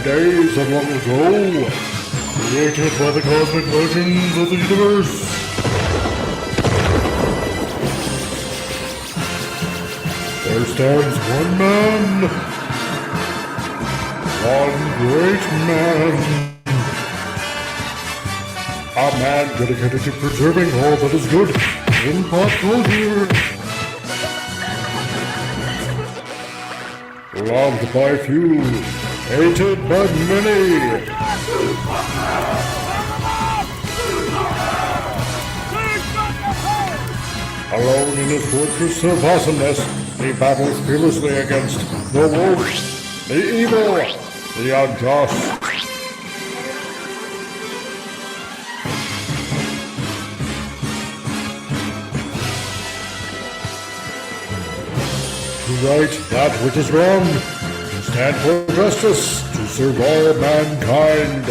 days of long ago, created by the cosmic legends of the universe. There stands one man, one great man, a man dedicated to preserving all that is good in pop culture. Loved by few, hated by many. Alone in his fortress of awesomeness, he battles fearlessly against the woke, the evil, the unjust. To right that which is wrong, to stand for justice, to serve all mankind.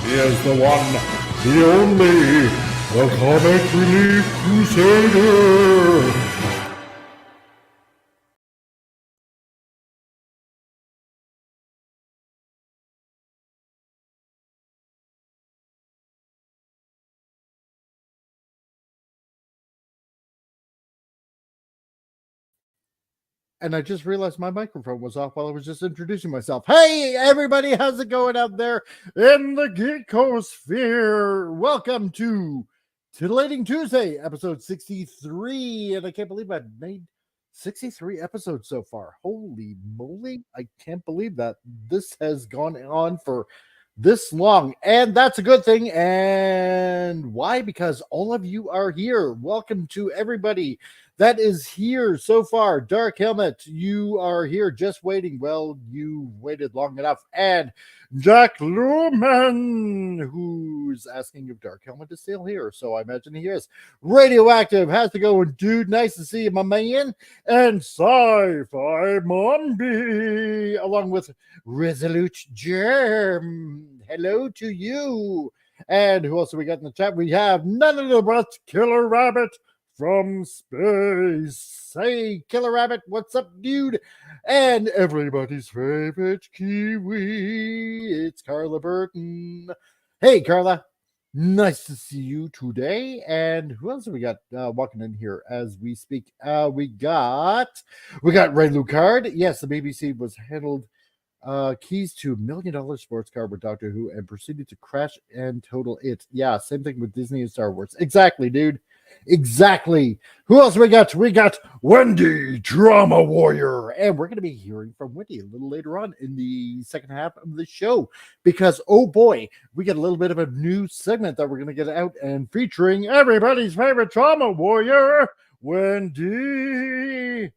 He is the one, the only, the comic relief crusader. And I just realized my microphone was off while I was just introducing myself. Hey, everybody, how's it going out there in the Geekosphere? Welcome to Titillating Tuesday, episode 63. And I can't believe I've made 63 episodes so far. Holy moly, I can't believe that this has gone on for this long. And that's a good thing. And why? Because all of you are here. Welcome to everybody that is here so far. Dark Helmet, you are here just waiting. Well, you waited long enough. And Jack Lumen, who's asking if Dark Helmet is still here. So I imagine he is. Radioactive, how's it going, dude? Nice to see you, my man. And Sci-Fi Mombi, along with Resolute Germ. Hello to you. And who else have we got in the chat? We have none other but Killer Rabbit from space. Hey, Killer Rabbit, what's up, dude? And everybody's favorite Kiwi, it's Carla Burton. Hey, Carla, nice to see you today. And who else have we got walking in here as we speak? We got Ray Lucard. Yes, the BBC was handled keys to $1 million sports car with Doctor Who and proceeded to crash and total it. Yeah, same thing with Disney and Star Wars. Exactly, dude. Exactly. Who else we got? We got Wendy, Drama Warrior. And we're going to be hearing from Wendy a little later on in the second half of the show because, oh boy, we get a little bit of a new segment that we're going to get out and featuring everybody's favorite Drama Warrior, Wendy.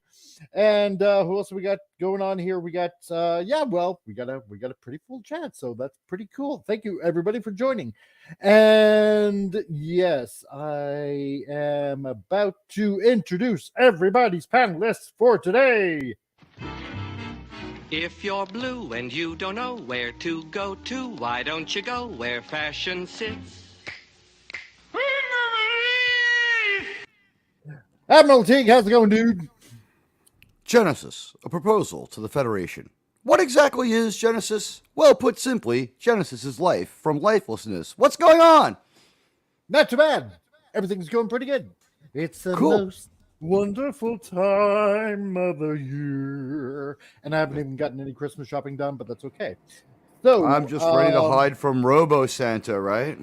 And who else we got going on here? We got we got a pretty full chat, so that's pretty cool. Thank you everybody for joining. And yes, I am about to introduce everybody's panelists for today. If you're blue and you don't know where to go to, why don't you go where fashion sits? Admiral Teague, how's it going, dude? Genesis, a proposal to the Federation. What exactly is Genesis? Well, put simply, Genesis is life from lifelessness. What's going on? Not too bad. Everything's going pretty good. It's the most wonderful time of the year. And I haven't even gotten any Christmas shopping done, but that's okay. So I'm just ready to hide from Robo Santa, right?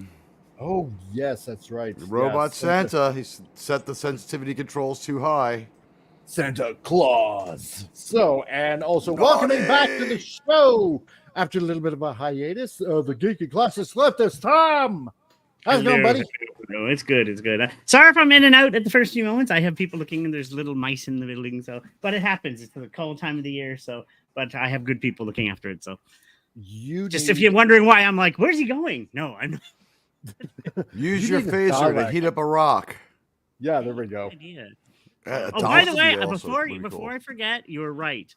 Oh, yes, that's right. Robot Santa, he set the sensitivity controls too high. Santa Claus. So, and also welcoming back to the show after a little bit of a hiatus. The Geeky Classics left us, Tom. How's it going, buddy? No, it's good. It's good. Sorry if I'm in and out at the first few moments. I have people looking, and there's little mice in the building. But it happens. It's the cold time of the year. But I have good people looking after it. So, if you're wondering why I'm like, where's he going? No, I'm not. Use your phaser to heat up a rock. Yeah, there we go. By the way, before I forget, you're right.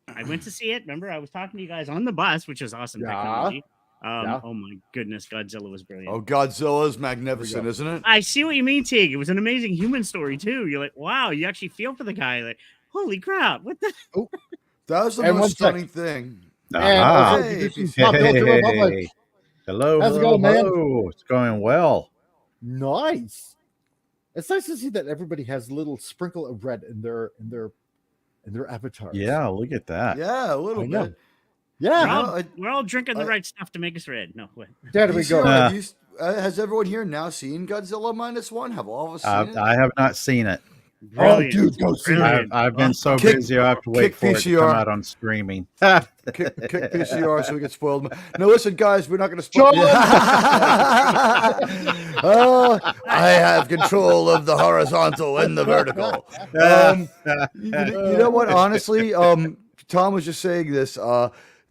I went to see it. Remember, I was talking to you guys on the bus, which was awesome technology. Oh my goodness, Godzilla was brilliant. Oh, Godzilla's magnificent, isn't it? I see what you mean, Tig. It was an amazing human story too. You're like, wow, you actually feel for the guy. Like, holy crap, what the? Oh, that was the most stunning thing. Hey, hey. Hello, how's it hello, going, man? hello. It's going well. Nice. It's nice to see that everybody has a little sprinkle of red in their avatars. Yeah, look at that. Yeah, a little bit. Yeah, We're all drinking the right stuff to make us red. No way. there we go. Has everyone here now seen Godzilla -1? Have all of us seen it? I have not seen it. Brilliant. Oh, dude, go see it. I've been so busy, I have to wait for it to come out on streaming. Kick PCR so we get spoiled. No, listen, guys, we're not going to spoil. I have control of the horizontal and the vertical. You know what? Honestly, Tom was just saying this.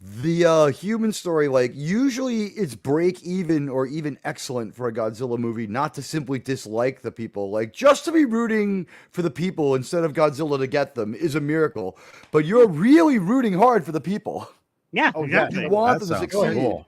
The human story, like usually it's break even or even excellent for a Godzilla movie, not to simply dislike the people, like just to be rooting for the people instead of Godzilla to get them is a miracle. But you're really rooting hard for the people. Yeah, exactly. You want That them to sounds succeed. cool.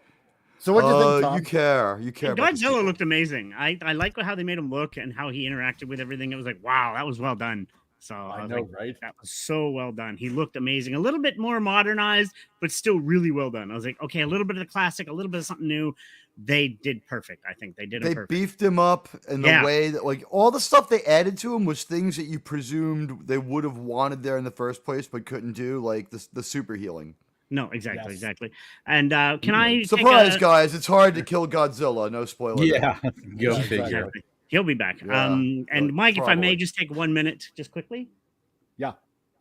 So what do you think, Tom? You care. about the Godzilla people. looked amazing. I like how they made him look and how he interacted with everything. It was like, wow, that was well done. So I was know, like, right? that was so well done. He looked amazing. A little bit more modernized, but still really well done. I was like, okay, a little bit of the classic, a little bit of something new. They did perfect. I think they did it They perfect. beefed him up in the way that, like, all the stuff they added to him was things that you presumed they would have wanted there in the first place but couldn't do, like the super healing. No, exactly, Yes. exactly. And can I Surprise, guys! It's hard to kill Godzilla. No spoiler. Yeah, go Yeah, figure. Exactly. He'll be back. Yeah, And Mike, if I may probably. just take 1 minute, just quickly. Yeah.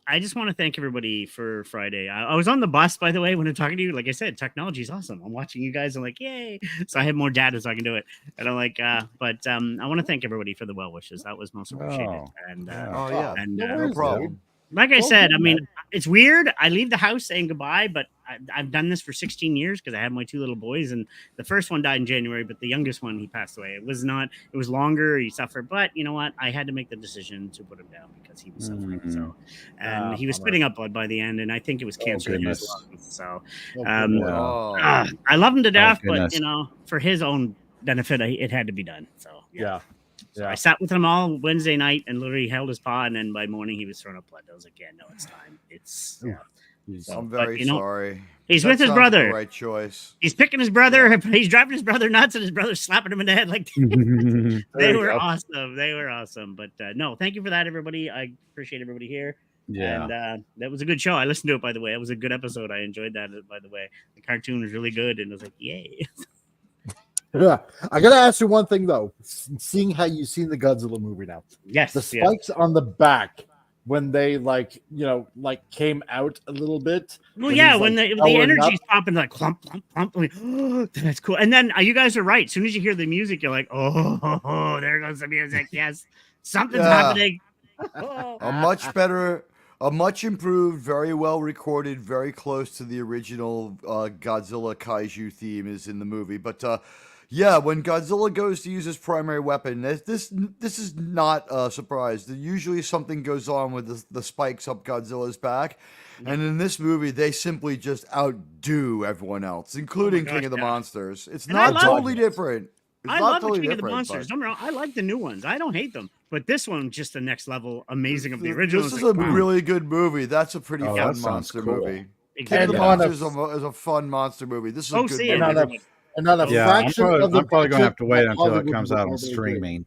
I just want to thank everybody for Friday. I was on the bus, by the way, when I'm talking to you. Like I said, technology is awesome. I'm watching you guys. I'm like, yay. So I have more data so I can do it. And I'm like, I want to thank everybody for the well wishes. That was most appreciated. Oh, And Oh yeah. and No No worries, problem. like I Well said, done, I mean, it's weird. I leave the house saying goodbye, but I've done this for 16 years because I have my two little boys, and the first one died in January, but the youngest one, he passed away. It was longer. He suffered, but you know what? I had to make the decision to put him down because he was suffering. So, and he was bummer. spitting up blood by the end, and I think it was cancer in his goodness. lungs. So, Oh, um, good. Oh. I love him to death, but goodness. you know, for his own benefit, it had to be done. So, Yeah. So I sat with him all Wednesday night and literally held his paw, and then by morning he was throwing up blood. I was like, yeah, no, it's time. It's So, I'm but, very you know, sorry. he's That with his sounds like brother. the right choice. He's picking his brother. He's driving his brother nuts, and his brother's slapping him in the head. Like they were awesome. They were awesome. But no, thank you for that, everybody. I appreciate everybody here. Yeah. And that was a good show. I listened to it, by the way. It was a good episode. I enjoyed that, by the way. The cartoon was really good, and I was like, yay. Yeah. I gotta ask you one thing though. Seeing how you've seen the Godzilla movie now, Yes. the spikes on the back when they came out a little bit. Well, when yeah, he's, when like, the powering energy's up. popping, like clump, clump, clump. Like, oh, that's cool. And then you guys are right. As soon as you hear the music, you're like, oh, there goes the music. Yes, something's Yeah. happening. A much better, a much improved, very well recorded, very close to the original Godzilla kaiju theme is in the movie. But yeah, when Godzilla goes to use his primary weapon, this is not a surprise. Usually something goes on with the spikes up Godzilla's back. And in this movie, they simply just outdo everyone else, including gosh, King of the yeah. Monsters. It's And I not love- totally different. It's I not love totally the King of the different, Monsters. but- Don't get me wrong, I like the new ones. I don't hate them, but this one just the next level, amazing of the original. This It's is like, a wow. really good movie. That's a pretty Oh, fun that sounds monster cool. movie. King of Exactly. the And on a- Monsters is a fun monster movie. This is a Go good see movie. it. And on a, everyone. and on a Yeah, I'm fraction of the probably going to have to wait budget until it Hollywood comes would out on normally do. streaming.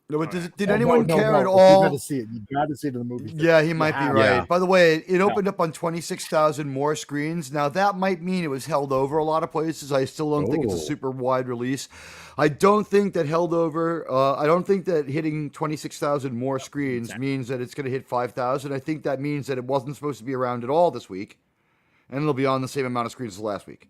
No, but did Oh, anyone no, care at You all? gotta see it. You gotta see it in the movie. Yeah, he might be Yeah. right. Yeah. By the way, it opened up on 26,000 more screens. Now, that might mean it was held over a lot of places. I still don't think it's a Oh. super wide release. I don't think that held over. I don't think that hitting 26,000 more screens means that it's going to hit 5,000. I think that means that it wasn't supposed to be around at all this week. And it'll be on the same amount of screens as last week.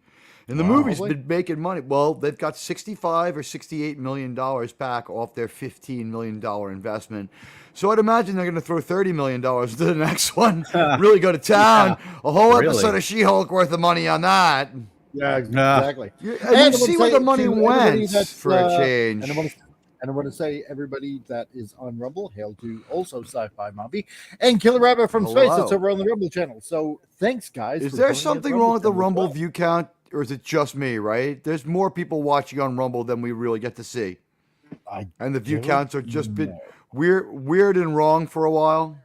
And the movie's been making money. Well, they've got $65 or $68 million back off their $15 million investment. So I'd imagine they're going to throw $30 million into the next one. Really go to town. A whole Really? episode of She-Hulk worth of money on that. Yeah, Nah. exactly. And I you would see say where the money to everybody went that's, for a change. And And I want to say everybody that is on Rumble, hail to also Sci-Fi Mombi and Killer Rabbit from Space that's over on the Rumble channel. So thanks, guys. Is there something wrong with the Rumble view count, or is it just me, right? There's more people watching on Rumble than we really get to see. And the view counts are just been weird and wrong for a while.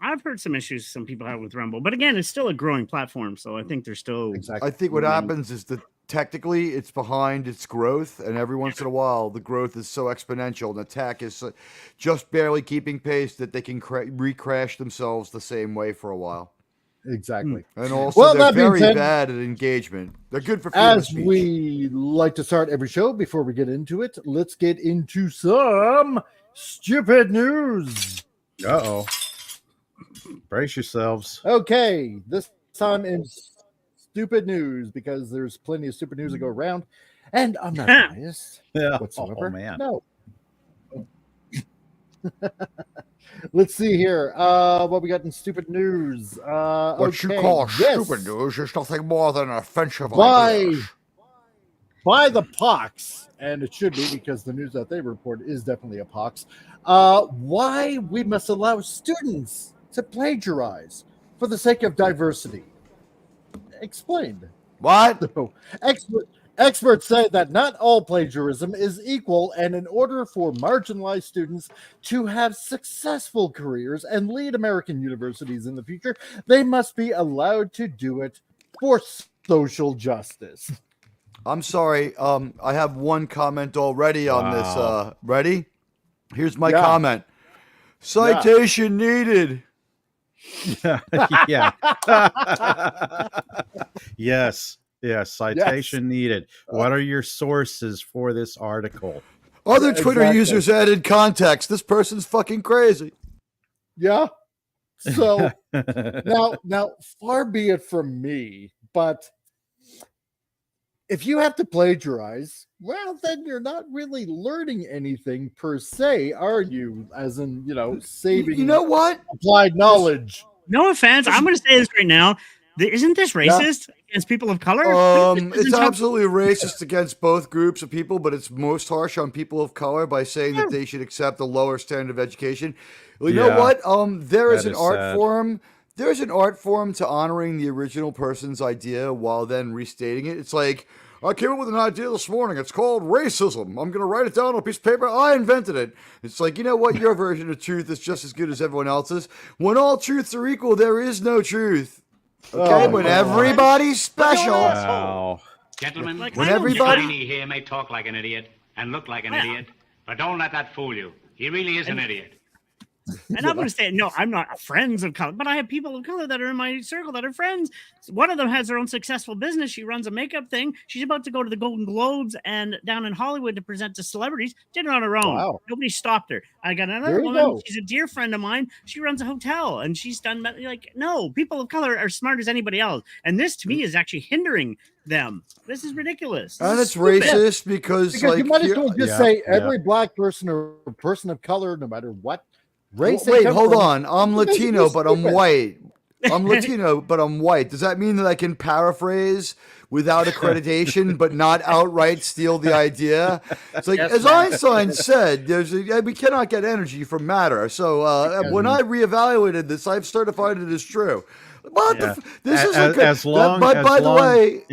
I've heard some issues some people have with Rumble, but again, it's still a growing platform, so I think there's still. I think what happens is that technically it's behind its growth, and every once in a while the growth is so exponential, and the tech is just barely keeping pace that they can recrash themselves the same way for a while. Exactly. And also, they're very bad at engagement. They're good for freedom of speech. As we like to start every show, before we get into it, let's get into some stupid news. Uh-oh. Brace yourselves. Okay, this time in stupid news, because there's plenty of stupid news to go around, and I'm not biased whatsoever. Oh, man. No. Let's see here. What we got in stupid news? What you call stupid news is nothing more than offensive ideas. By the pox, and it should be because the news that they report is definitely a pox. Why we must allow students to plagiarize for the sake of diversity. Explained. What? So, experts say that not all plagiarism is equal, and in order for marginalized students to have successful careers and lead American universities in the future, they must be allowed to do it for social justice. I'm sorry. I have one comment already on this. Ready? Here's my comment. Citation needed. Yeah. Yes. Citation needed. What are your sources for this article? Other Twitter users added context. This person's fucking crazy. Yeah. So now, far be it from me, but if you have to plagiarize, well, then you're not really learning anything per se, are you? As in, saving. You know what? Applied knowledge. No offense. I'm going to say this right now. Isn't this racist against people of color? It's absolutely racist against both groups of people, but it's most harsh on people of color by saying that they should accept a lower standard of education. Well, you know what? There is an art form. There's an art form to honoring the original person's idea while then restating it. It's like, I came up with an idea this morning. It's called racism. I'm going to write it down on a piece of paper. I invented it. It's like, you know what? Your version of truth is just as good as everyone else's. When all truths are equal, there is no truth. Okay? When everybody's special. Wow. Gentlemen, when everybody here may talk like an idiot and look like an idiot, but don't let that fool you. He really is an idiot. And I'm going to say, no, I'm not friends of color, but I have people of color that are in my circle that are friends. One of them has her own successful business. She runs a makeup thing. She's about to go to the Golden Globes and down in Hollywood to present to celebrities. Did it on her own. Wow. Nobody stopped her. I got another woman. She's a dear friend of mine. She runs a hotel, and she's done like, no, people of color are smart as anybody else. And this, to me, is actually hindering them. This is ridiculous. And it's racist because like, you might as well just say every black person or person of color, no matter what race. Wait, hold on. I'm Latino, but I'm white. I'm Latino, but I'm white. Does that mean that I can paraphrase without accreditation, but not outright steal the idea? It's like, as Einstein said, we cannot get energy from matter. So when I reevaluated this, I've certified it as true. But this is as long. By the way,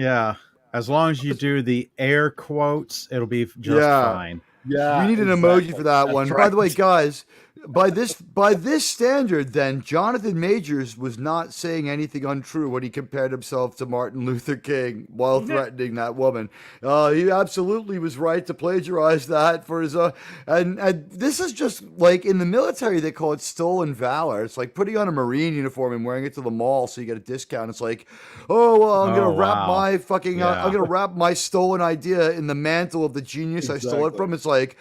as long as you do the air quotes, it'll be just fine. Yeah, we need an emoji for that one. Right. By the way, guys, by this standard, then Jonathan Majors was not saying anything untrue when he compared himself to Martin Luther King while threatening that woman. He absolutely was right to plagiarize that for his and this is just like in the military they call it stolen valor. It's like putting on a Marine uniform and wearing it to the mall so you get a discount. It's like, I'm gonna wrap my fucking I'm gonna wrap my stolen idea in the mantle of the genius I stole it from. It's like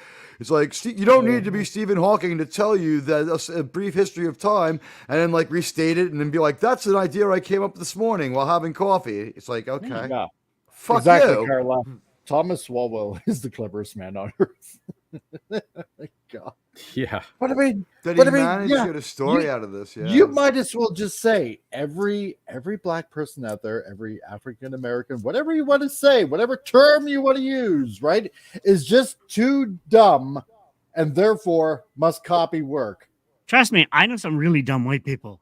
you don't need to be Stephen Hawking to tell you that a brief history of time and then like restate it and then be like, that's an idea I came up this morning while having coffee. It's like, okay, fuck you. Carla. Thomas Swalwell is the cleverest man on earth. God. Yeah. But I mean, did he manage to get a story out of this? Yeah. You might as well just say every black person out there, every African American, whatever you want to say, whatever term you want to use, right, is just too dumb and therefore must copy work. Trust me, I know some really dumb white people.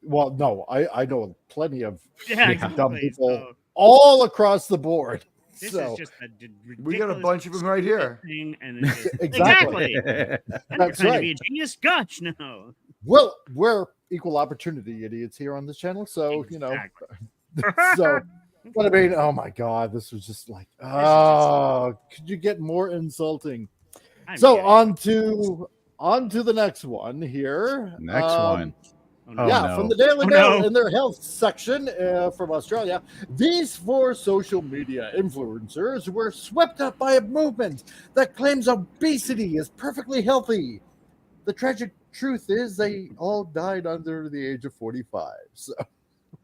Well, no, I know plenty of Yeah, dumb exactly. people So all across the board. this So is just a ridiculous We got a bunch of them right here. thing, and it's just, Exactly. And you're That's trying to right. be a genius. Gosh, no. Well, we're equal opportunity idiots here on this channel, so Exactly. so. But I mean, oh my God, this was just like, could you get more insulting? So on to the next one here. Next one. Oh, Yeah, no. from the Daily Oh, Mail no. in their health section from Australia. These 4 social media influencers were swept up by a movement that claims obesity is perfectly healthy. The tragic truth is they all died under the age of 45. So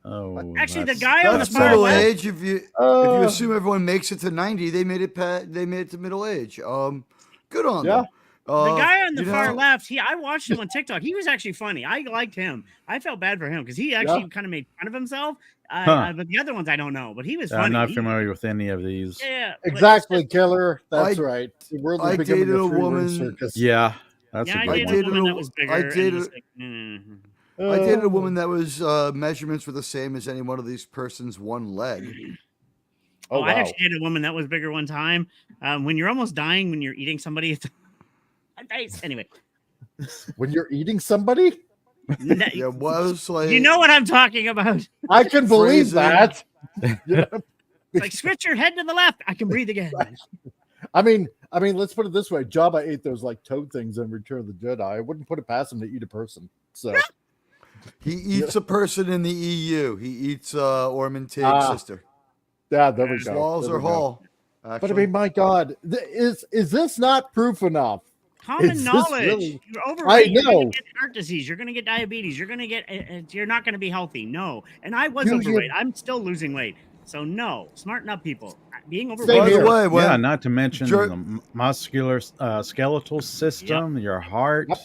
Oh, Actually, the that's- guy on the That's far middle left. age. If you assume everyone makes it to 90, they made it. They made it to middle age. Good on them. The guy on the you far know, left, I watched him on TikTok. He was actually funny. I liked him. I felt bad for him because he actually kind of made fun of himself. But the other ones I don't know. But he was funny. I'm not familiar with any of these. Yeah, but exactly, Killer. That's I- right. The world is I becoming dated a a three-ring woman- circus. Yeah, that's yeah, a I good dated one. a woman that was bigger. I and it dated was a- like, I dated a woman that was measurements were the same as any one of these person's one leg. Oh, I wow. actually dated a woman that was bigger one time. When you're almost dying when you're eating somebody, it's anyway. When you're eating somebody, Yeah, was like You know what I'm talking about. I can believe Phrasing. that. Yeah. It's like switch your head to the left. I can breathe again. I mean, let's put it this way: Jabba ate those like toad things in Return of the Jedi. I wouldn't put it past him to eat a person. So he eats a person in the EU. He eats Ormond Tig's Ah, sister. yeah, there we go. Walls There or we go. Hall. But I Actually. mean, my God, is this not proof enough? Common Is this knowledge. really- You're overweight. You're know. going to get heart disease. You're going to get diabetes. You're going to get. You're not going to be healthy. No. And I was You- overweight. I'm still losing weight. So no. Smarten up, people. Being Same overweight. By here. the way, when Yeah, not to mention Jer- the muscular skeletal system, your heart, Yep.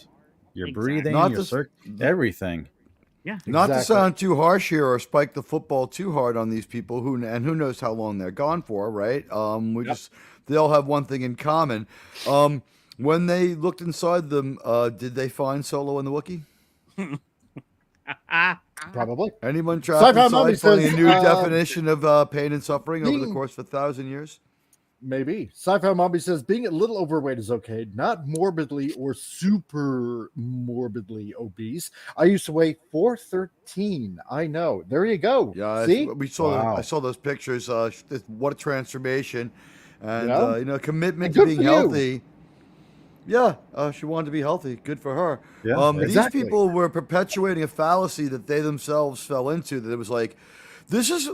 your Exactly. breathing, Not your to- everything. Yeah. not to Exactly. sound too harsh here or spike the football too hard on these people who knows how long they're gone for, right? They all have one thing in common. When they looked inside them, did they find Solo and the Wookiee? Probably. Anyone trapped Sci-Fi Mommy inside finding a says, new definition of pain and suffering over the being- course of 1,000 years? Maybe. Sci-Fi Mommy says being a little overweight is okay, not morbidly or super morbidly obese. I used to weigh 413. I know. There you go. Yeah, See? we saw. Wow. I saw those pictures. What a transformation, and Yeah. commitment And to good being for you. healthy. Yeah, she wanted to be healthy. Good for her. Yeah, exactly. These people were perpetuating a fallacy that they themselves fell into. That it was like,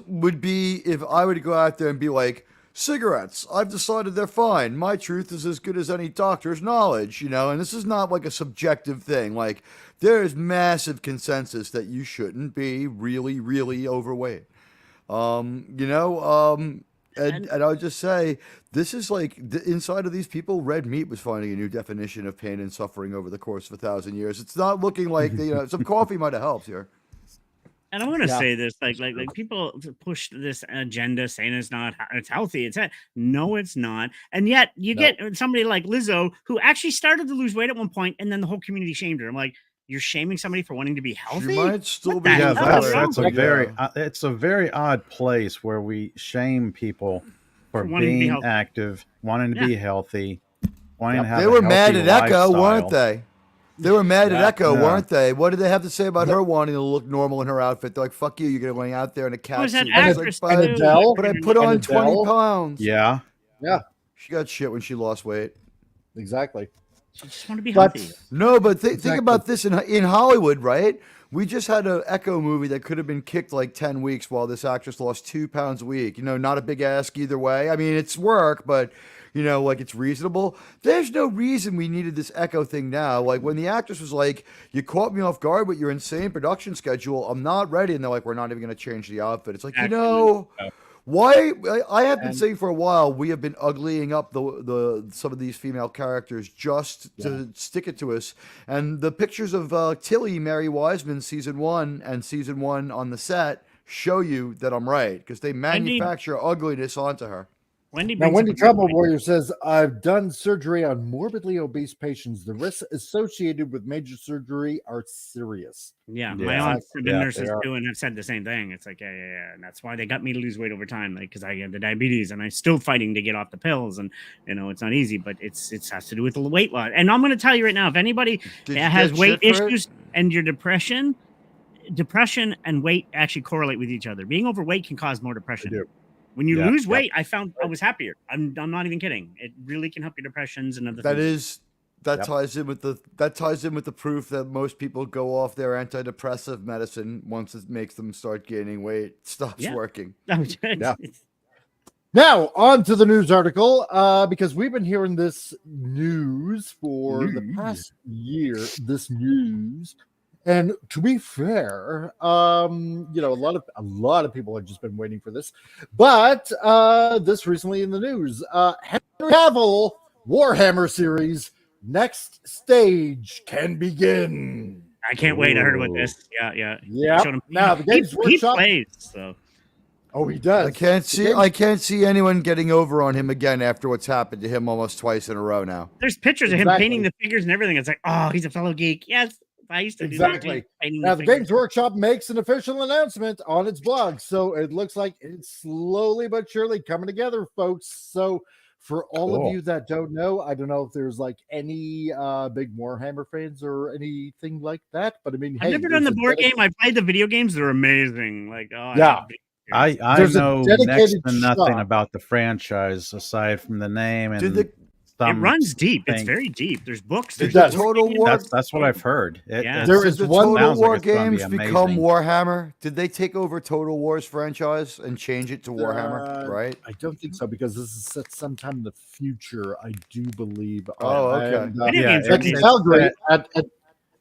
would be if I were to go out there and be like, cigarettes, I've decided they're fine. My truth is as good as any doctor's knowledge, and this is not like a subjective thing. Like, there is massive consensus that you shouldn't be really, really overweight. And I would just say, this is like inside of these people, red meat was finding a new definition of pain and suffering over the course of 1,000 years. It's not looking like some coffee might have helped here. And I want to Yeah. say this, like people push this agenda saying it's healthy. No, it's not. And yet you get somebody like Lizzo who actually started to lose weight at one point, and then the whole community shamed her. I'm like, you're shaming somebody for wanting to be healthy? She might still What be. the Yeah, hell? that's a Yeah. very it's a very odd place where we shame people for For wanting to be being healthy. active, wanting to be healthy, wanting to have. They a were mad at healthy Echo, lifestyle. weren't they? They were mad at Echo, Yeah. weren't they? What did they have to say about her wanting to look normal in her outfit? They're like, "Fuck you! You're going out there in a cat Was that suit." She's actress like, And too? Adele? but I put on And 20 Adele? pounds. Yeah, She got shit when she lost weight. Exactly. She just want to be But healthy. No, but think Exactly. about this in Hollywood, right? We just had an Echo movie that could have been kicked like 10 weeks while this actress lost 2 pounds a week. Not a big ask either way. I mean, it's work, but like it's reasonable. There's no reason we needed this Echo thing now. Like when the actress was like, "You caught me off guard with your insane production schedule. I'm not ready," and they're like, "We're not even going to change the outfit." It's like, why? I have been saying for a while we have been uglying up the some of these female characters just to stick it to us. And the pictures of Tilly, Mary Wiseman, season 1 and season 1 on the set show you that I'm right because they manufacture ugliness onto her. Wendy Now, brings Wendy up a good Trouble point. Warrior says, I've done surgery on morbidly obese patients. The risks associated with major surgery are serious. Yeah, Yeah. my aunt have been Yeah, nurses they are. too, and have said the same thing. It's like, yeah, and that's why they got me to lose weight over time, like because I have the diabetes, and I'm still fighting to get off the pills, and it's not easy, but it has to do with the weight loss. And I'm going to tell you right now, if anybody Did you has get weight shit for it? issues and your depression and weight actually correlate with each other. Being overweight can cause more depression. do. When you Yeah, lose yep. weight, I found I was happier. I'm not even kidding. It really can help your depressions and other things. That Yep. ties in with the proof that most people go off their antidepressive medicine once it makes them start gaining weight. It stops Yeah. working. Yeah. Now, on to the news article, because we've been hearing this news for the past year, and to be fair, a lot of people have just been waiting for this, but this recently in the news, Henry Cavill Warhammer series next stage can begin. I can't wait. I heard about this. Yeah. Yeah. Showed him. Now the Games he Workshop. plays, so Oh, he does. I can't see anyone getting over on him again after what's happened to him almost twice in a row now. there's pictures of him Exactly. painting the figures and everything. It's like, oh, he's a fellow geek. Yes, I used to do Exactly. that. Painting Now, the figures. Games Workshop makes an official announcement on its blog, so it looks like it's slowly but surely coming together, folks. So, for all Cool. of you that don't know, I don't know if there's like any big Warhammer fans or anything like that, but I mean, I've never done the board game. I played the video games. They're amazing. Like, oh, Yeah. I There's a know next dedicated to nothing shop. about the franchise aside from the name and Did the It some runs deep. It's thing. very deep. There's books. Did There's the does. Total War That's what I've heard. Yeah. There did is the one- Total Sounds like War it's gonna be games become amazing. Warhammer? Did they take over Total War's franchise and change it to Warhammer? Uh, Right? I don't think so because this is set sometime in the future, I do believe. Oh, okay. And, Video Yeah, games are at amazing. Calgary,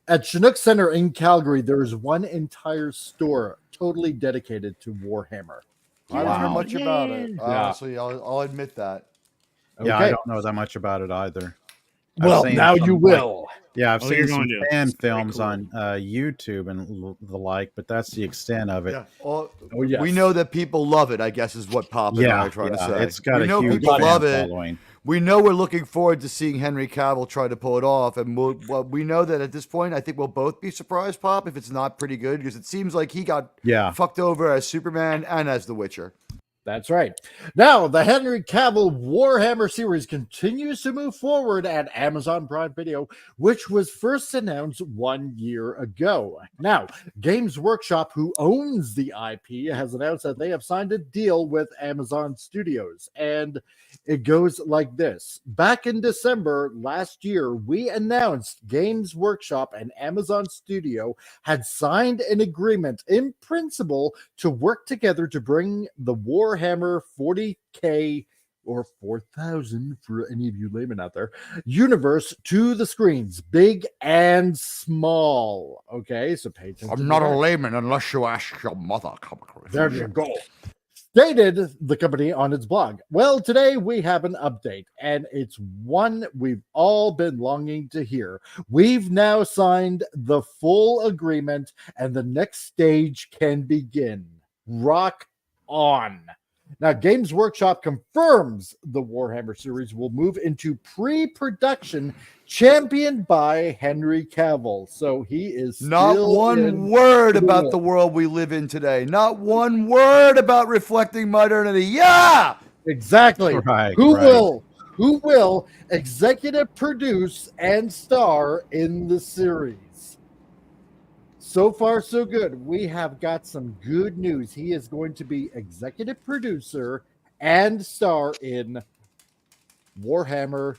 at Chinook Center in Calgary, there is one entire store totally dedicated to Warhammer. I don't know Wow. much about it. Yeah. Honestly, I'll admit that. Yeah, Okay. I don't know that much about it either. I've Well, seen now some, you like- will. Yeah, I've Oh, seen you're some going to. fan It's very films cool. on YouTube and the like, but that's the extent of it. Yeah. Well, Oh, yes. we know that people love it, I guess is what Pop and I Yeah, are trying to yeah, say. it's got we a know huge people fan love it. following. We know we're looking forward to seeing Henry Cavill try to pull it off, and we know that at this point, I think we'll both be surprised, Pop, if it's not pretty good, because it seems like he got Yeah. fucked over as Superman and as The Witcher. That's right. Now, the Henry Cavill Warhammer series continues to move forward at Amazon Prime Video, which was first announced 1 year ago. Now, Games Workshop, who owns the IP, has announced that they have signed a deal with Amazon Studios. And it goes like this. Back in December last year, we announced Games Workshop and Amazon Studio had signed an agreement in principle to work together to bring the Warhammer 40K or 4,000 for any of you laymen out there universe to the screens, big and small. Okay, so pay attention. I'm not to a that. layman unless you ask your mother. There you go. Stated the company on its blog. Well, today we have an update, and it's one we've all been longing to hear. We've now signed the full agreement, and the next stage can begin. Rock on. Now, Games Workshop confirms the Warhammer series will move into pre-production, championed by Henry Cavill. So he is Not still one in word the about war. the world we live in today. Not one word about reflecting modernity. Yeah! Exactly. Right, Who right. will executive produce and star in the series? So far, so good. We have got some good news. He is going to be executive producer and star in Warhammer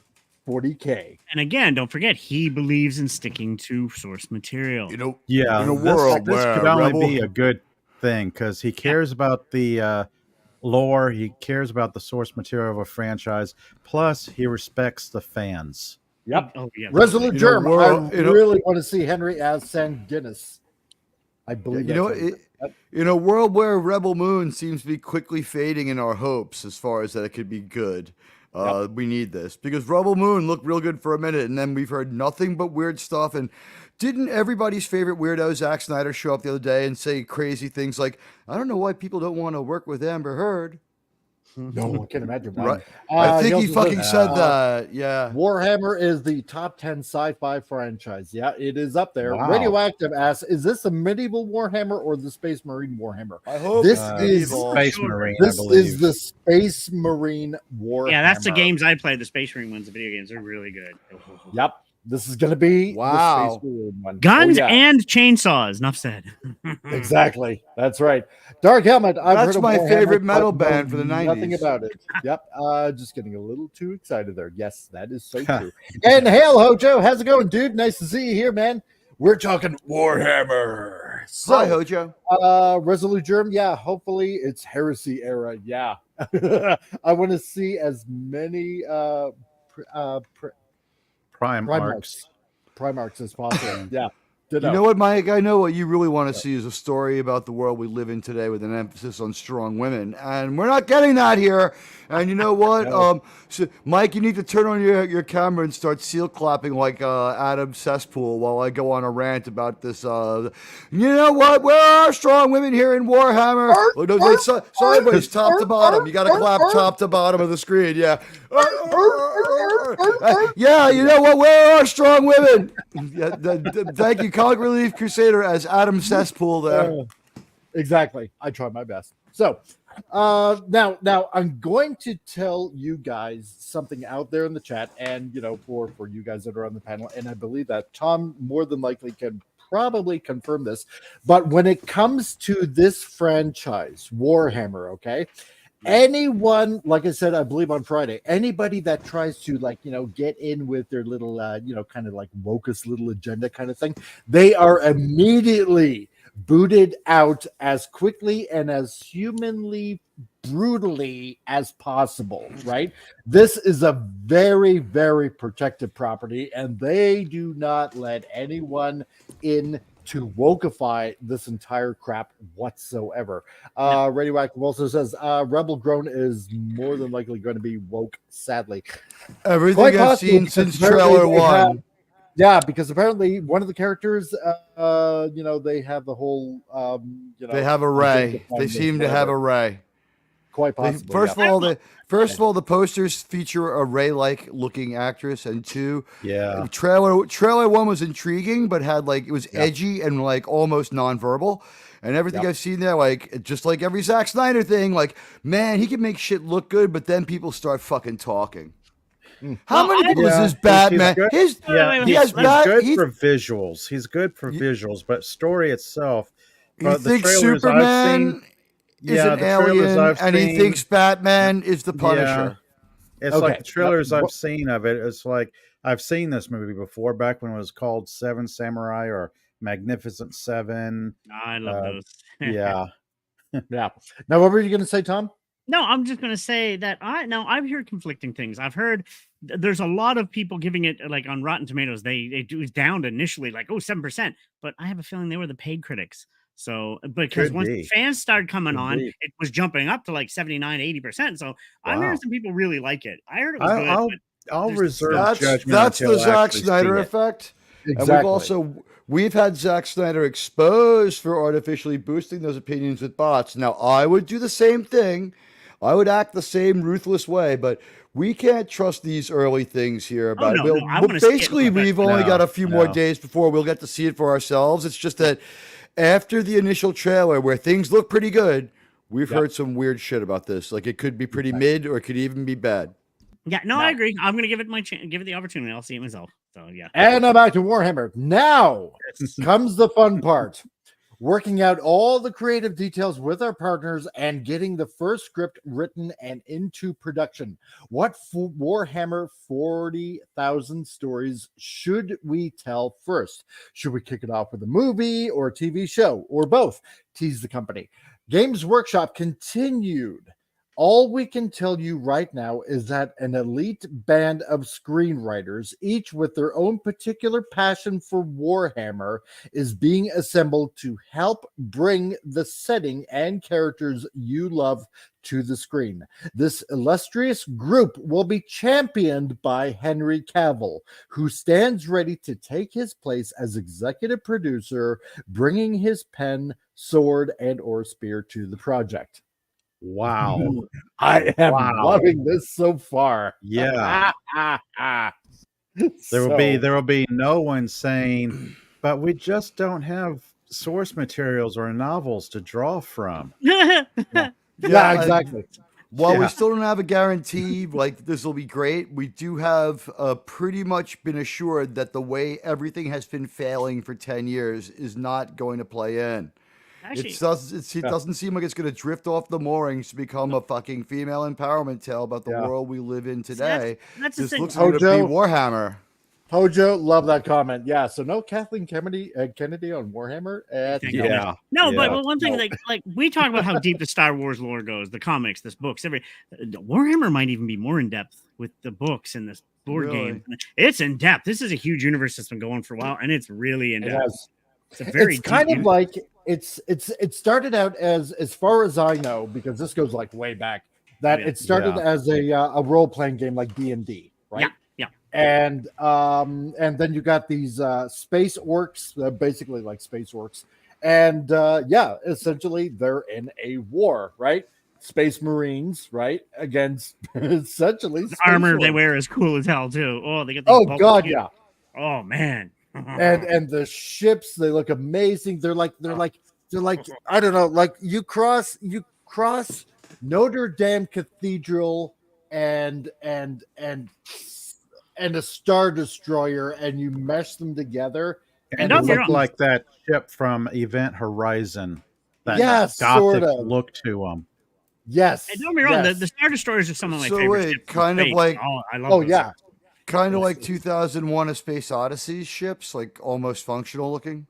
40K. And again, don't forget, he believes in sticking to source material. You know, Yeah, in a world this where could only Rebel- be a good thing because he cares about the lore, he cares about the source material of a franchise, plus he respects the fans. Yep. Oh, yeah. Resolute In a Germ. world- I in a- really want to see Henry as Sanguinis. I believe you know, that's what in a world where Rebel Moon seems to be quickly fading in our hopes as far as that it could be good, we need this. Because Rebel Moon looked real good for a minute, and then we've heard nothing but weird stuff. And didn't everybody's favorite weirdo, Zack Snyder, show up the other day and say crazy things like, I don't know why people don't want to work with Amber Heard? No, I can't imagine. Right. I think he also fucking says, said that. Yeah. Warhammer is the top 10 sci-fi franchise. Yeah, it is up there. Wow. Radioactive asks, is this the medieval Warhammer or the Space Marine Warhammer? I hope This it's is medieval. Space Sure. Marine, I this believe. is the Space Marine Warhammer. Yeah, that's the games I play. The Space Marine ones, the video games, are really good. Yep. This is going to be the Wow. Space Marine one. Guns Oh, yeah. and chainsaws. Enough said. Exactly. That's right. Dark Helmet. I've That's heard of my Warhammer, favorite but metal know band for the Nothing 90s. about it. Yep. Just getting a little too excited there. Yes, that is so true. And hail, Hojo. How's it going, dude? Nice to see you here, man. We're talking Warhammer. So, Hi, Hojo. Resolute Germ. Yeah, hopefully it's Heresy era. Yeah. I want to see as many Primarchs as possible. Yeah. You know what, Mike? I know what you really want to see is a story about the world we live in today with an emphasis on strong women. And we're not getting that here. And you know what? No. So, Mike, you need to turn on your camera and start seal clapping like Adam Cesspool while I go on a rant about this. You know what? Where are strong women here in Warhammer? Oh, no, wait, sideways, top to bottom. You got to clap top to bottom of the screen. Yeah. Yeah, you know what? Where are strong women? Yeah, thank you, Relief Crusader, as Adam Cesspool there. Exactly. I tried my best. So now I'm going to tell you guys something out there in the chat, and for you guys that are on the panel, and I believe that Tom more than likely can probably confirm this. But when it comes to this franchise, Warhammer, okay, anyone, like I said, I believe on Friday, anybody that tries to get in with their little kind of like wokeist little agenda kind of thing, they are immediately booted out as quickly and as humanly brutally as possible, right? This is a very, very protected property, and they do not let anyone in to wokeify this entire crap whatsoever. Radioactive also says Rebel Grown is more than likely going to be woke, sadly. Everything Quite I've possible, seen because since apparently trailer they have- one. Yeah, because apparently one of the characters, they have the whole, They have a ray. identifying They as seem to have a whatever. ray. Quite possible. First yeah. of all, the posters feature a Ray-like looking actress, and two, Yeah. Trailer one was intriguing, but had it was edgy and almost nonverbal. And everything I've seen there, just like every Zack Snyder thing, man, he can make shit look good, but then people start fucking talking. How many people is this Batman? He's He's good for visuals. He's good for visuals, but story itself. He the thinks trailers I've Superman seen- is an the trailers alien, I've and he seen- thinks Batman is the Punisher. It's Okay. like the trailers I've seen of it. It's like I've seen this movie before, back when it was called Seven Samurai or Magnificent Seven. I love those. Yeah. Yeah. Now, what were you going to say, Tom? No, I'm just going to say that I've heard conflicting things. I've heard there's a lot of people giving it on Rotten Tomatoes. They do down initially 7%, but I have a feeling they were the paid critics. So because once fans started coming on, it was jumping up to 79, 80%. So I'm hearing some people really like it. I heard it was good. I'll reserve judgment. That's until the I Zack actually Snyder see it. effect. Exactly. And we've had Zack Snyder exposed for artificially boosting those opinions with bots. Now, I would do the same thing. I would act the same ruthless way, but we can't trust these early things here about basically we've only got a few more days before we'll get to see it for ourselves. It's just that after the initial trailer where things look pretty good, we've heard some weird shit about this. It could be pretty mid or it could even be bad. Yeah, no, I agree. I'm going to give it give it the opportunity. I'll see it myself. So, yeah. And I'm back to Warhammer. Now comes the fun part. Working out all the creative details with our partners and getting the first script written and into production. What Warhammer 40,000 stories should we tell first? Should we kick it off with a movie or a TV show or both? Tease the company. Games Workshop continued. All we can tell you right now is that an elite band of screenwriters, each with their own particular passion for Warhammer, is being assembled to help bring the setting and characters you love to the screen. This illustrious group will be championed by Henry Cavill, who stands ready to take his place as executive producer, bringing his pen, sword, and/or spear to the project. Wow. I am Wow. loving this so far. Yeah. There will be no one saying, but we just don't have source materials or novels to draw from. Yeah, exactly. While we Yeah. still don't have a guarantee, like this will be great, we do have pretty much been assured that the way everything has been failing for 10 years is not going to play in. Actually, It doesn't seem like it's going to drift off the moorings to become a fucking female empowerment tale about the world we live in today. that's the This thing. looks going to be Hojo. Warhammer. Hojo, love that comment. Yeah, so no Kathleen Kennedy on Warhammer. Yeah. No, Yeah. but one thing, like we talk about how deep the Star Wars lore goes, the comics, the books, Warhammer might even be more in depth with the books and this board game. It's in depth. This is a huge universe that's been going for a while, and it's really in depth. It's a very kind deep of like it started out as far as I know, because this goes like way back, that it started as a role-playing game like D&D, right? Yeah. And then you got these space orcs, basically like space orcs, and essentially they're in a war, right? Space Marines, right, against essentially the armor orcs. they wear is cool as hell too. Oh, they get oh man. and the ships, they look amazing. They're like I don't know, like you cross Notre Dame Cathedral and a Star Destroyer, and you mesh them together, and it looked like that ship from Event Horizon. That gothic sort of look to them. Yes. And don't be wrong, the Star Destroyers are some of my favorite ships. Kind of like I love those. Kind of like 2001: A Space Odyssey ships, like almost functional looking.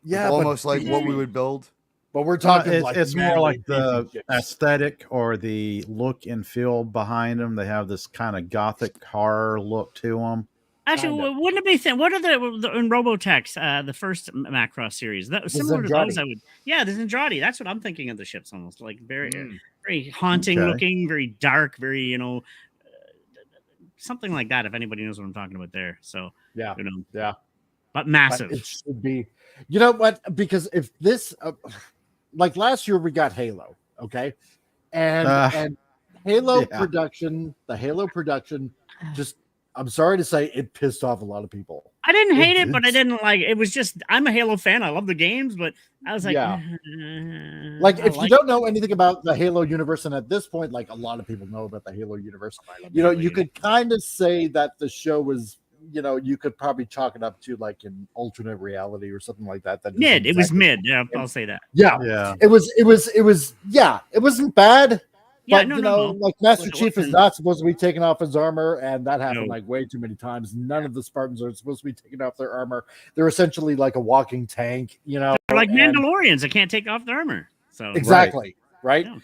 Yeah, almost like what we would build. But we're talking it's more like the aesthetic or the look and feel behind them. They have this kind of gothic horror look to them. Actually, wouldn't it be thin? What are the in Robotech, the first Macross series? That was similar to those. The Zendrati. That's what I'm thinking of the ships, almost like very haunting looking, very dark, very something like that. If anybody knows what I'm talking about there, so but massive. But it should be. You know what? Because if this, like last year, we got Halo, okay, and Halo production, the Halo production, just. I'm sorry to say, it pissed off a lot of people. I didn't hate it, but I didn't like it. It was just, I'm a Halo fan. I love the games, but I was like, like if you don't know anything about the Halo universe, and at this point, like a lot of people know about the Halo universe, you could kind of say that the show was, you could probably chalk it up to like an alternate reality or something like that. It was mid. Yeah, I'll say that. Yeah. It wasn't bad. But like Master Chief is not supposed to be taking off his armor, and that happened like way too many times. None of the Spartans are supposed to be taking off their armor. They're essentially like a walking tank, They're like Mandalorians that can't take off their armor. So exactly, right? Yeah.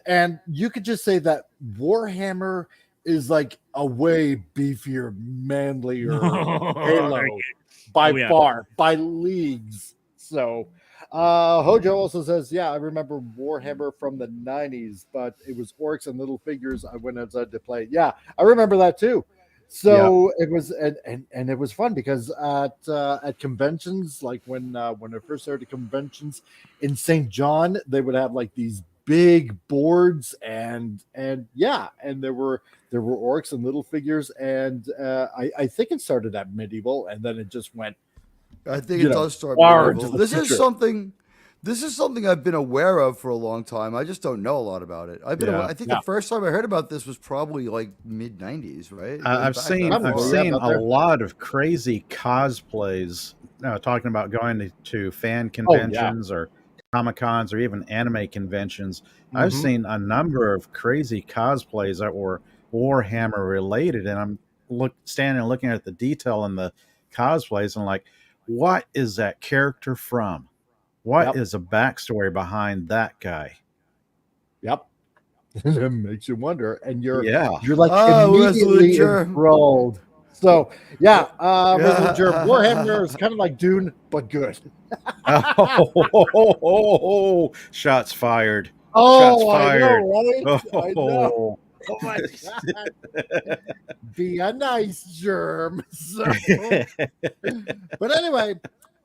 And you could just say that Warhammer is like a way beefier, manlier Halo by far, by leagues. So Hojo also says, I remember Warhammer from the 90s, but it was orcs and little figures I went outside to play. Yeah, I remember that too. So it was, and it was fun because at conventions, like when I first started conventions in St. John, they would have like these big boards and there were orcs and little figures, and I think it started at medieval, and then it just went. I think it does start medieval. This is something I've been aware of for a long time. I just don't know a lot about it. I think the first time I heard about this was probably like mid 90s, right? I've seen a lot of crazy cosplays. Talking about going to fan conventions or Comic-Cons or even anime conventions. I've seen a number of crazy cosplays that were Warhammer related, and I'm standing looking at the detail in the cosplays and like, what is that character from? What is a backstory behind that guy? Yep. It makes you wonder, and you're like immediately enthralled. So Warhammer is kind of like Dune, but good. Shots fired. Oh, Shots fired. I know, right? I know. Oh my God. Be a nice germ. So. But anyway,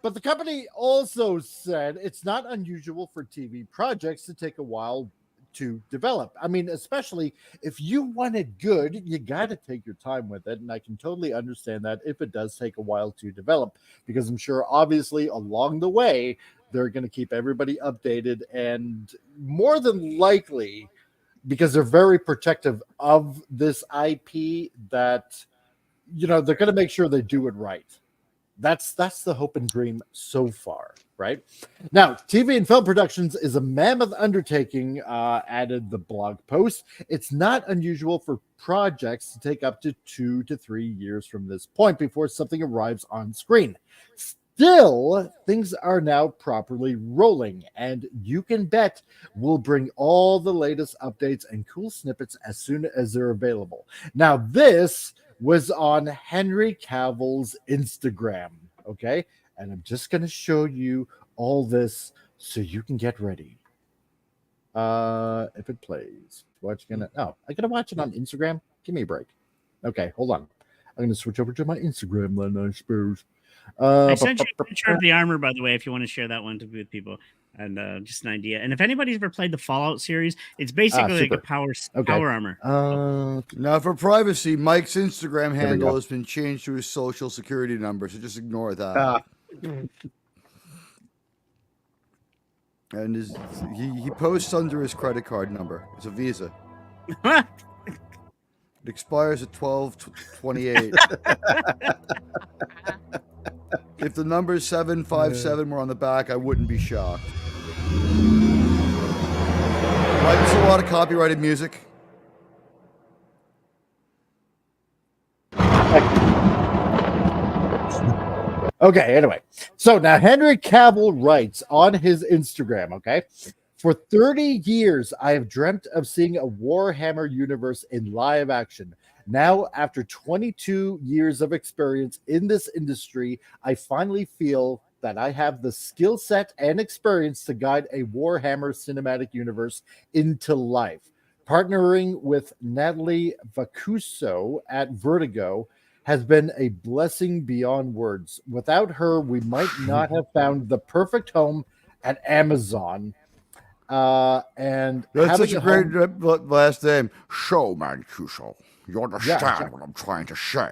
the company also said it's not unusual for TV projects to take a while to develop. I mean, especially if you want it good, you got to take your time with it. And I can totally understand that if it does take a while to develop, because I'm sure obviously along the way, they're going to keep everybody updated, and more than likely, because they're very protective of this IP, that, you know, they're going to make sure they do it right. That's the hope and dream so far, right? Now, TV and film productions is a mammoth undertaking, added the blog post. It's not unusual for projects to take up to 2 to 3 years from this point before something arrives on screen. Still, things are now properly rolling, and you can bet we'll bring all the latest updates and cool snippets as soon as they're available. Now, this was on Henry Cavill's Instagram, okay? And I'm just going to show you all this so you can get ready. If it plays, watch gonna. Oh, I gotta watch it on Instagram. Give me a break. Okay, hold on. I'm gonna switch over to my Instagram then, I suppose. I sent you a picture of the armor, by the way, if you want to share that one with people, and just an idea. And if anybody's ever played the Fallout series, it's basically like a power armor. Now, for privacy, Mike's Instagram handle has been changed to his social security number, so just ignore that. And he posts under his credit card number. It's a Visa. It expires at 12/28. If the number 757 were on the back, I wouldn't be shocked. Mike, there's a lot of copyrighted music. Okay, anyway. So now Henry Cavill writes on his Instagram, okay? For 30 years, I have dreamt of seeing a Warhammer universe in live action. Now, after 22 years of experience in this industry, I finally feel that I have the skill set and experience to guide a Warhammer cinematic universe into life. Partnering with Natalie Vacuso at Vertigo has been a blessing beyond words. Without her, we might not have found the perfect home at Amazon. And that's such a great last name, Showman Cuso. You understand what I'm trying to say.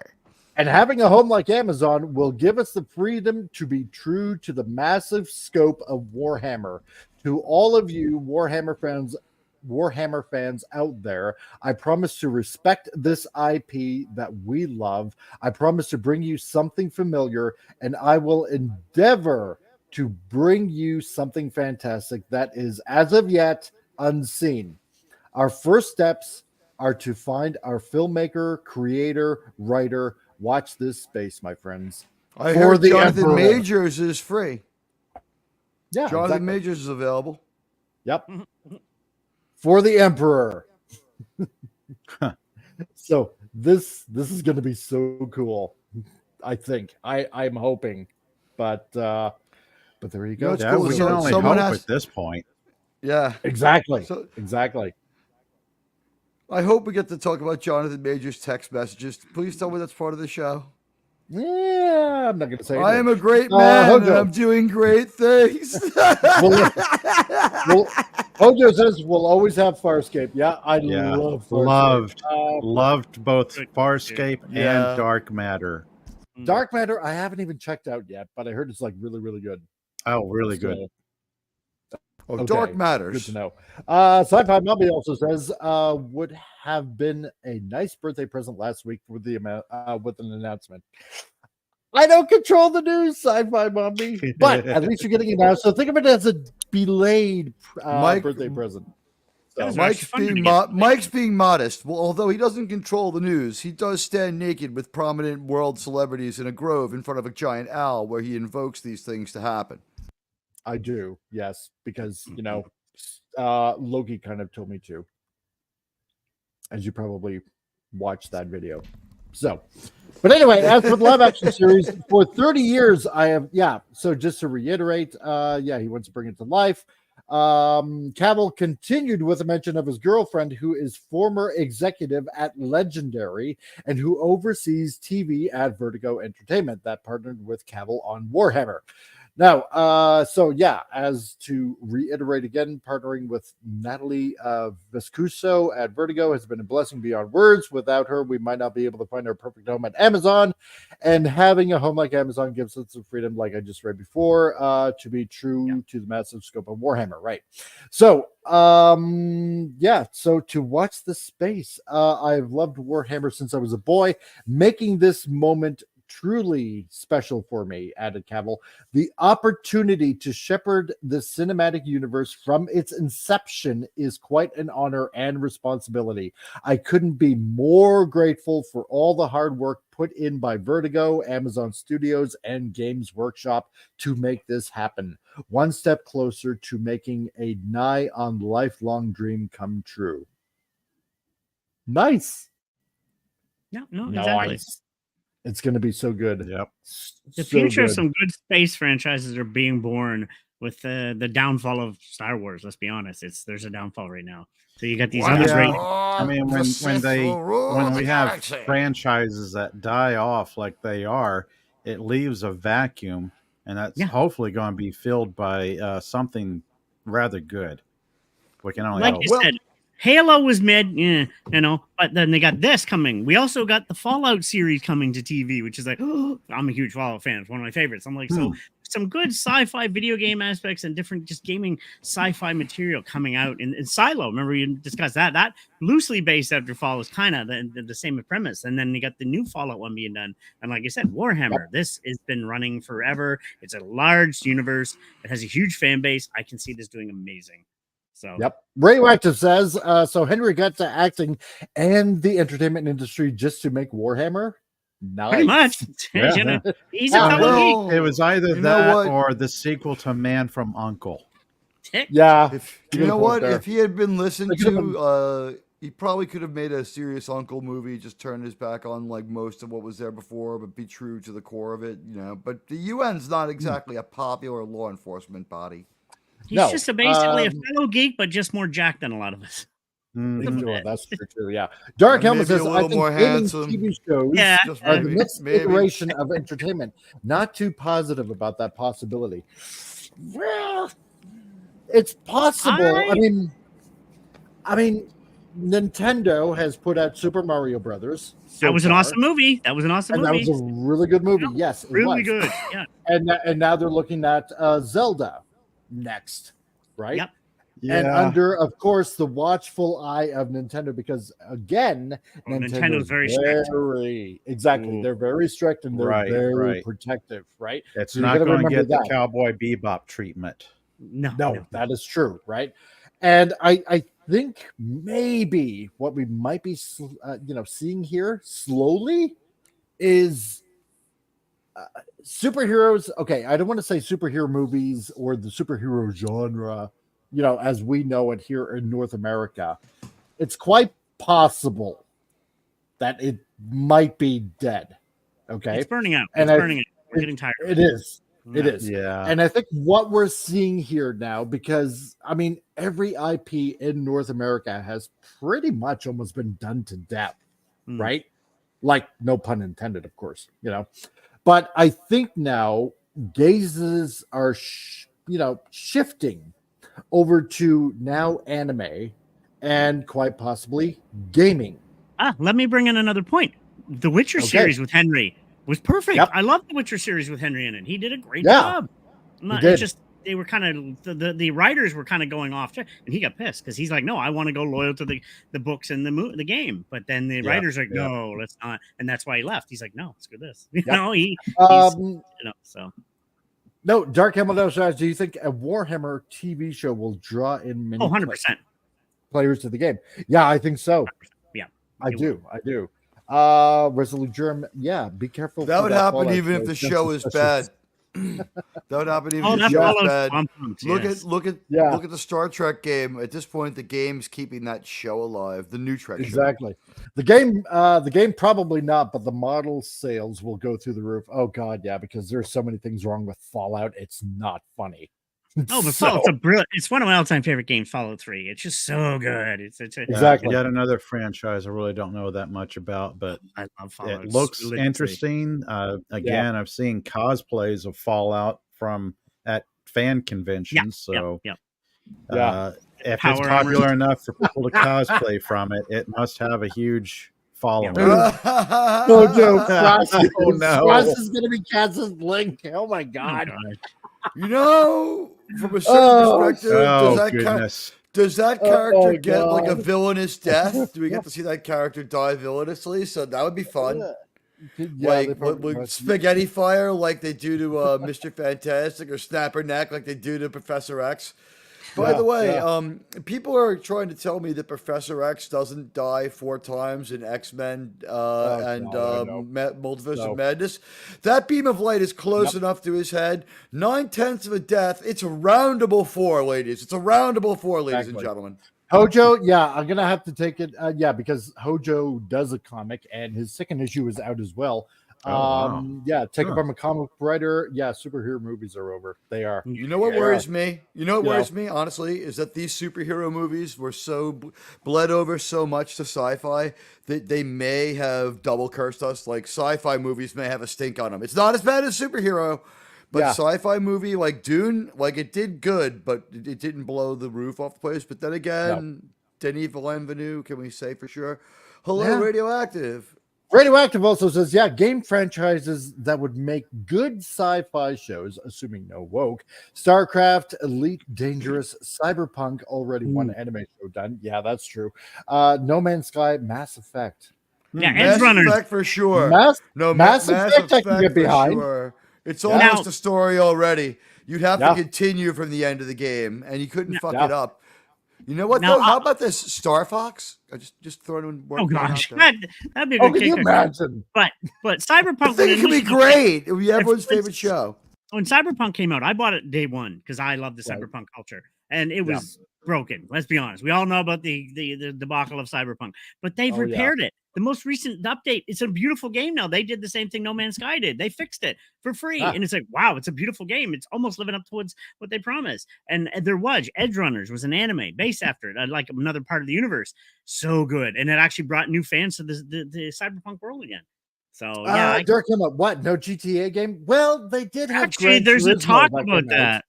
And having a home like Amazon will give us the freedom to be true to the massive scope of Warhammer. To all of you Warhammer fans out there, I promise to respect this IP that we love. I promise to bring you something familiar, and I will endeavor to bring you something fantastic that is, as of yet, unseen. Our first steps are to find our filmmaker, creator, writer. Watch this space, my friends. I heard Jonathan Majors is free. Yeah, Jonathan Majors is available. Yep. For the Emperor. So this is going to be so cool. I think. I'm hoping, but there you go. Yeah, we can only hope at this point. Yeah, exactly. Exactly. I hope we get to talk about Jonathan Majors' text messages. Please tell me that's part of the show. Yeah, I'm not going to say. I am a great man, and I'm doing great things. Hojo says we'll always have Farscape. Yeah, I love Farscape. Loved both Farscape and Dark Matter. Dark Matter, I haven't even checked out yet, but I heard it's like really, really good. Oh, really good. Okay. Dark Matters. Good to know. Sci-Fi Mummy also says would have been a nice birthday present last week with an announcement. I don't control the news, Sci-Fi Mummy, but at least you're getting it now. So think of it as a delayed birthday present. So. Mike's being modest. Well, although he doesn't control the news, he does stand naked with prominent world celebrities in a grove in front of a giant owl where he invokes these things to happen. I do, yes, because, Loki kind of told me to, as you probably watched that video. So, but anyway, as for the live action series, for 30 years, I have, so just to reiterate, he wants to bring it to life. Cavill continued with a mention of his girlfriend, who is former executive at Legendary and who oversees TV at Vertigo Entertainment that partnered with Cavill on Warhammer. Now, so yeah, as to reiterate again, partnering with Natalie Vescuso at Vertigo has been a blessing beyond words. Without her, we might not be able to find our perfect home at Amazon. And having a home like Amazon gives us the freedom, like I just read before, to be true to the massive scope of Warhammer, right? So, yeah, so to watch the space, I've loved Warhammer since I was a boy. Making this moment truly special for me, added Cavill. The opportunity to shepherd the cinematic universe from its inception is quite an honor and responsibility. I couldn't be more grateful for all the hard work put in by Vertigo, Amazon Studios, and Games Workshop to make this happen. One step closer to making a nigh on lifelong dream come true. Nice. No, exactly. It's going to be so good. Yep. The future of some good space franchises are being born with the downfall of Star Wars. Let's be honest. There's a downfall right now. So you got these other great. I mean, when we have franchises that die off like they are, it leaves a vacuum, and that's hopefully going to be filled by something rather good. We can only hope. You said, Halo was mid, but then they got this coming. We also got the Fallout series coming to TV, which is like, I'm a huge Fallout fan. It's one of my favorites. I'm like, so some good sci-fi video game aspects and different just gaming sci-fi material coming out in Silo. Remember you discussed that? That loosely based after Fallout is kind of the same premise. And then you got the new Fallout one being done. And like I said, Warhammer, this has been running forever. It's a large universe. It has a huge fan base. I can see this doing amazing. So. Yep. Radioactive says, so Henry got to acting and the entertainment industry just to make Warhammer? Nice. Pretty much. Yeah. He's a fellow geek. It was either that or the sequel to Man from U.N.C.L.E. Yeah. You know what? If he had been listened to, he probably could have made a serious Uncle movie, just turn his back on like most of what was there before, but be true to the core of it, But the UN's not exactly a popular law enforcement body. He's just basically a fellow geek, but just more jacked than a lot of us. That's true. Yeah. Dark Helmet says, I think TV shows are the next iteration of entertainment. Not too positive about that possibility. Well, it's possible. I mean, Nintendo has put out Super Mario Brothers. That was an awesome movie. That was a really good movie. Yes, really good. Yeah. And now they're looking at Zelda next, right? Yep. Yeah. And under, of course, the watchful eye of Nintendo, because again, Nintendo's very strict. Exactly. They're very strict and they're very protective, right? It's not going to get the Cowboy Bebop treatment. No, that is true, right? And I think maybe what we might be, seeing here slowly is superheroes. Okay, I don't want to say superhero movies or the superhero genre, as we know it here in North America. It's quite possible that it might be dead. Okay, it's burning out. We're getting tired. It is. It is. Yeah. And I think what we're seeing here now, because every IP in North America has pretty much almost been done to death, right? Like, no pun intended, of course, But I think now gazes are, shifting over to now anime and quite possibly gaming. Let me bring in another point. The Witcher series with Henry was perfect. Yep. I love the Witcher series with Henry in it. He did a great job. It's just they were kind of the writers were kind of going off, and he got pissed because he's like, no, I want to go loyal to the books and the game. But then the writers are like, no, let's not, and that's why he left. He's like, no, screw this. So. No, Dark Hamilton, do you think a Warhammer TV show will draw in many 100% players to the game? Yeah, I think so. Yeah, I do. Resolute Germ, be careful. That would happen even if the show is bad. That would happen even if the show is bad. Look at the Star Trek game. At this point, the game's keeping that show alive. The new Trek show. The game probably not, but the model sales will go through the roof. Oh God, yeah, because there's so many things wrong with Fallout. It's not funny. Oh, but Fallout's it's one of my all-time favorite games, Fallout 3. It's just so good. Exactly. Yet another franchise I really don't know that much about, but I love Fallout. It looks interesting. I've seen cosplays of Fallout from at fan conventions. So Yeah. if Power it's popular armor. enough for people to cosplay from it, it must have a huge following. Mojo Frost. Oh, no. Frost is going to be Katz's Link. Oh my God. You know, from a certain perspective, Oh, goodness. does that character get like a God. villainous death? Do we get to see that character die villainously? So that would be fun. Like with spaghetti fire, like they do to Mr. Fantastic, or snapper neck, like they do to Professor X. By the way, people are trying to tell me that Professor X doesn't die 4 times in X-Men Multiverse of Madness. That beam of light is close enough to his head. 9/10 of a death. It's a roundable 4, ladies. It's a roundable 4, ladies and gentlemen. Hojo, I'm gonna have to take it. Because Hojo does a comic, and his second issue is out as well. Take it from a comic writer. Superhero movies are over. They are. You know what worries me? You know what worries me, honestly, is that these superhero movies were so bled over so much to sci-fi that they may have double cursed us. Like sci-fi movies may have a stink on them. It's not as bad as superhero. But sci-fi movie like Dune, like it did good, but it didn't blow the roof off the place. But then again, Denis Villeneuve, can we say for sure? Hello, Radioactive. Radioactive also says, game franchises that would make good sci-fi shows, assuming no woke. StarCraft, Elite Dangerous, Cyberpunk, already one anime show done. Yeah, that's true. No Man's Sky, Mass Effect. Edge Runners. Mass Effect for sure. Mass Effect I can get behind. Sure. It's almost a story already. You'd have to continue from the end of the game, and you couldn't fuck it up. You know what, though? How about this Star Fox? I just throw it in. Oh, gosh. That'd be a good can you imagine? But Cyberpunk... I think it could be great. It would be everyone's favorite show. When Cyberpunk came out, I bought it day one because I love the cyberpunk culture. And it was broken. Let's be honest. We all know about the debacle of Cyberpunk. But they've repaired it. The most recent update, it's a beautiful game now. They did the same thing No Man's Sky did. They fixed it for free. And it's like, wow, it's a beautiful game. It's almost living up towards what they promised. And there was Edge Runners was an anime based after it, like another part of the universe. So good. And it actually brought new fans to the cyberpunk world again. So Dirk came up. What? No GTA game? Well, they did have actually there's a talk about that.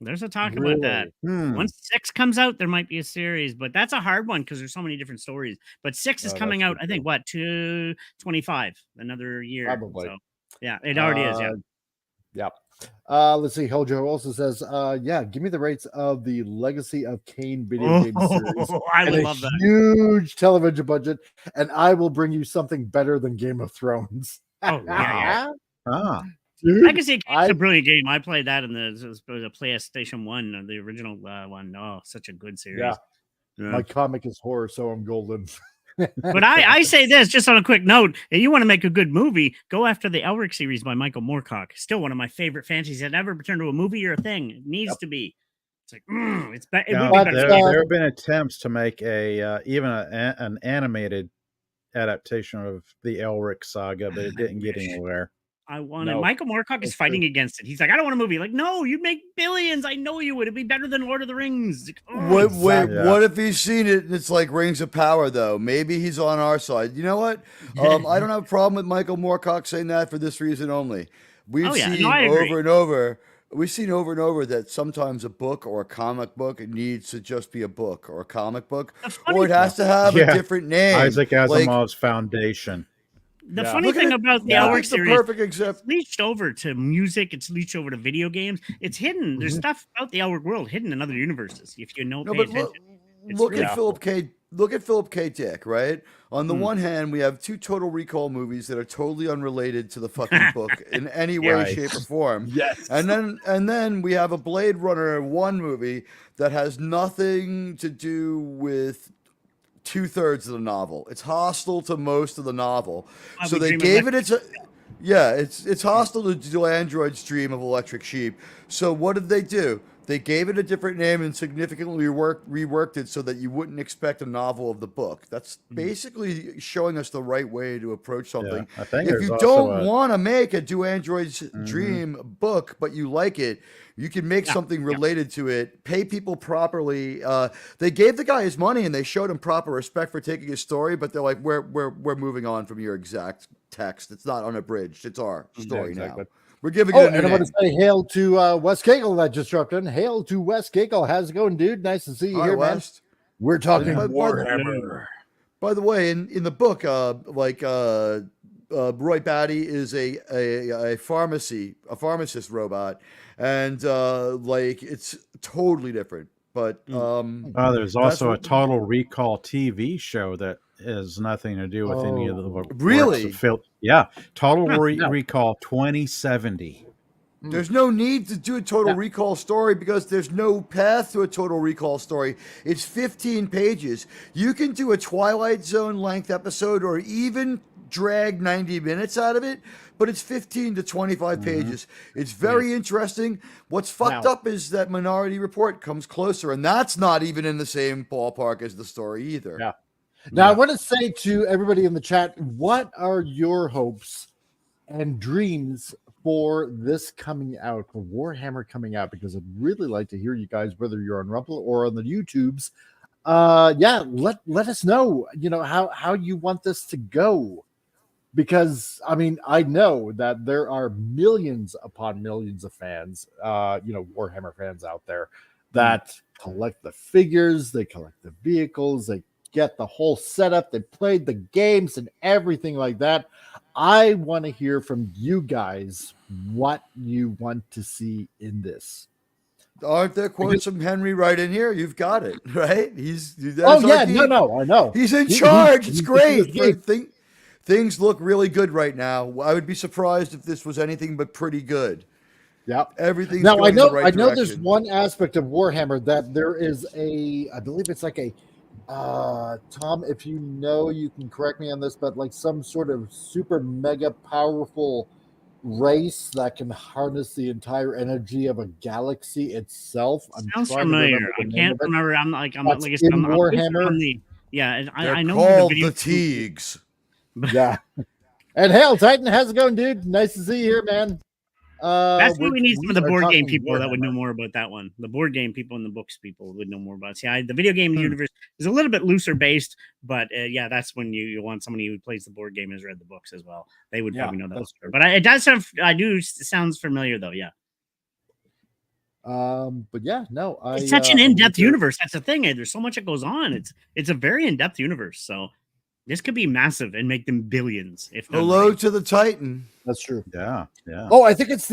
There's a talk about that. Once 6 comes out, there might be a series, but that's a hard one because there's so many different stories. But 6 is coming out, I think, 2/25, another year. Probably. So, it already is. Let's see. Hojo also says, give me the rates of the Legacy of Kain video game series. I would love that. Huge television budget, and I will bring you something better than Game of Thrones. Dude, Legacy of Kain's a brilliant game. I played that in the PlayStation 1, the original one. Oh, such a good series. My comic is horror, so I'm golden. But I say this just on a quick note: if you want to make a good movie, go after the Elric series by Michael Moorcock. Still one of my favorite fantasies that never turned to a movie or a thing. It needs to be. It's like it's better. There have been attempts to make even an animated adaptation of the Elric saga, but it didn't get anywhere. I want it. Michael Moorcock is fighting against it. He's like, I don't want a movie. Like, no, you'd make billions. I know you would. It'd be better than Lord of the Rings. Like, what if he's seen it and it's like Rings of Power, though? Maybe he's on our side. You know what? I don't have a problem with Michael Moorcock saying that for this reason only. We've seen over and over. We've seen over and over that sometimes a book or a comic book needs to just be a book or a comic book, or it has to have a different name. Isaac Asimov's Foundation. The funny thing about the Elric series, perfect example. It's leached over to music. It's leached over to video games. It's hidden. There's stuff about the Elric world hidden in other universes. If you know, pay attention. Look at Philip K. Look at Philip K. Dick, right? On the one hand, we have 2 Total Recall movies that are totally unrelated to the fucking book in any way, shape, or form. Yes. And then we have a Blade Runner 1 movie that has nothing to do with 2/3 of the novel. It's hostile to most of the novel. So they gave it it's hostile to Android's dream of Electric Sheep. So what did they do? They gave it a different name and significantly reworked it so that you wouldn't expect a novel of the book. That's basically showing us the right way to approach something. I think if you don't want to make a Do Android's Dream book, but you like it, you can make something related to it, pay people properly. They gave the guy his money and they showed him proper respect for taking his story, but they're like, we're moving on from your exact text. It's not unabridged. It's our story now. We're giving it a new and I want name. to say hail to Wes Cagle that just dropped in. Hail to Wes Cagle. How's it going, dude? Nice to see you Hi, here, man. West. We're talking By- by- Warhammer. By the way, in the book, Roy Batty is a pharmacist robot, and it's totally different. But there's also a Total Recall TV show that has nothing to do with any of the works really? of Phil. Yeah, Total Recall 2070. There's no need to do a Total Recall story because there's no path to a Total Recall story. It's 15 pages. You can do a Twilight Zone length episode or even drag 90 minutes out of it, but it's 15 to 25 pages. It's very interesting. What's fucked up is that Minority Report comes closer, and that's not even in the same ballpark as the story either. Yeah. Now, I want to say to everybody in the chat, what are your hopes and dreams for this coming out, for Warhammer coming out? Because I'd really like to hear you guys, whether you're on Rumble or on the YouTubes. Let us know, how you want this to go. Because, I mean, I know that there are millions upon millions of fans, Warhammer fans out there that collect the figures, they collect the vehicles, they get the whole setup, they played the games and everything like that. I want to hear from you guys what you want to see in this. Aren't there quotes from Henry right in here? You've got it, right? I know. He's in charge. It's great. Things look really good right now. I would be surprised if this was anything but pretty good. Yeah, everything's now going I know. in the right I know. direction. There's one aspect of Warhammer that there is I believe it's like a Tom, if you know, you can correct me on this, but like some sort of super mega powerful race that can harness the entire energy of a galaxy itself. Sounds familiar. I can't remember. I'm like Warhammer. I know called the Teagues. Yeah. And hail, Titan. How's it going, dude? Nice to see you here, man. That's what we need some of the board game people that would know more about that one. The board game people and the books people would know more about it. See, the video game universe is a little bit looser based, but that's when you want somebody who plays the board game and has read the books as well. They would probably know that. But it does have. It sounds familiar though. Yeah. But yeah, no. It's such an in-depth universe. That's the thing. There's so much that goes on. It's a very in-depth universe. So this could be massive and make them billions. Hello to the Titan. That's true. Yeah. Oh, I think it's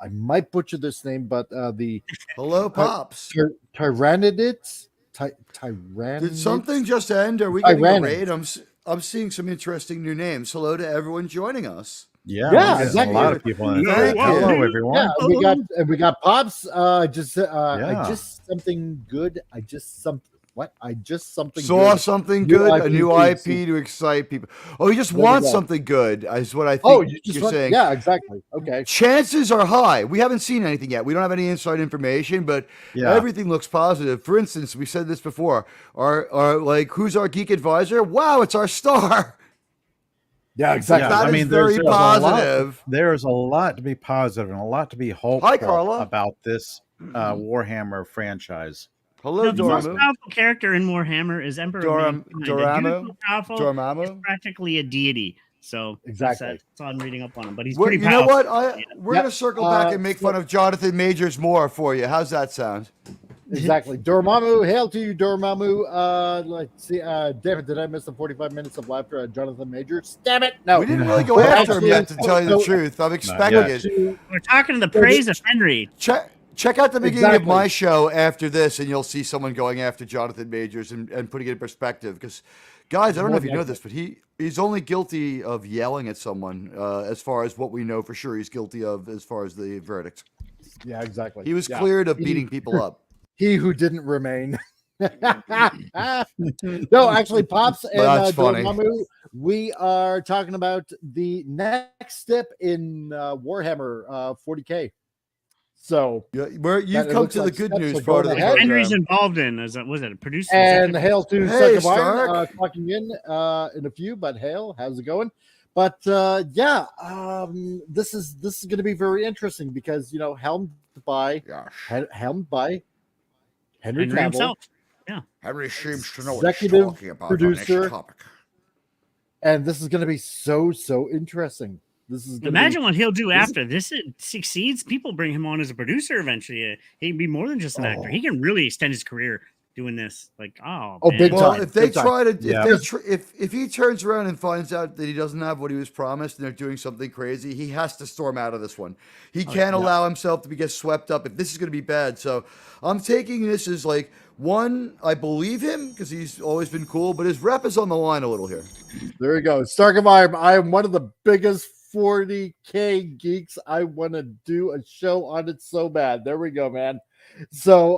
I might butcher this name, but the Hello, Pops. Tyrannidits. Did something just end? Are we getting a raid? I'm seeing some interesting new names. Hello to everyone joining us. Yeah, exactly. A lot of people in there. Hello, everyone. Yeah, we got Pops. I just something good. Saw something good. A new IP to excite people. Oh, you just want something good, is what I think you're saying. Yeah, exactly. Okay. Chances are high. We haven't seen anything yet. We don't have any inside information, but everything looks positive. For instance, we said this before. Who's our geek advisor? Wow, it's our star. Yeah, exactly. That is very positive. There's a lot to be positive and a lot to be hopeful about this Warhammer franchise. Hello, the most powerful character in Warhammer is Emperor Dormammu. He's practically a deity. So exactly, that's all I'm reading up on him. But he's pretty powerful. You know what? We're going to circle back and make fun of Jonathan Majors more for you. How's that sound? Exactly. Dormammu, hail to you, Dormammu. Let's see. Damn it, did I miss the 45 minutes of laughter at Jonathan Majors? Damn it. No. We didn't really go after him yet, to tell you the truth. I'm expecting it. We're talking to the praise of Henry. Check out the beginning of my show after this, and you'll see someone going after Jonathan Majors and putting it in perspective. Because, guys, I don't know if you know this, but he's only guilty of yelling at someone as far as what we know for sure he's guilty of as far as the verdict. Yeah, exactly. He was cleared of beating people up. He who didn't remain. No, actually, Pops and Dormammu, we are talking about the next step in Warhammer 40K. So you've come to the good news part of the program. Henry's involved in was it a producer? And hail to Second Iron clocking in a few, but hail, how's it going? But this is going to be very interesting because helmed by Henry Cavill himself. Yeah, Henry seems to know executive what he's talking about producer, on this topic. And this is going to be so interesting. This is imagine what he'll do after this succeeds. People bring him on as a producer eventually. He can be more than just an actor. He can really extend his career doing this. Like, big well, time. If they big try time. to, if he turns around and finds out that he doesn't have what he was promised and they're doing something crazy, he has to storm out of this one. He can't allow himself to get swept up if this is going to be bad. So I'm taking this as like, one, I believe him because he's always been cool, but his rep is on the line a little here. There you go. Starkham, I am one of the biggest 40K geeks. I want to do a show on it so bad. There we go, man. So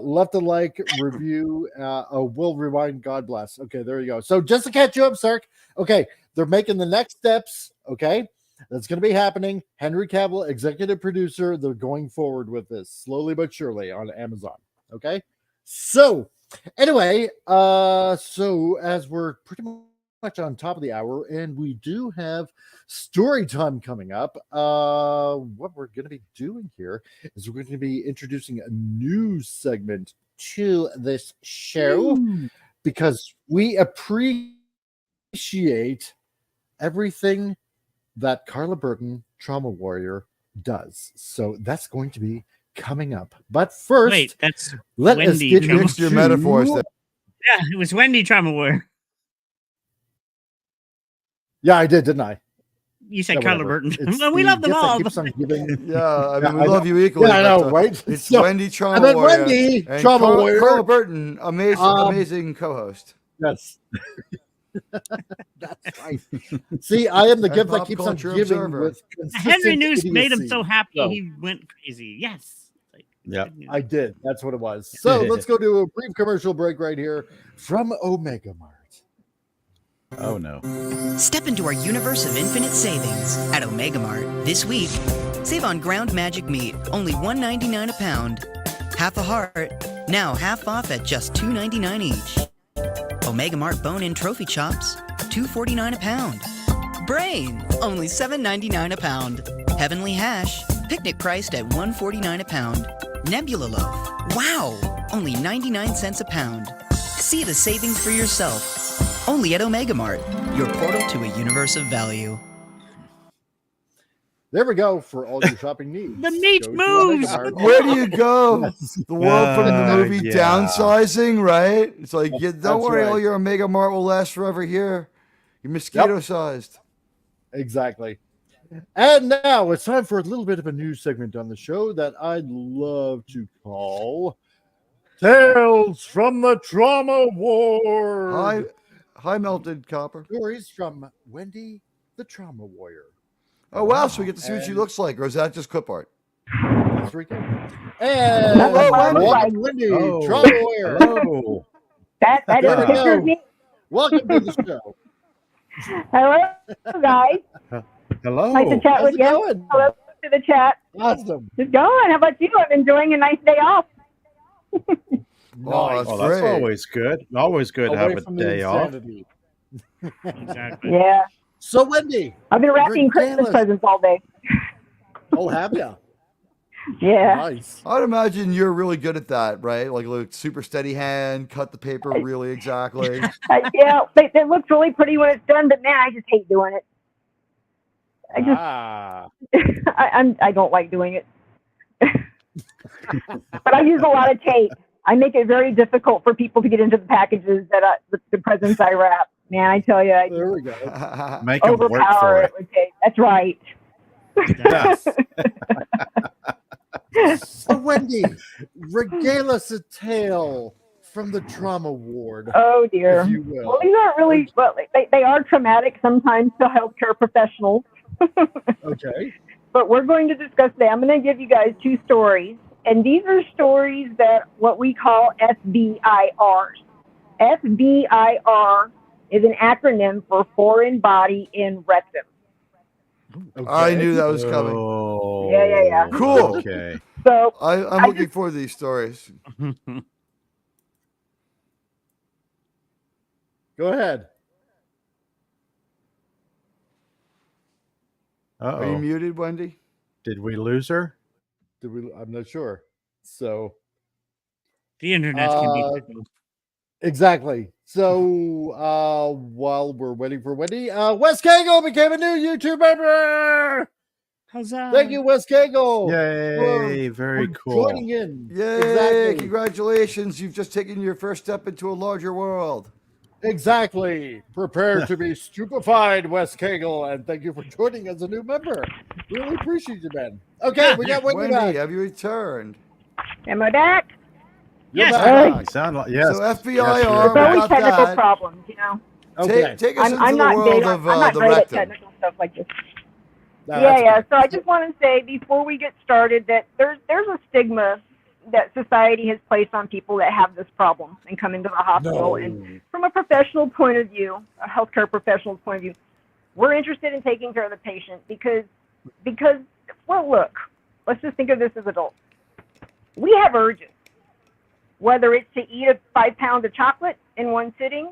left a like, review, will rewind, God bless. Okay, there you go. So just to catch you up, Sark. Okay, they're making the next steps. Okay, that's going to be happening. Henry Cavill, executive producer. They're going forward with this slowly but surely on Amazon. Okay, so anyway, so as we're pretty much on top of the hour, and we do have story time coming up. What we're going to be doing here is we're going to be introducing a new segment to this show because we appreciate everything that Carla Burton, Trauma Warrior, does. So that's going to be coming up. But first, wait, that's let Wendy us get into your metaphors there. Yeah, it was Wendy Trauma Warrior. Yeah, I did, didn't I? You said Carla Burton. Well, we love them all. Yeah, I mean, we love you equally. Yeah, I know, right? It's Wendy Trauma I meant Warrior. Wendy and Trauma Warrior. Carla Burton, amazing co-host. Yes. That's right. See, I am the gift that pop keeps on culture giving observer. with Henry News idiocy. made him so happy So, he went crazy. Yes. Yeah, I did. That's what it was. So let's go to a brief commercial break right here from Omega Mart. Oh no. Step into our universe of infinite savings at Omega Mart this week. Save on ground magic meat, only $1.99 a pound. Half a heart, now half off at just $2.99 each. Omega Mart bone-in trophy chops, $2.49 a pound. Brain, only $7.99 a pound. Heavenly hash, picnic priced at $1.49 a pound. Nebula loaf, wow, only 99 cents a pound. See the savings for yourself. Only at Omega Mart, your portal to a universe of value. There we go for all your shopping needs. The meat Go to moves. Omega Mart. Where do you go? Yes. The world from the movie yeah. Downsizing, right? It's like, don't That's worry, right. all your Omega Mart will last forever here. You're mosquito-sized. Exactly. And now it's time for a little bit of a news segment on the show that I'd love to call Tales from the Trauma Ward. Hi, Melted Copper. Stories from Wendy, the Trauma Warrior. Oh, wow, so we get to see what she looks like, or is that just clip art? Costa Rica. And welcome, Wendy, Trauma Warrior. Hello. That is There a we picture go. of me. Welcome to the show. Hello, guys. Hello. Nice to chat How's with it you. going? Hello to the chat. Awesome. Just going. How about you? I'm enjoying a nice day off. Oh, that's Oh, that's great. always good. Always good to Away have a from the day off. insanity. Exactly. Yeah. So, Wendy. I've been wrapping Regale Christmas us. presents all day. Oh, have you? Yeah. Nice. I'd imagine you're really good at that, right? Like super steady hand, cut the paper really exactly. Yeah. It looks really pretty when it's done, but man, I just hate doing it. I don't like doing it. But I use a lot of tape. I make it very difficult for people to get into the packages that the presents I wrap. Man, I tell you, I There we go. Make them work overpower for it it. with tape. That's right. Yes. So, Wendy, regale us a tale from the Trauma Ward, Oh dear. if you will. Well, these aren't really. Well, they are traumatic sometimes to healthcare professionals. Okay. But we're going to discuss today. I'm going to give you guys two stories, and these are stories that what we call FBIRs. FBIR is an acronym for Foreign Body in Rectum. Okay. I knew that was coming. Oh, Yeah. Cool. Okay. So I'm looking forward to these stories. Go ahead. Are you Uh-oh. muted, Wendy? Did we lose her? I'm not sure. So, The internet can be Uh, fickle. Exactly. So while we're waiting for Wendy, Wes Cagle became a new YouTube member. Huzzah. Thank you, Wes Cagle. Yay! Very cool. Joining in. Yay! Exactly. Congratulations! You've just taken your first step into a larger world. Exactly. Prepare to be stupefied, Wes Cagle, and thank you for joining as a new member. Really appreciate you, man. Okay, we got Wendy back. Have you returned? Am I back? You're Yes. back. You sound like yes. So yes, FBIR, you're There's we always got technical that. problems, you know. Take us into I'm the not world big. of I'm not the great at rectum. technical stuff like this. No, Yeah. that's So I just want to say before we get started that there's a stigma that society has placed on people that have this problem and come into the hospital. And from a professional point of view, a healthcare professional's point of view, we're interested in taking care of the patient because well, look, let's just think of this as adults. We have urges, whether it's to eat 5 pounds of chocolate in one sitting,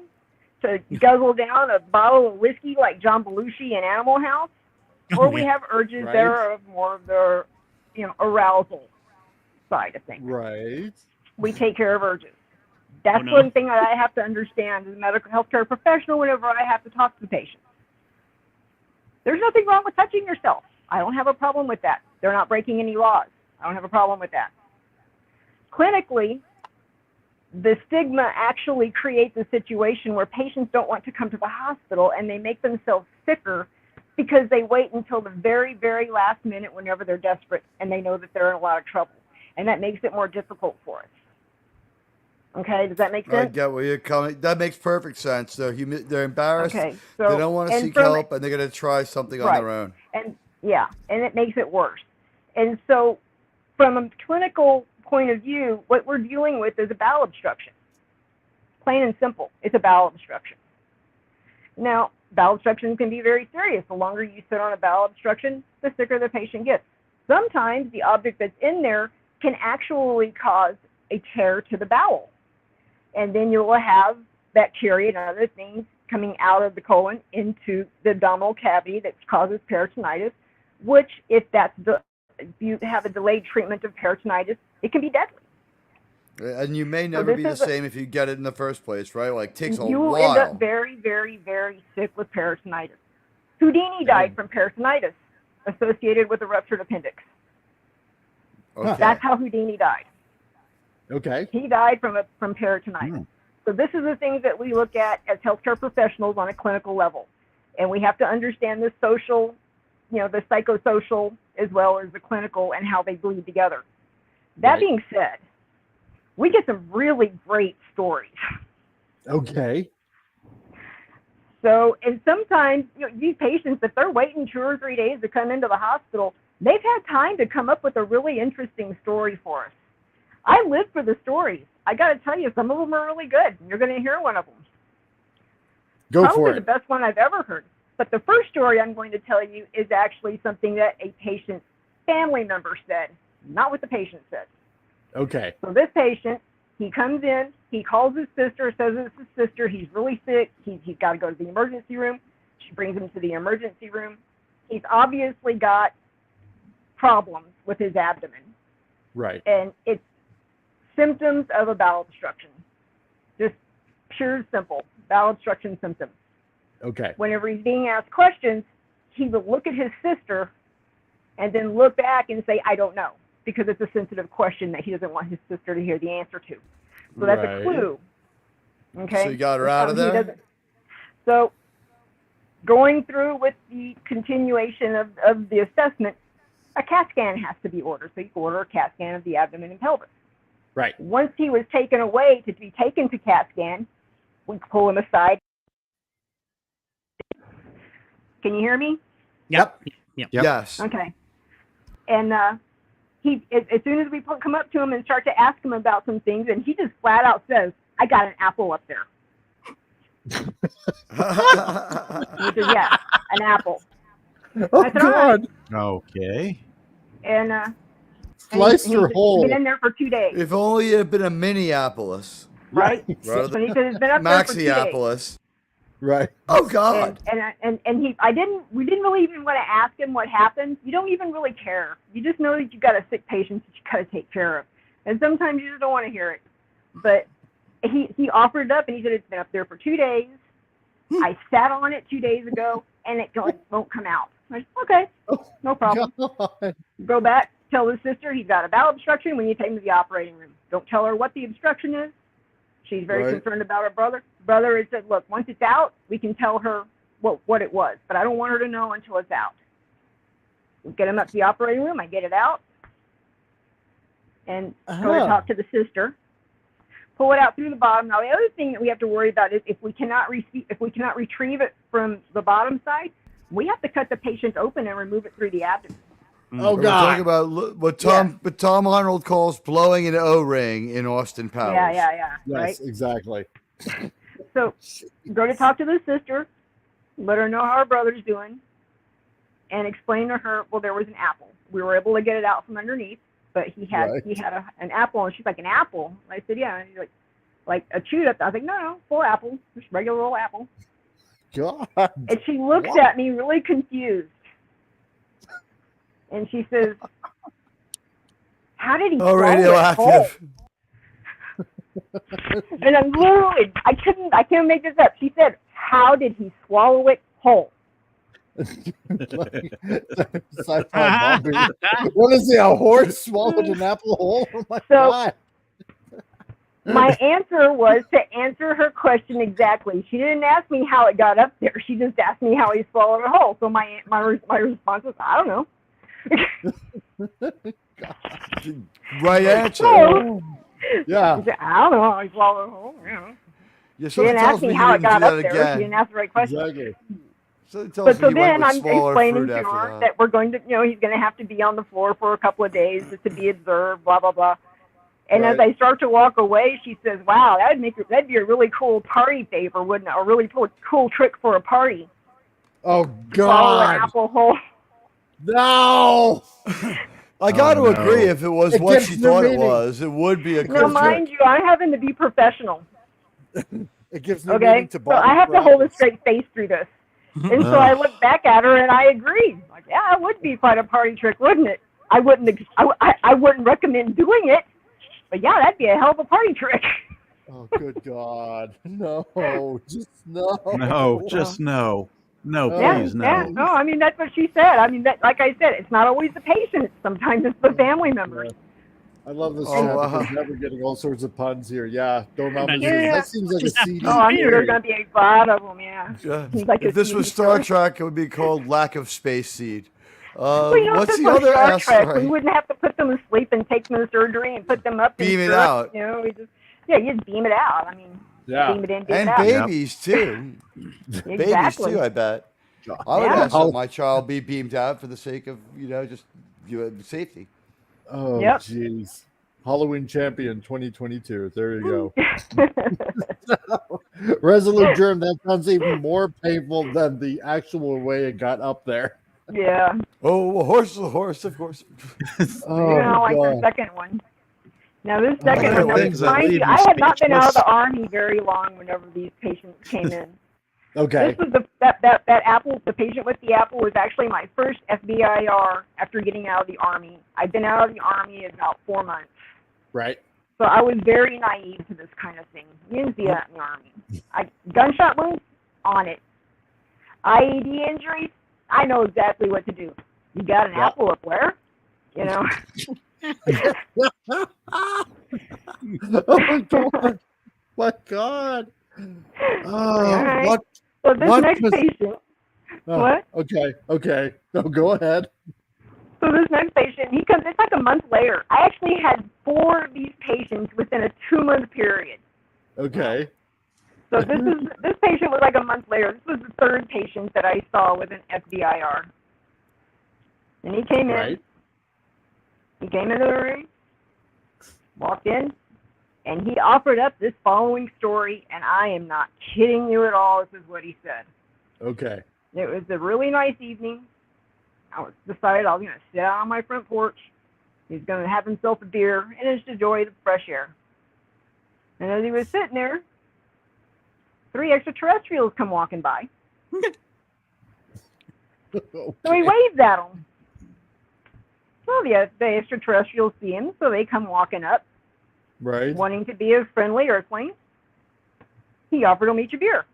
to guzzle down a bottle of whiskey like John Belushi in Animal House, or we have urges that are of more of the, arousal side of things. Right. We take care of urges. That's one thing that I have to understand as a medical healthcare professional whenever I have to talk to the patient. There's nothing wrong with touching yourself. I don't have a problem with that. They're not breaking any laws. I don't have a problem with that. Clinically, the stigma actually creates a situation where patients don't want to come to the hospital and they make themselves sicker because they wait until the very, very last minute whenever they're desperate and they know that they're in a lot of trouble. And that makes it more difficult for us. Okay, does that make sense? I get where you're coming. That makes perfect sense. They're embarrassed. Okay, so, they don't want to seek help, and they're going to try something on their own. And it makes it worse. And so, from a clinical point of view, what we're dealing with is a bowel obstruction. Plain and simple, it's a bowel obstruction. Now, bowel obstruction can be very serious. The longer you sit on a bowel obstruction, the sicker the patient gets. Sometimes the object that's in there can actually cause a tear to the bowel. And then you will have bacteria and other things coming out of the colon into the abdominal cavity that causes peritonitis, which if you have a delayed treatment of peritonitis, it can be deadly. And you may never be the same if you get it in the first place, right? Like, it takes a while. You will end up very, very, very sick with peritonitis. Houdini died from peritonitis associated with a ruptured appendix. Okay. That's how Houdini died. Okay. He died from peritonitis. So this is the things that we look at as healthcare professionals on a clinical level. And we have to understand the social, the psychosocial as well as the clinical and how they bleed together. That being said, we get some really great stories. Okay. So, and sometimes these patients, if they're waiting 2 or 3 days to come into the hospital, they've had time to come up with a really interesting story for us. I live for the stories. I got to tell you, some of them are really good. You're going to hear one of them. Probably the best one I've ever heard. But the first story I'm going to tell you is actually something that a patient's family member said, not what the patient said. Okay. So this patient, he comes in, he calls his sister, says it's his sister, he's really sick, he's got to go to the emergency room. She brings him to the emergency room. He's obviously got problems with his abdomen. Right. And it's symptoms of a bowel obstruction. Just pure, simple bowel obstruction symptoms. Okay. Whenever he's being asked questions, he will look at his sister and then look back and say, I don't know, because it's a sensitive question that he doesn't want his sister to hear the answer to. So that's a clue. Okay. So you got her out of there? So going through with the continuation of the assessment, a CAT scan has to be ordered. So you can order a CAT scan of the abdomen and pelvis. Right. Once he was taken away to be taken to CAT scan, we pull him aside. Can you hear me? Yep. Yes. Okay. And he, as soon as we come up to him and start to ask him about some things, and he just flat out says, I got an apple up there. He says, yeah, an apple. Oh, I said, God. right. Okay. And sliced your hole. He's been in there for 2 days. If only it had been a Minneapolis. Right? Rather So he said it's been up there for 2 days. Maxiopolis. Right. Oh, God. And we didn't really even want to ask him what happened. You don't even really care. You just know that you got a sick patient that you got to take care of. And sometimes you just don't want to hear it. But he offered it up, and he said it's been up there for 2 days. I sat on it 2 days ago, and it won't come out. I said, okay, no problem. God. Go back, tell his sister he's got a bowel obstruction when you take him to the operating room. Don't tell her what the obstruction is. She's very concerned about her brother. Brother had said, look, once it's out, we can tell her what it was, but I don't want her to know until it's out. We get him up to the operating room. I get it out, and go to talk to the sister. Pull it out through the bottom. Now, the other thing that we have to worry about is if we cannot retrieve it from the bottom side, we have to cut the patient open and remove it through the abdomen. Oh, We're God. talking about what Tom Arnold calls blowing an O-ring in Austin Powers. Yeah. Yes, Right? exactly. So go to talk to the sister, let her know how her brother's doing, and explain to her, well, there was an apple. We were able to get it out from underneath, but he had an apple, and she's like, an apple? And I said, yeah. And he's like a chewed up. I was like, no, full apple, just regular old apple. God. And she looks at me really confused. And she says, how did he swallow it whole? Radioactive. And I'm literally, I can't make this up. She said, how did he swallow it whole? Sci-fi Bobby. What is he, a horse swallowed an apple whole? Oh my God. My answer was to answer her question exactly. She didn't ask me how it got up there. She just asked me how he swallowed it whole. So my response was, I don't know. Right answer. So, Yeah. said, I don't know how he swallowed it whole. You know. Yeah, She didn't ask me how it got up there. She didn't ask the right question. Exactly. But so then I'm explaining to her that we're going to, he's going to have to be on the floor for a couple of days to be observed, blah, blah, blah. And as I start to walk away, she says, wow, that'd be a really cool party favor, wouldn't it? A really cool trick for a party. Oh, Swallow an God. apple whole. No. I got to agree, if it was what she thought it was, it would be a Now, cool mind trick. you, I'm having to be professional. It gives me Okay? to So I have to hold a straight face through this. And so I look back at her and I agree. Like, yeah, it would be quite a party trick, wouldn't it? I wouldn't recommend doing it, but yeah, that'd be a hell of a party trick. Oh, good God. No. Just no. No, just no. No, Yeah, please, no. yeah, no. I mean, that's what she said. I mean, that, like I said, it's not always the patient. Sometimes it's the family member. I love this Oh, chat wow. because now we're getting all sorts of puns here. Yeah. Dormammu. Yeah. That seems like a CD. Oh, I'm sure there's going to be a lot of them, yeah. Seems like If a this CD was Star story. Trek, it would be called Lack of Space Seed. Well, you know, What's if the this was other Star Trek, asteroid? we wouldn't have to put them to sleep and take them to surgery and put them up Beam in it syrup, out. You know, you just beam it out. I mean, beam it in, beam And it out. babies, too. Babies, Exactly. too, I bet. I would Yeah. ask that my child be beamed out for the sake of, just safety. Oh, Yep. jeez. Halloween Champion 2022. There you go. Resolute Germ. That sounds even more painful than the actual way it got up there. Yeah. Oh, a horse is a horse, of course. Oh, You know, like the God. second one. Now, this second Oh, one, things that mind leave you, you I had not been out of speechless. the Army very long whenever these patients came in. Okay. This was that apple, the patient with the apple was actually my first FBIR after getting out of the Army. I'd been out of the Army in about 4 months. Right. So I was very naive to this kind of thing. You didn't see that in the Army. Gunshot wounds, on it. IED injuries, I know exactly what to do. You got an apple up where? You know? Oh, God. My God. Oh, Right. what? So this What next was- patient, Oh, what? Okay. No, go ahead. So this next patient, he comes, it's like a month later. I actually had 4 of these patients within a 2-month period. Okay. So this patient was like a month later. This was the 3rd patient that I saw with an FBIR. And he came in. Right. He came into the room, walked in, and he offered up this following story, and I am not kidding you at all. This is what he said. Okay. It was a really nice evening. I decided I was going to sit out on my front porch. He's going to have himself a beer and just enjoy the fresh air. And as he was sitting there, 3 extraterrestrials come walking by. So he waves at them. So the extraterrestrials see him, so they come walking up, Right. wanting to be a friendly earthling. he offered them each a beer.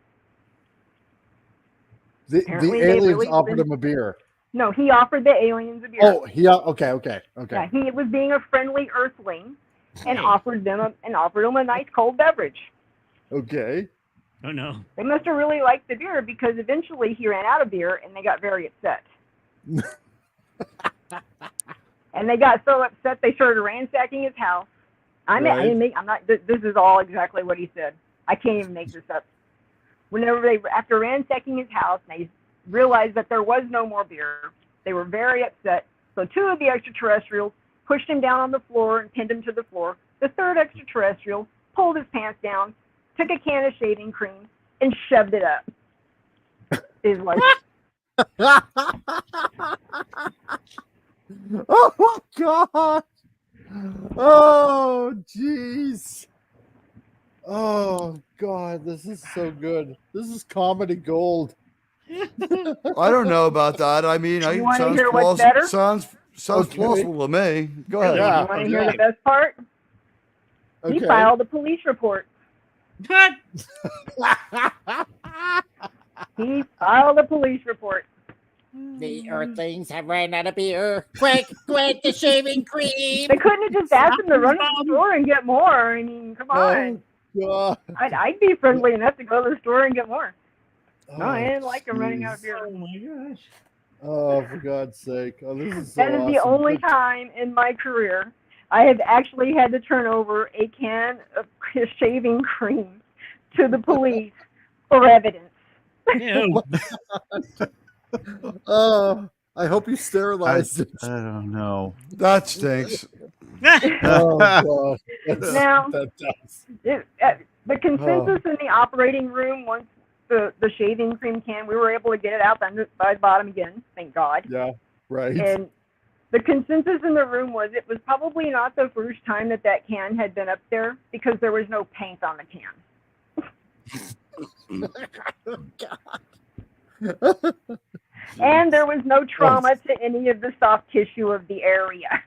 The Apparently they aliens really offered didn't- him a beer. No, he offered the aliens a beer. Oh, okay. Yeah, he was being a friendly Earthling and Hey. offered them a nice cold beverage. Okay. Oh no. They must have really liked the beer because eventually he ran out of beer and they got very upset. And they got so upset they started ransacking his house. This is all exactly what he said. I can't even make this up. After ransacking his house, they realized that there was no more beer. They were very upset. So 2 of the extraterrestrials pushed him down on the floor and pinned him to the floor. The 3rd extraterrestrial pulled his pants down, took a can of shaving cream, and shoved it up his leg. Oh my God! Oh jeez! Oh God! This is so good. This is comedy gold. I don't know about that. I mean, You wanna hear what's better? sounds Okay. plausible to me. Go ahead. Yeah. You want to hear the best part? He Okay. filed a police report. What? He filed a police report. The Earthlings have ran out of beer. Quick, the shaving cream. They couldn't have just asked him to run to the store and get more. I mean, come on. Oh God! I'd be friendly enough to go to the store and get more. No, I Oh, didn't like him running out of jeez. beer. Oh my gosh. Oh, for God's sake! Oh, this is so That is the awesome. only time in my career I have actually had to turn over a can of shaving cream to the police for evidence. Ew. Oh, I hope you sterilized it. I don't know. That stinks. Oh God! Now- that does. The consensus in the operating room, once the shaving cream can, we were able to get it out by the bottom again, thank God. Yeah, right. And the consensus in the room was it was probably not the first time that can had been up there because there was no paint on the can. And there was no trauma to any of the soft tissue of the area.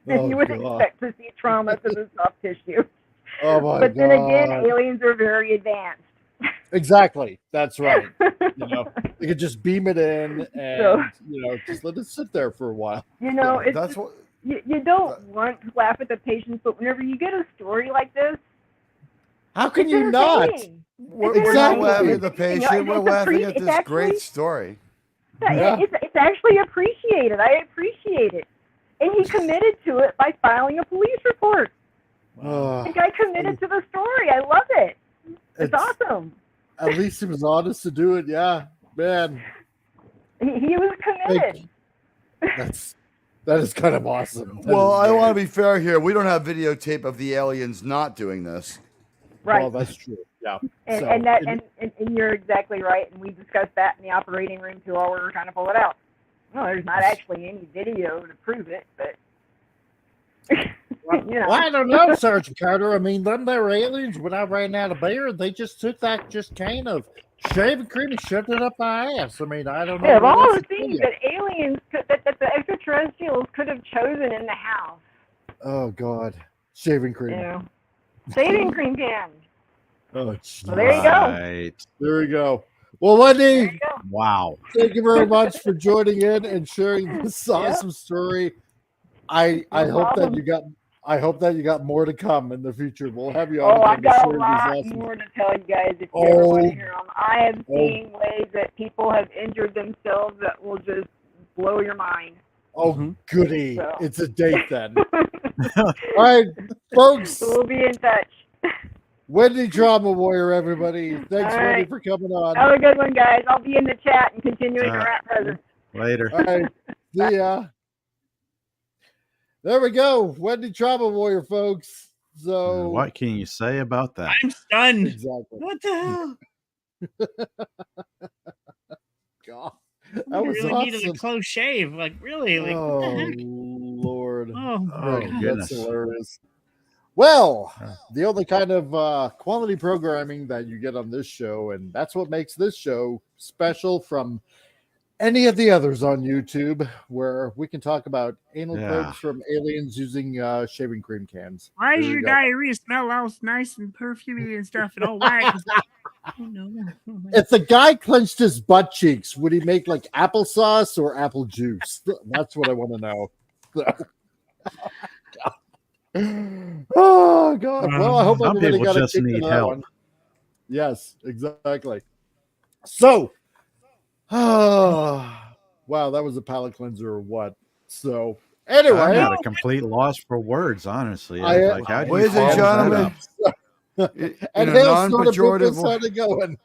Oh, You would God. expect to see trauma to the soft tissue. Oh my But then again, God. aliens are very advanced. Exactly. That's right. You know, you could just beam it in and So- just let it sit there for a while. It's That's what. you don't want to laugh at the patients, but whenever you get a story like this, How can it's you not? entertaining. We're It's not entertaining. laughing at the It's patient. We're laughing at it's this actually- great story. Yeah. It's actually appreciated. I appreciate it. And he committed to it by filing a police report. Oh, The guy committed to the story. I love it. It's It's- awesome. at least he was honest to do it. Yeah, man. He was committed. That is kind of awesome. Well, I want to be fair here. We don't have videotape of the aliens not doing this. Right. Well, that's true. Yeah. And, So, and that it- and you're exactly right. And we discussed that in the operating room too while we were trying to pull it out. No, there's not actually any video to prove it, but Well, I don't know, Sergeant Carter. I mean, them there aliens, when I ran out of beer, they just took that can of shaving cream and shoved it up my ass. I mean, I don't know. yeah, of what all else the to tell things you. that aliens that the extraterrestrials could have chosen in the house, Oh God, shaving cream. shaving cream cans. Oh, So there you go. Right. there we go. Well, Wendy, There you go. Wow. thank you very much for joining in and sharing this awesome story. I No hope problem. that you got more to come in the future. We'll have you Oh, on I've again to got a share these lot awesome- more to tell you guys if you ever want Oh. to hear them. I have seen ways that people have injured themselves that will just blow your mind. Oh, goody! So. It's a date then. All right, folks. So we'll be in touch. Wendy Drama Warrior, everybody. Thanks, All Wendy, right. for coming on. Have a good one, guys. I'll be in the chat and continuing to Uh, wrap presents. Later. All right, see ya. There we go, Wendy Drama Warrior, folks. So What can you say about that? I'm stunned. exactly. What the hell? God, I that was really needed a awesome. close shave. Like, really? Like, what the Oh heck? Lord. Oh, Oh, God. goodness. That's hilarious. Well, the only kind of quality programming that you get on this show, and that's what makes this show special from any of the others on YouTube, where we can talk about anal Yeah. probes from aliens using shaving cream cans. Why does There your you go. diarrhea smell all nice and perfumey and stuff and all whack? If the guy clenched his butt cheeks, would he make like applesauce or apple juice? That's what I want to know. Oh God! Well, I hope Some everybody people got a just kick need to that help. one. Yes, exactly. So, wow, that was a palate cleanser or what? So, anyway, I'm at a complete loss for words, honestly. I- Like, how do you Ladies and follow that gentlemen, up? and in a Hale's sort of non-pejorative way. started going.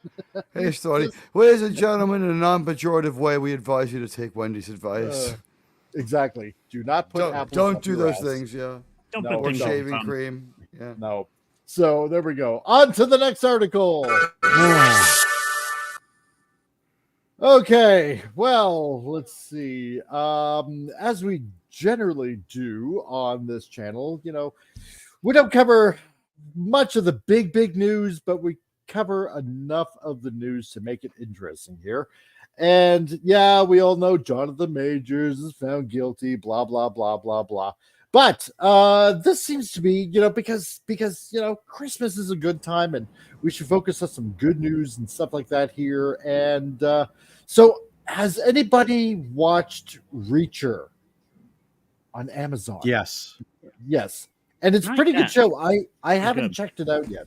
Hey, Storty. Ladies and gentlemen, in a non-pejorative way, we advise you to take Wendy's advice. Exactly. Do not put apples. Don't up do your those ass. things, yeah. Don't No, put Or things on shaving thumb. cream. Yeah. No. So there we go. On to the next article. Okay. Well, let's see. As we generally do on this channel, we don't cover much of the big news, but we cover enough of the news to make it interesting here. And yeah, we all know Jonathan Majors is found guilty, blah, blah, blah, blah, blah. But this seems to be, because Christmas is a good time and we should focus on some good news and stuff like that here. And so has anybody watched Reacher on Amazon? Yes. Yes. And it's a Not pretty yet. good show. I haven't good. checked it out yet.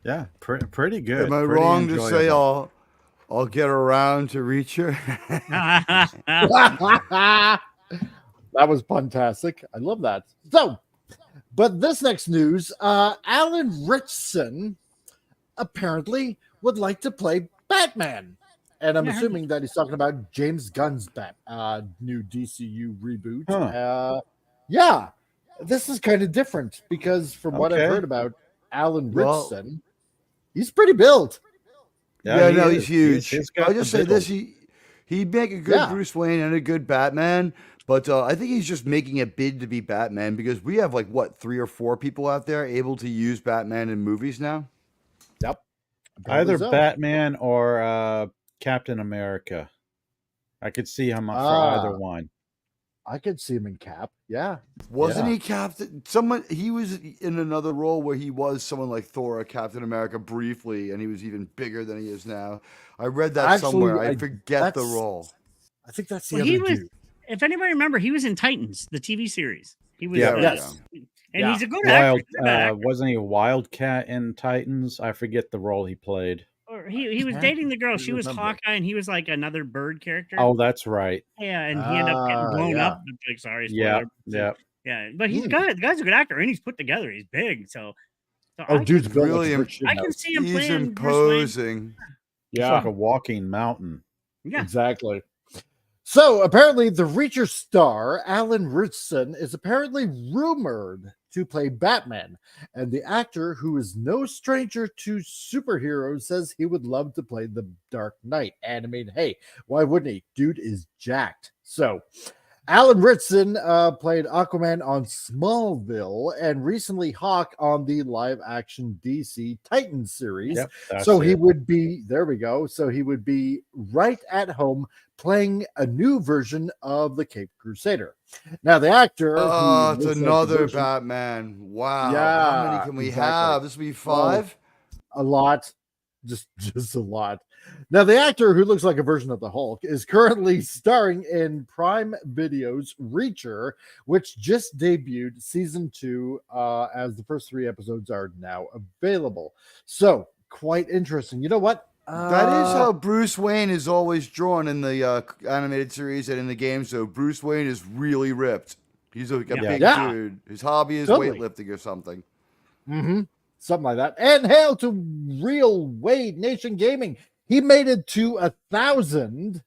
Yeah, pretty good. Am I pretty wrong to say enjoyable. I'll get around to Reacher? That was fantastic. I love that. So, but this next news, Alan Ritchson apparently would like to play Batman. And I'm assuming that he's talking about James Gunn's new DCU reboot. Huh. Yeah, this is kind of different because from what I've Okay. heard about Alan Well- Ritchson, he's pretty built. Yeah, no, he he's is. huge. He's got I'll just the say this: build. he'd make a good Yeah. Bruce Wayne and a good Batman, but I think he's just making a bid to be Batman because we have 3 or 4 people out there able to use Batman in movies now. Yep. Apparently Either so. Batman or Captain America. I could see him for either one. I could see him in Cap. Yeah. Wasn't Yeah. he Captain? He was in another role where he was someone like Thor or Captain America briefly, and he was even bigger than he is now. I read that Actually, somewhere. I I- forget the that's- role. I think that's the Well, other he was. dude. If anybody remember, he was in Titans, the TV series. He was. Yeah, Yes. And Yeah. he's a good actor. He's a good actor. Wasn't he Wildcat in Titans? I forget the role he played. Or he was Can't dating the girl. She was remember. Hawkeye, and he was like another bird character. Oh, that's right. yeah, and he ended up getting blown yeah. up. Like, sorry, Yeah, spoiler. yeah. Yeah, but he's good. The guy's a good actor, and he's put together. He's big, so Oh, dude's built Really like Rich I can Shithouse. see him He's playing Bruce Wayne. imposing. He's Yeah. like a walking mountain. Yeah, Exactly. So apparently, the Reacher star Alan Ritchson is apparently rumored to play Batman, and the actor, who is no stranger to superheroes, says he would love to play the Dark Knight. And I mean, hey, why wouldn't he? Dude is jacked. So, Alan Ritchson played Aquaman on Smallville and recently Hawk on the live-action DC Titans series. Yep, that's So he it. would be, there we go. So he would be right at home playing a new version of the Cape Crusader. Now, the actor. Oh, who it's looks like the another version- Batman. Wow. How Yeah, many can we exactly. have? This will be 5? A lot. Just a lot. Now, the actor who looks like a version of the Hulk is currently starring in Prime Video's Reacher, which just debuted season 2, as the first 3 episodes are now available. So, quite interesting. You know what? That is how Bruce Wayne is always drawn in the animated series and in the games, though. Bruce Wayne is really ripped. He's a big Yeah. dude. His hobby is Totally. weightlifting or something. Mm-hmm. Something like that. And hail to Real Wade Nation Gaming. He made it to 1,000.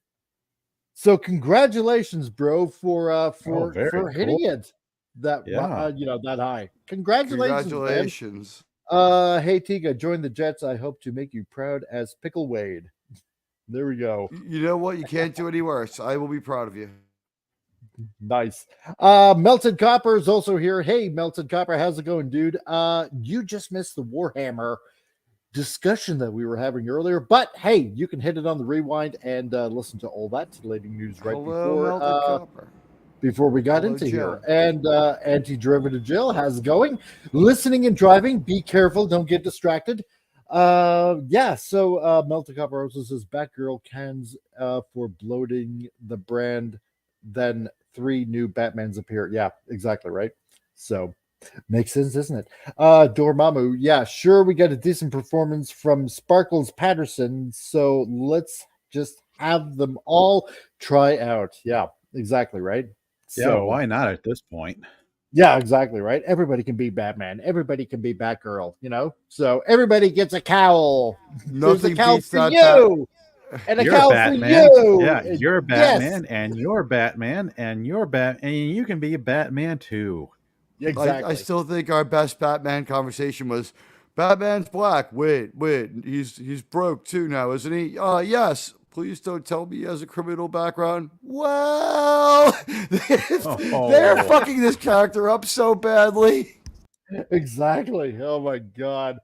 So congratulations, bro, for very hitting cool. it that Yeah. that high. Congratulations. Congratulations. Man. Hey Tiga, join the Jets. I hope to make you proud as Pickle Wade. There we go. You know what? You can't do any worse. I will be proud of you. Nice. Melted Copper is also here. Hey, Melted Copper, how's it going, dude? You just missed the Warhammer discussion that we were having earlier, but hey, you can hit it on the rewind and listen to all that titillating news right Hello, Melted Copper. before we got Hello, into Jill. here. And Anti-Derivative Jill, how's it going? Listening and driving, be careful, don't get distracted. Yeah, so Melted Copper Rosa says Batgirl cans for bloating the brand, then 3 new Batmans appear. Yeah, exactly right. So makes sense, isn't it? Dormammu, yeah, sure, we got a decent performance from Sparkles Patterson, so let's just have them all try out. Yeah, exactly right. Yeah, So why not at this point? yeah, exactly right. Everybody can be Batman. Everybody can be Batgirl, you know? So everybody gets a cowl. There's a Nothing cowl beats for that. you. And a You're cowl for Batman. you. Yeah, you're Yes. Batman, and you're Batman, and you're and you can be a Batman too. Exactly. I still think our best Batman conversation was Batman's black. Wait, he's broke too now, isn't he? Yes. Please don't tell me he has a criminal background. Well, they're fucking this character up so badly. Exactly. Oh my god.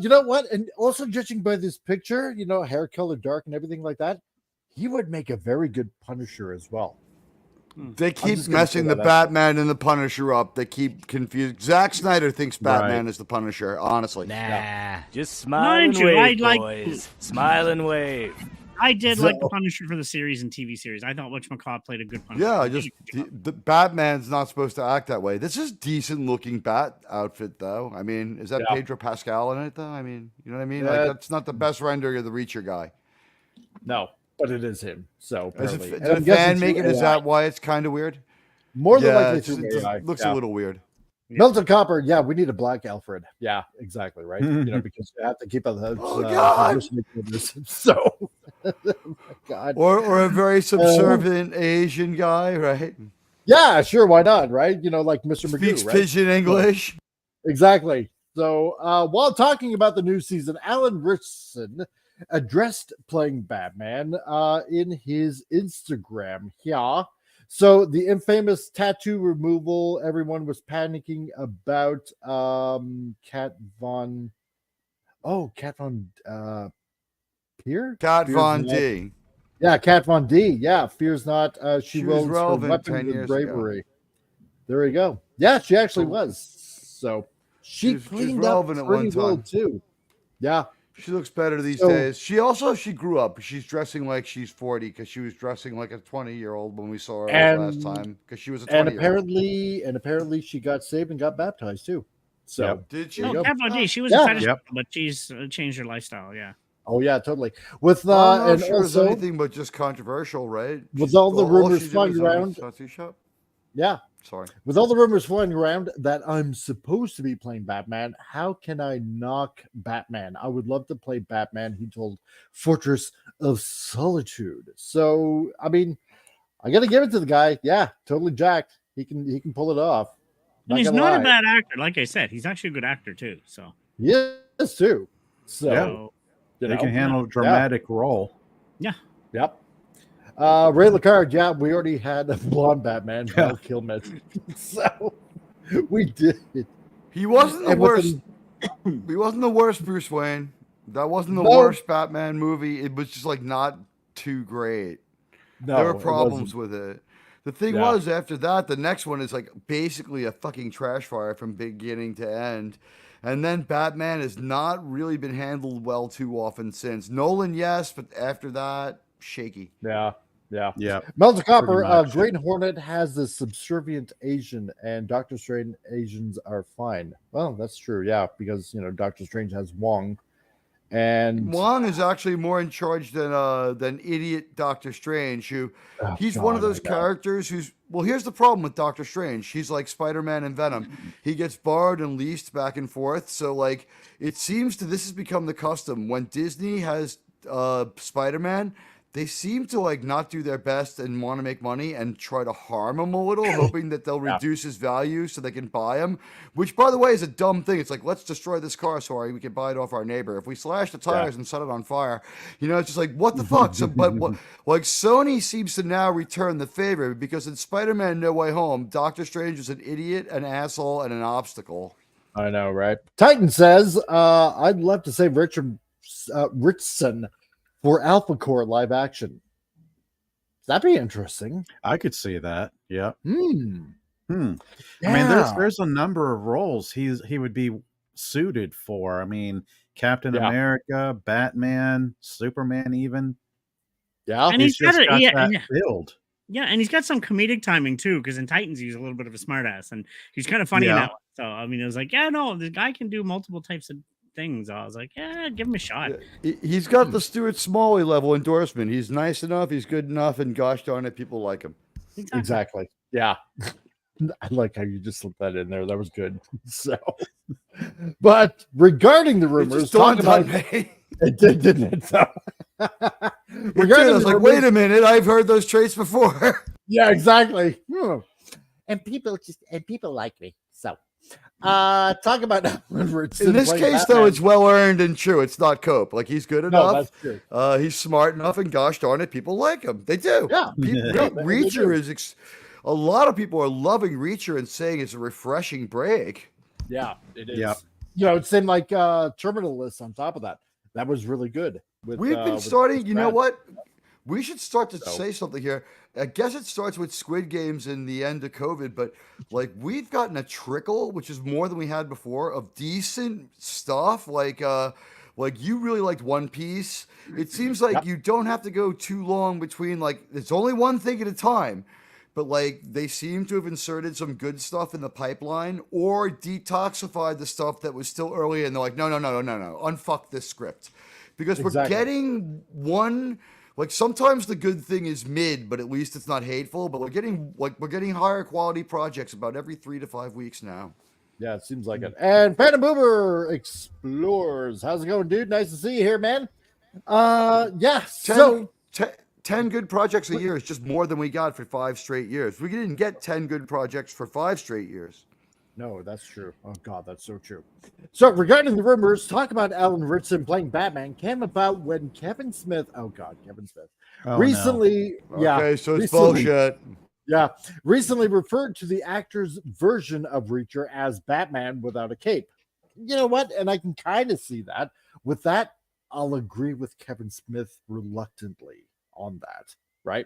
You know what? And also judging by this picture, you know, hair color dark and everything like that, he would make a very good Punisher as well. They keep messing the Batman and the Punisher up. They keep confused. Zack Snyder thinks Batman is the Punisher, honestly. Nah, just smile and wave, boys. Smile and wave. I did like the Punisher for the series and TV series. I thought Whatchamacallit played a good Punisher. Yeah, the Batman's not supposed to act that way. This is decent looking Bat outfit, though. I mean, is that Pedro Pascal in it, though? I mean, you know what I mean? Like, that's not the best rendering of the Reacher guy. No, but it is him. So apparently. Did a fan make it? Is that why it's kind of weird? More than likely, it looks a little weird. Melted Copper, yeah, we need a black Alfred. Yeah, exactly, right. You know, because you have to keep up the so God. Or a very subservient Asian guy, right? Yeah, sure, why not, right? You know, like Mr. Magoo, Speaks right? pidgin English. Exactly. So while talking about the new season, Alan Richardson addressed playing Batman in his Instagram. Yeah. So the infamous tattoo removal, everyone was panicking about Kat Von Pier? Kat Von not, D. Yeah, Kat Von D. Yeah, fears not. She was rolls her relevant weapons 10 with years bravery. ago. There you go. Yeah, she actually was. So she cleaned up relevant at pretty one well time. too. Yeah. She looks better these days. She grew up. She's dressing like she's 40 because she was dressing like a 20-year-old when we saw her last time because she was a 20-year-old. And apparently she got saved and got baptized too. So did she? No, Kat Von D. She was a fetish, but she's changed her lifestyle. Yeah. Oh yeah, totally. With I'm and not sure it was also anything but just controversial, right? with all the rumors she's flying doing is around. tattoo shop? Yeah. Sorry. With all the rumors flying around that I'm supposed to be playing Batman, how can I knock Batman? I would love to play Batman, he told Fortress of Solitude. So, I mean, I got to give it to the guy. Yeah, totally jacked. He can pull it off. And he's not a bad actor. Like I said, he's actually a good actor too. So he is too. So they can handle a dramatic role. Yeah. Yep. Ray Lacard, yeah, we already had a blonde Batman, Val Kilmer. So we did. He wasn't the worst. He wasn't the worst Bruce Wayne. That wasn't the worst Batman movie. It was just like not too great. No, there were problems with it. The thing was, after that, the next one is like basically a fucking trash fire from beginning to end. And then Batman has not really been handled well too often since. Nolan, yes, but after that, shaky. Yeah. Melted Copper, Green Hornet has the subservient Asian, and Doctor Strange Asians are fine. Well, that's true, yeah, because you know Doctor Strange has Wong, and Wong is actually more in charge than idiot Doctor Strange. He's one of those characters who's here's the problem with Doctor Strange. He's like Spider-Man and Venom. He gets borrowed and leased back and forth. So like it seems this has become the custom when Disney has Spider-Man. They seem to like not do their best and want to make money and try to harm him a little, hoping that they'll reduce his value so they can buy him. Which, by the way, is a dumb thing. It's like, let's destroy this car so we can buy it off our neighbor. If we slash the tires and set it on fire, you know, it's just like, what the fuck? So, but like Sony seems to now return the favor because in Spider-Man No Way Home, Doctor Strange is an idiot, an asshole, and an obstacle. I know, right? Titan says, I'd love to say Richardson for Alpha Core live action. That'd be interesting. I could see that. Yeah. Yeah. I mean, there's a number of roles he would be suited for. I mean, Captain America, Batman, Superman, even. Yeah, and he's got that build. Yeah, and he's got some comedic timing too, because in Titans he's a little bit of a smartass, and he's kind of funny in that one. So I mean, it was like, yeah, no, the guy can do multiple types of things. I was like, yeah, give him a shot. He's got the Stuart Smalley level endorsement. He's nice enough, he's good enough, and gosh darn it, people like him. Exactly. Yeah. I like how you just slipped that in there. That was good. So, but regarding the rumors, dawned on me. It did, didn't it? So, I was like, wait a minute, I've heard those traits before. Yeah, exactly. And people like me. So, talk about in this case, though, it's well earned and true. It's not cope. Like, he's good enough. No, that's true. He's smart enough, and gosh darn it, people like him. They do. Yeah, Reacher is. A lot of people are loving Reacher and saying it's a refreshing break. Yeah, it is. Yeah. You know, it seemed like Terminalist on top of that. That was really good. We've been starting, you know what? We should start to say something here. I guess it starts with Squid Games and the end of COVID, but like we've gotten a trickle, which is more than we had before, of decent stuff. Like you really liked One Piece. It seems like you don't have to go too long between, like, it's only one thing at a time. But like they seem to have inserted some good stuff in the pipeline or detoxified the stuff that was still early, and they're like, no, unfuck this script. Because we're getting one, like sometimes the good thing is mid, but at least it's not hateful. But we're getting higher quality projects about every 3 to 5 weeks now. Yeah, it seems like it. And Phantom Boomer Explores. How's it going, dude? Nice to see you here, man. Yeah. 10 good projects a year is just more than we got for 5 straight years. We didn't get 10 good projects for 5 straight years. No, that's true. Oh, God, that's so true. So, regarding the rumors, talk about Alan Ritchson playing Batman came about when Kevin Smith recently... No. Okay, so it's bullshit. Yeah, recently referred to the actor's version of Reacher as Batman without a cape. You know what? And I can kind of see that. With that, I'll agree with Kevin Smith reluctantly on that, right?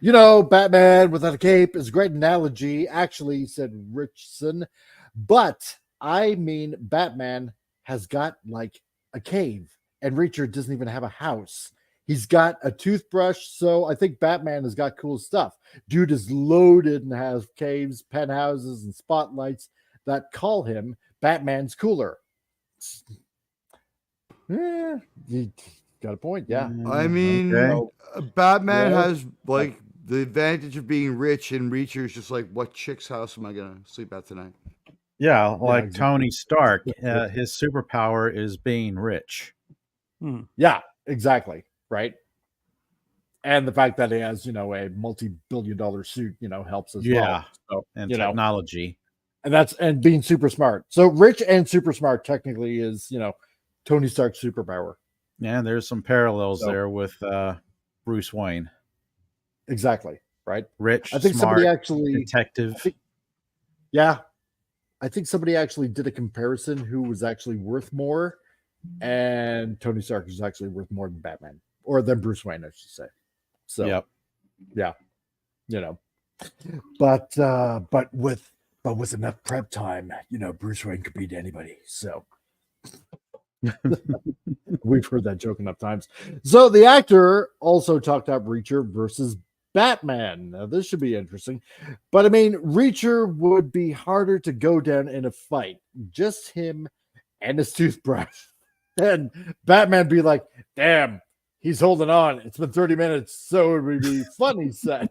You know, Batman without a cape is a great analogy, actually, said Richardson, but I mean Batman has got like a cave and Reacher doesn't even have a house. He's got a toothbrush, so I think Batman has got cool stuff. Dude is loaded and has caves, penthouses, and spotlights that call him Batman's cooler. You got a point, yeah. I mean, Batman has like the advantage of being rich, and Reacher is just like, what chick's house am I gonna sleep at tonight? Yeah, like exactly. Tony Stark, his superpower is being rich. Yeah, exactly, right. And the fact that he has, a multi-billion-dollar suit, helps as well. Yeah, so, and technology, and being super smart. So rich and super smart technically is, Tony Stark's superpower. Yeah, there's some parallels there with Bruce Wayne. Exactly, right? Rich, I think smart, somebody actually detective. I think somebody actually did a comparison who was actually worth more, and Tony Stark is actually worth more than Batman or than Bruce Wayne, I should say. So, but with enough prep time, Bruce Wayne could beat anybody. So. We've heard that joke enough times. So the actor also talked about Reacher versus Batman. Now this should be interesting, but I mean, Reacher would be harder to go down in a fight. Just him and his toothbrush, and Batman be like, "Damn, he's holding on. It's been 30 minutes, so it would be fun." He said.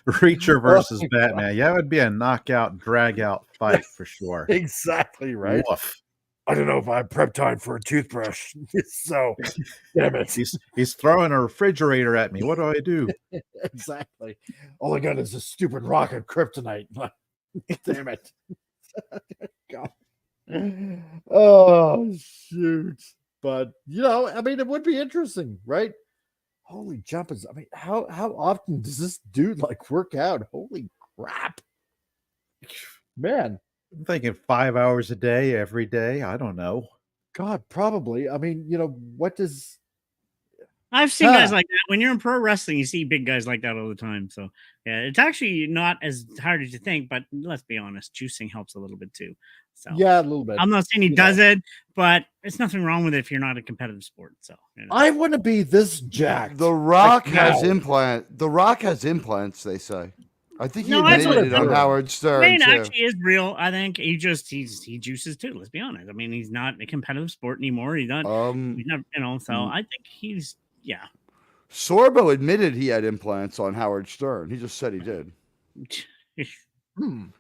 Reacher versus Batman. Yeah, it would be a knockout, drag out fight for sure. Exactly right. Woof. I don't know if I have prep time for a toothbrush. So, damn it. He's throwing a refrigerator at me. What do I do? Exactly. All I got is a stupid rock of kryptonite. Damn it. God. Oh, shoot. But, I mean, it would be interesting, right? Holy jumpers. I mean, how often does this dude work out? Holy crap. Man. I'm thinking 5 hours a day, every day. I don't know. God, probably. I mean, what does I've seen guys like that. When you're in pro wrestling, you see big guys like that all the time. So yeah, it's actually not as hard as you think. But let's be honest, juicing helps a little bit too. So yeah, a little bit. I'm not saying he does it, but it's nothing wrong with it if you're not a competitive sport. So I want to be this jacked. The Rock has implants. They say. I think he admitted it on Howard Stern. Wayne actually is real. I think he juices too. Let's be honest. I mean, he's not a competitive sport anymore. He's not. So I think he's. Yeah. Sorbo admitted he had implants on Howard Stern. He just said he did. He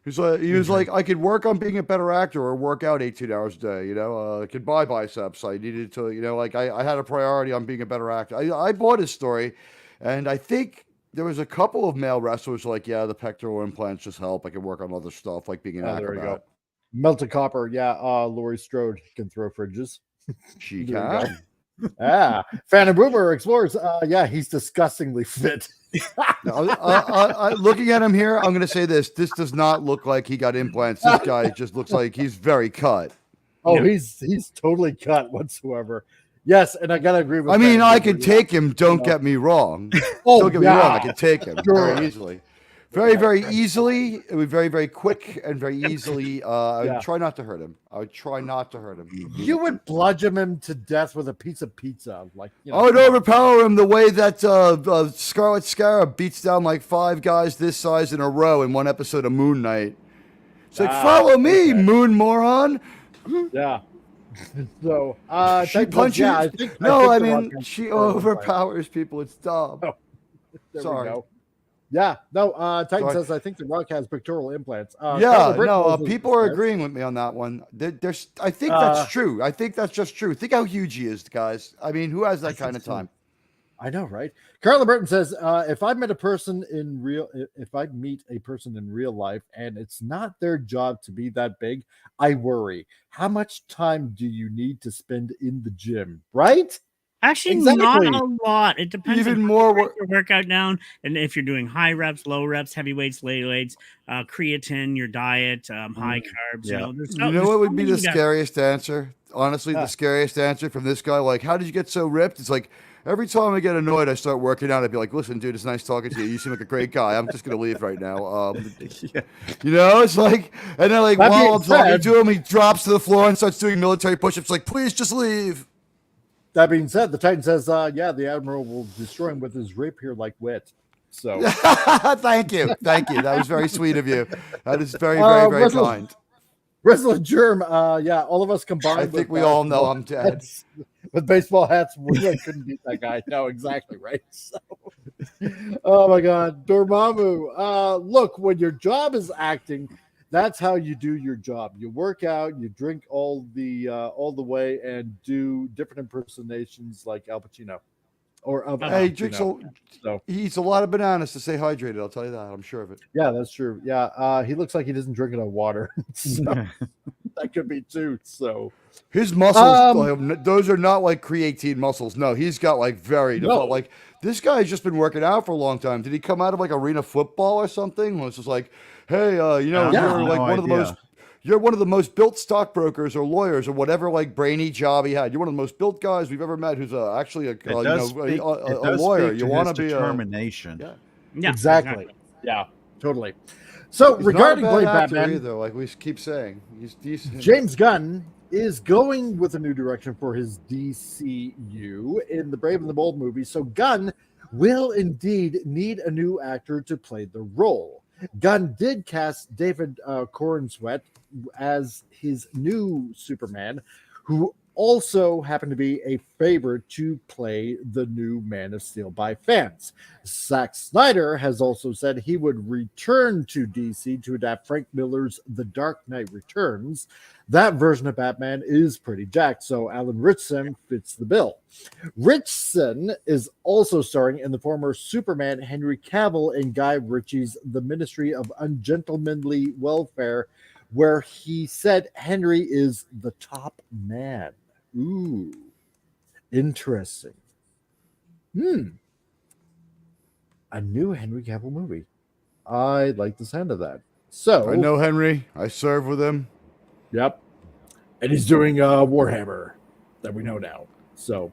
was like, I could work on being a better actor or work out 18 hours a day. I could buy biceps. I needed to, I had a priority on being a better actor. I bought his story, and I think there was a couple of male wrestlers like, yeah, the pectoral implants just help. I can work on other stuff like being an acrobat. There you go. Melted copper. Yeah. Laurie Strode can throw fridges. She can. Phantom Boomer explores. He's disgustingly fit. Looking at him here, I'm going to say this. This does not look like he got implants. This guy just looks like he's very cut. Oh, he's totally cut whatsoever. Yes, and I got to agree with I could take him. Don't get me wrong. Don't get me wrong. I could take him very easily. Very, very easily. It would be very, very quick and very easily. I would try not to hurt him. You would bludgeon him to death with a piece of pizza. I would overpower him the way that Scarlet Scarab beats down like 5 guys this size in a row in one episode of Moon Knight. It's like, follow me, moon moron. Yeah. So she punches. She overpowers people. It's dumb. Oh, Sorry. We go. Yeah, no. Titan says I think The Rock has pectoral implants. People are agreeing with me on that one. I think that's true. I think that's just true. Think how huge he is, guys. I mean, who has that kind of time? I know, right? Carla Burton says, if I meet a person in real life and it's not their job to be that big, I worry. How much time do you need to spend in the gym, right? Actually, not a lot. It depends on more your workout down, and if you're doing high reps, low reps, heavy weights, lay weights, creatine, your diet, high carbs. Yeah. You know what would be the scariest answer? Honestly, the scariest answer from this guy, like, how did you get so ripped? It's like, every time I get annoyed, I start working out. I'd be like, listen, dude, it's nice talking to you. You seem like a great guy. I'm just going to leave right now. It's like, and then like, while I'm talking to him, he drops to the floor and starts doing military push-ups. Like, please just leave. That being said, the Titan says, the Admiral will destroy him with his rapier-like wit. So, thank you. That was very sweet of you. That is very, very, very kind. Wrestling Germ, all of us combined. I think we all know I'm dead. With baseball hats, we couldn't beat that guy. No, exactly right. So, oh my God, Dormammu. Look, when your job is acting, that's how you do your job. You work out, you drink all the way, and do different impersonations like Al Pacino. He drinks he eats a lot of bananas to stay hydrated. I'll tell you that. I'm sure of it. Yeah, that's true. Yeah, he looks like he doesn't drink enough water. So, that could be too. So his muscles, those are not like creatine muscles. No, he's got like like this guy's just been working out for a long time. Did he come out of like arena football or something? It's just like, hey, you're like you're one of the most built stockbrokers or lawyers or whatever like brainy job he had. You're one of the most built guys we've ever met who's actually a lawyer. You want to be determination. Yeah, exactly. Yeah, totally. So he's regarding Blade Batman, either, like we keep saying, he's decent. James Gunn is going with a new direction for his DCU in the Brave and the Bold movie. So Gunn will indeed need a new actor to play the role. Gunn did cast David Corenswet as his new Superman, who also happened to be a favorite to play the new Man of Steel by fans. Zack Snyder has also said he would return to DC to adapt Frank Miller's The Dark Knight Returns. That version of Batman is pretty jacked, so Alan Ritchson fits the bill. Ritchson is also starring in the former Superman Henry Cavill in Guy Ritchie's The Ministry of Ungentlemanly Welfare, where he said Henry is the top man. Ooh, interesting. A new Henry Cavill movie. I like the sound of that. So I know Henry. I serve with him. Yep. And he's doing Warhammer that we know now. So,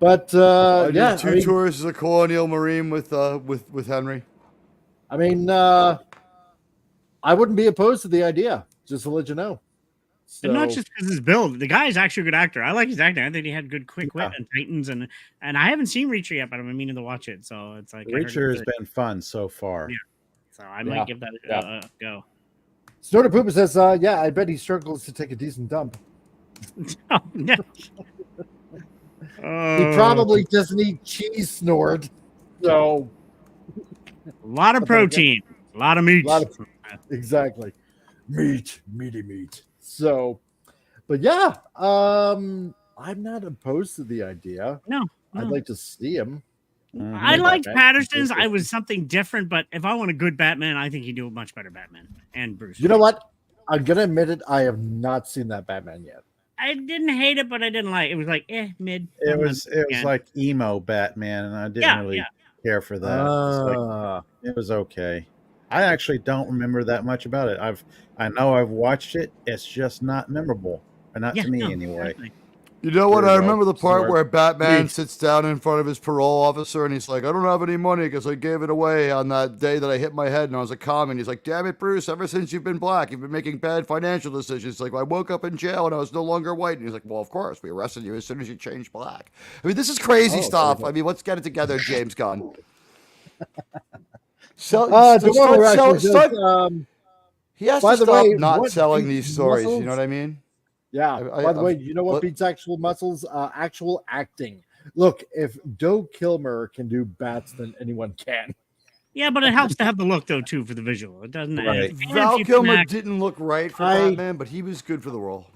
But I did yeah, two tours as a colonial marine with Henry. I mean, I wouldn't be opposed to the idea. Just to let you know. So, and not just because his build. The guy is actually a good actor. I like his acting. I think he had good quick wit and Titans, and I haven't seen Reacher yet, but I'm meaning to watch it. So it's like Reacher has been fun so far. Yeah, so I might give that a go. Snorter Pooper says, "Yeah, I bet he struggles to take a decent dump." Oh, no. He probably doesn't eat cheese, Snort. So a lot of protein, a lot of meat. Exactly. Meaty meat. So, but yeah, I'm not opposed to the idea. No. I'd like to see him. I liked Patterson's. I was something different, but if I want a good Batman, I think he'd do a much better Batman. And Bruce. You know what? I'm gonna admit it. I have not seen that Batman yet. I didn't hate it, but I didn't like it. It was like mid. It was like emo Batman, and I didn't really care for that. It was okay. I actually don't remember that much about it. I know I've watched it. It's just not memorable, and not to me anyway. Exactly. You know what? I remember the part where Batman sits down in front of his parole officer and he's like, I don't have any money because I gave it away on that day that I hit my head and I was a commie. He's like, damn it, Bruce, ever since you've been black, you've been making bad financial decisions. Like, I woke up in jail and I was no longer white. And he's like, well, of course, we arrested you as soon as you changed black. I mean, this is crazy stuff. I mean, let's get it together, James Gunn. He has to stop not selling these stories. You know what I mean? Yeah. By the way, you know what beats actual muscles? Actual acting. Look, if Joe Kilmer can do bats, then anyone can. Yeah, but it helps to have the look though too for the visual. It doesn't. Right. Val Kilmer didn't look right for Batman, but he was good for the role.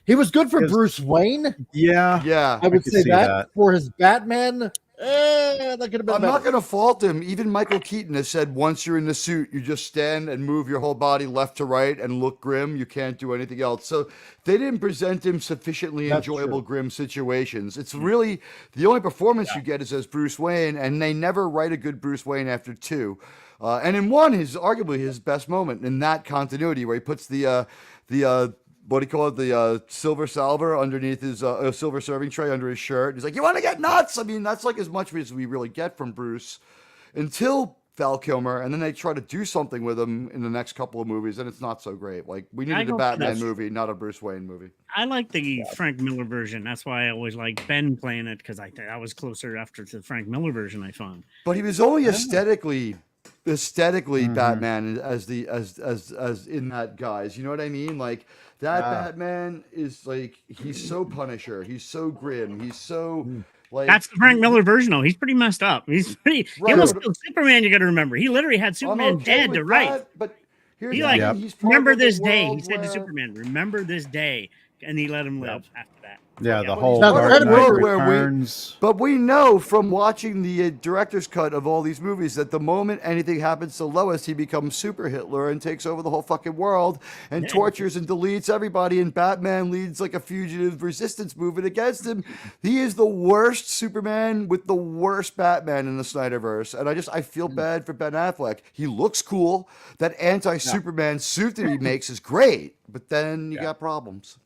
He was good for Bruce Wayne. Yeah. I would say that for his Batman. That could have been. I'm not going to fault him. Even Michael Keaton has said once you're in the suit, you just stand and move your whole body left to right and look grim. You can't do anything else. So they didn't present him sufficiently enjoyable, grim situations. It's really the only performance you get is as Bruce Wayne, and they never write a good Bruce Wayne after 2. And in 1 is arguably his best moment in that continuity where he puts the what do you call it? The silver salver underneath his silver serving tray under his shirt. He's like, you want to get nuts? I mean, that's like as much as we really get from Bruce until Val Kilmer. And then they try to do something with him in the next couple of movies. And it's not so great. Like we needed a Batman movie, not a Bruce Wayne movie. I like the Frank Miller version. That's why I always liked Ben playing it. Cause I was closer after to the Frank Miller version I found. But he was only aesthetically Batman as in that guise. You know what I mean? Like, that Batman is like, he's so Punisher. He's so grim. He's so like. That's the Frank Miller version, though. He's pretty messed up. He's pretty. He almost killed Superman. You got to remember, he literally had Superman dead to right. But here's he's remember this day. He said to Superman, "Remember this day," and he let him live after that. Yeah, the whole Dark Knight Returns. But we know from watching the director's cut of all these movies that the moment anything happens to Lois, he becomes Super Hitler and takes over the whole fucking world and tortures and deletes everybody. And Batman leads like a fugitive resistance movement against him. He is the worst Superman with the worst Batman in the Snyderverse. And I feel bad for Ben Affleck. He looks cool. That anti-Superman suit that he makes is great. But then you got problems.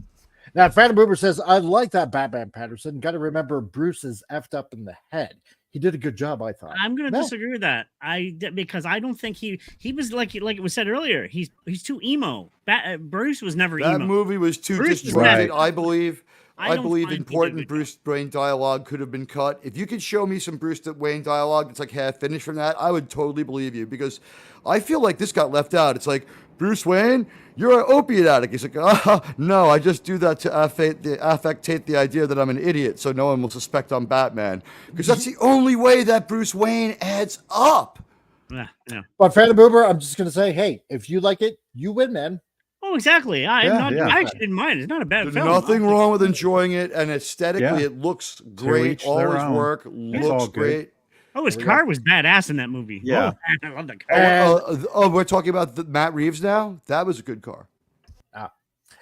Now, Phantom Boomer says, I like that Batman, Patterson. Got to remember Bruce is effed up in the head. He did a good job, I thought. I'm going to disagree with that. Because I don't think he was like it was said earlier. He's too emo. Bruce was never emo. That movie was too disjointed, I believe. I believe important Bruce Wayne dialogue could have been cut. If you could show me some Bruce Wayne dialogue that's like half finished from that, I would totally believe you, because I feel like this got left out. It's like, Bruce Wayne, you're an opiate addict. He's like, no, I just do that to affectate the idea that I'm an idiot so no one will suspect I'm Batman. Because that's the only way that Bruce Wayne adds up. Yeah. But Phantom Boomer, I'm just going to say, hey, if you like it, you win, man. Oh, exactly. I actually didn't mind. It's not a bad film. Nothing wrong with enjoying it, and aesthetically, it looks great. All his work looks great. Oh, his car was badass in that movie. Yeah. Oh, I love the car. We're talking about Matt Reeves now? That was a good car.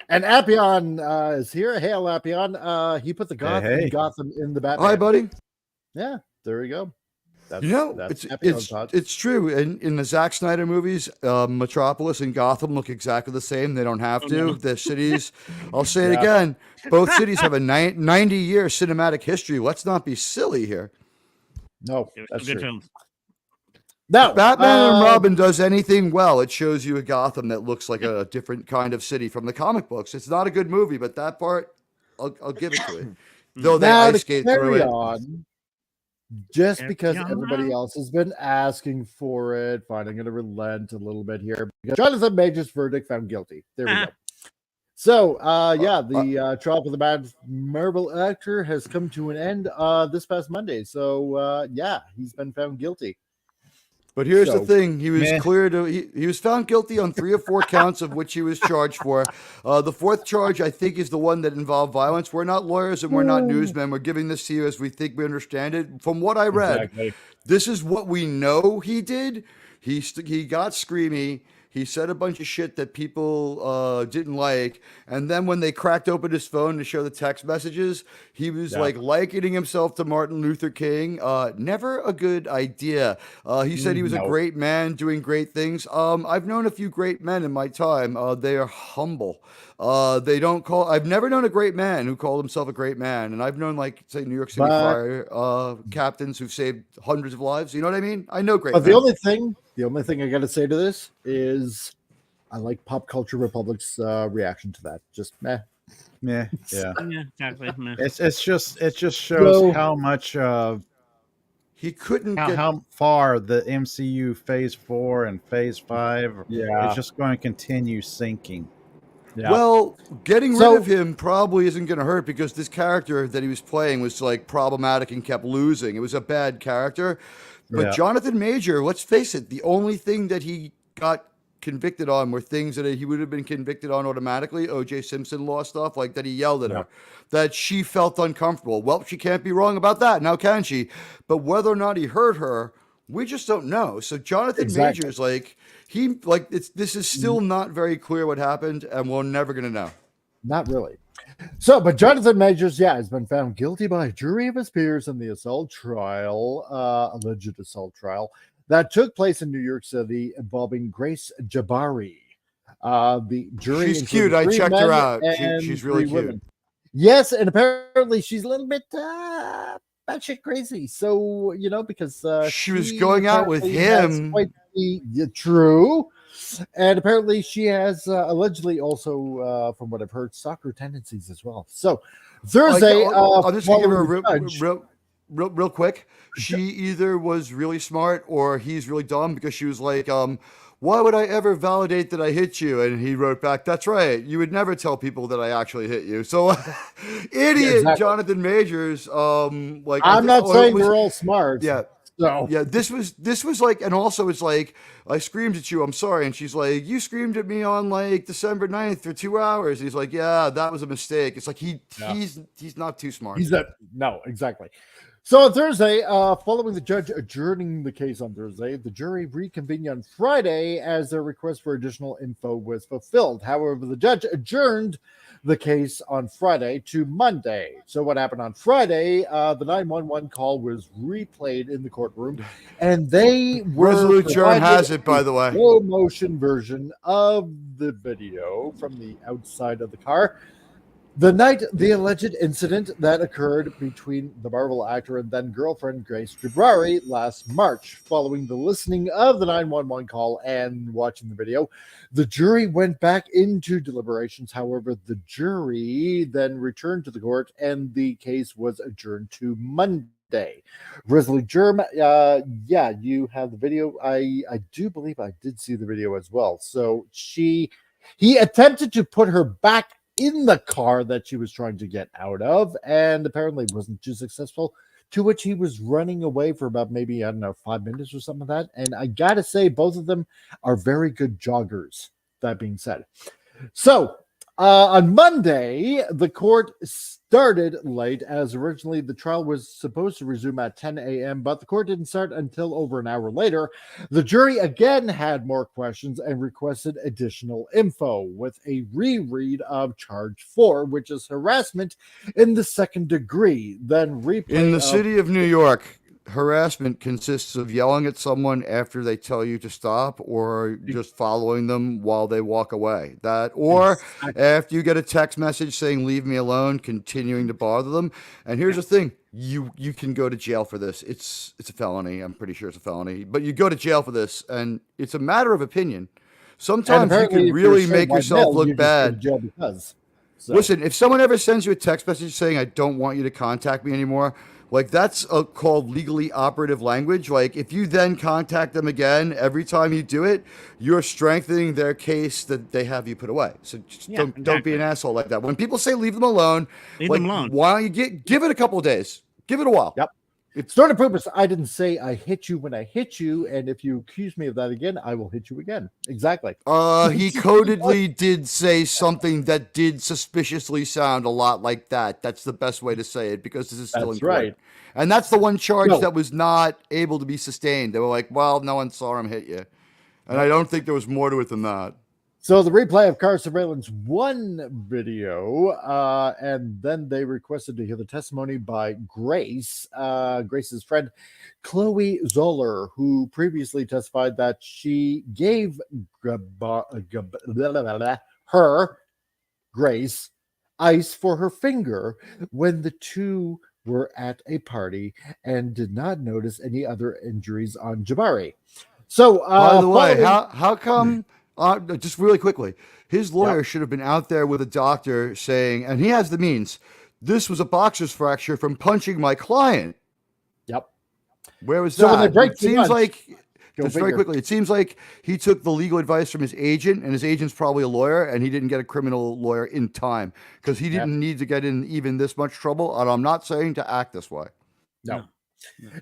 And Appion is here. Hail, Appion. He put the Gotham in the Batman. Hi, buddy. Yeah, there we go. That's, You know, that's it's true. In the Zack Snyder movies, Metropolis and Gotham look exactly the same. They don't have to. no. The cities, I'll say it again, both cities have a 90-year cinematic history. Let's not be silly here. No, They were that's still good true. films. No, If Batman and Robin does anything well, it shows you a Gotham that looks like a different kind of city from the comic books. It's not a good movie, but that part, I'll give it to it. Though they now ice to skate through carry it. on, just Carry because on everybody now. else has been asking for it, fine, I'm going to relent a little bit here. Because Jonathan Major's verdict found guilty. There we go. So, the trial for the Mad Marvel actor has come to an end this past Monday. So, he's been found guilty. But here's the So, thing: he was cleared. He was found guilty on 3 or 4 counts of which he was charged for. The 4th charge, I think, is the one that involved violence. We're not lawyers and we're not newsmen. We're giving this to you as we think we understand it. From what I read, this is what we know he did. He got screamy. He said a bunch of shit that people didn't like. And then when they cracked open his phone to show the text messages, he was like likening himself to Martin Luther King. Never a good idea. He said he was a great man doing great things. I've known a few great men in my time. They are humble. I've never known a great man who called himself a great man. And I've known, like, say, New York City fire captains who've saved hundreds of lives. You know what I mean? I know great men. The only thing I got to say to this is I like Pop Culture Republic's reaction to that. Just meh. Yeah. Exactly. Meh. It just shows how much he couldn't how far the MCU Phase 4 and Phase 5 is just going to continue sinking. Yeah. Well, getting rid of him probably isn't going to hurt because this character that he was playing was like problematic and kept losing. It was a bad character. But Jonathan Major, let's face it, the only thing that he got convicted on were things that he would have been convicted on automatically. O.J. Simpson law stuff, like that he yelled at her, that she felt uncomfortable. Well, she can't be wrong about that. Now, can she? But whether or not he hurt her, we just don't know. So Jonathan Major is this is still not very clear what happened, and we're never going to know. Not really. So, but Jonathan Majors, has been found guilty by a jury of his peers in the alleged assault trial that took place in New York City involving Grace Jabari. The jury, she's cute. I checked her out. She's really cute. Women. Yes, and apparently she's a little bit batshit crazy. So, because she was going out with him. True. And apparently she has allegedly also, from what I've heard, stalker tendencies as well. So Thursday, I'll just give her real quick. She either was really smart or he's really dumb because she was like, why would I ever validate that I hit you? And he wrote back, that's right. You would never tell people that I actually hit you. So idiot Jonathan Majors. I'm not saying we're all smart. Yeah. So this was like, and also it's like, I screamed at you, I'm sorry. And she's like, you screamed at me on like December 9th for 2 hours. And he's like, yeah, that was a mistake. It's like he's not too smart. No, exactly. So on Thursday, following the judge adjourning the case on Thursday, the jury reconvened on Friday as their request for additional info was fulfilled. However, the judge adjourned the case on Friday to Monday. So what happened on Friday, the 911 call was replayed in the courtroom, and they were Resolute Jurn has it, by the way. Slow motion version of the video from the outside of the car. The night the alleged incident that occurred between the Marvel actor and then girlfriend Grace Jabari last March. Following the listening of the 911 call and watching the video, the jury went back into deliberations. However, the jury then returned to the court and the case was adjourned to Monday. Resolute Jurn, you have the video. I do believe I did see the video as well. So he attempted to put her back in the car that she was trying to get out of, and apparently wasn't too successful, to which he was running away for about maybe, 5 minutes or something like that. And I gotta say, both of them are very good joggers, that being said. So on Monday, the court started late, as originally the trial was supposed to resume at 10 a.m., but the court didn't start until over an hour later. The jury again had more questions and requested additional info with a reread of charge 4, which is harassment in the second degree. Then replay in the city of New York. harassment consists of yelling at someone after they tell you to stop, or just following them while they walk away. Or after you get a text message saying "leave me alone," continuing to bother them. And here's the thing: you can go to jail for this. It's a felony. I'm pretty sure it's a felony, but you go to jail for this, and it's a matter of opinion. Sometimes you can really make yourself look bad. Listen, if someone ever sends you a text message saying "I don't want you to contact me anymore," like that's called legally operative language. Like if you then contact them again every time you do it, you're strengthening their case that they have you put away. So just don't be an asshole like that. When people say leave them alone, leave them alone. Why don't you give it a couple of days? Give it a while. Yep. It's sort of purpose. I didn't say I hit you when I hit you, and if you accuse me of that again, I will hit you again. Exactly. He codedly did say something that did suspiciously sound a lot like that. That's the best way to say it, because this is still in court. Right. And that's the one charge that was not able to be sustained. They were like, well, no one saw him hit you. And I don't think there was more to it than that. So the replay of car surveillance 1 video, and then they requested to hear the testimony by Grace's friend, Chloe Zoller, who previously testified that she gave her, Grace, ice for her finger when the two were at a party and did not notice any other injuries on Jabari. So, by the way, how come... just really quickly, his lawyer should have been out there with a doctor saying, and he has the means, this was a boxer's fracture from punching my client. Yep. Where was that? It seems like, just very quickly, it seems like he took the legal advice from his agent, and his agent's probably a lawyer, and he didn't get a criminal lawyer in time because he didn't need to get in even this much trouble. And I'm not saying to act this way. No.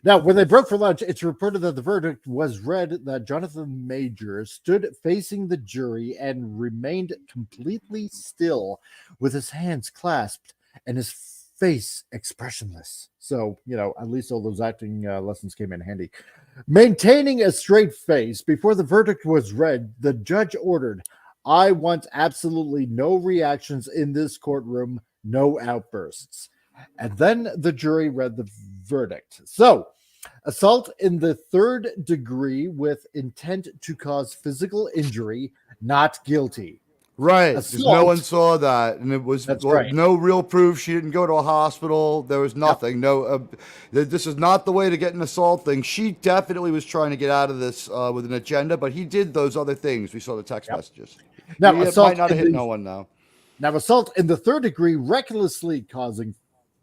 Now, when they broke for lunch, it's reported that the verdict was read that Jonathan Major stood facing the jury and remained completely still with his hands clasped and his face expressionless. So, at least all those acting lessons came in handy. Maintaining a straight face before the verdict was read, the judge ordered, "I want absolutely no reactions in this courtroom, no outbursts." And then the jury read the verdict. So, assault in the 3rd degree with intent to cause physical injury, not guilty. Right, because no one saw that, and it was no real proof. She didn't go to a hospital. There was nothing. This is not the way to get an assault thing. She definitely was trying to get out of this with an agenda, but he did those other things. We saw the text messages. Now, he might not have hit no one now. Now, assault in the 3rd degree, recklessly causing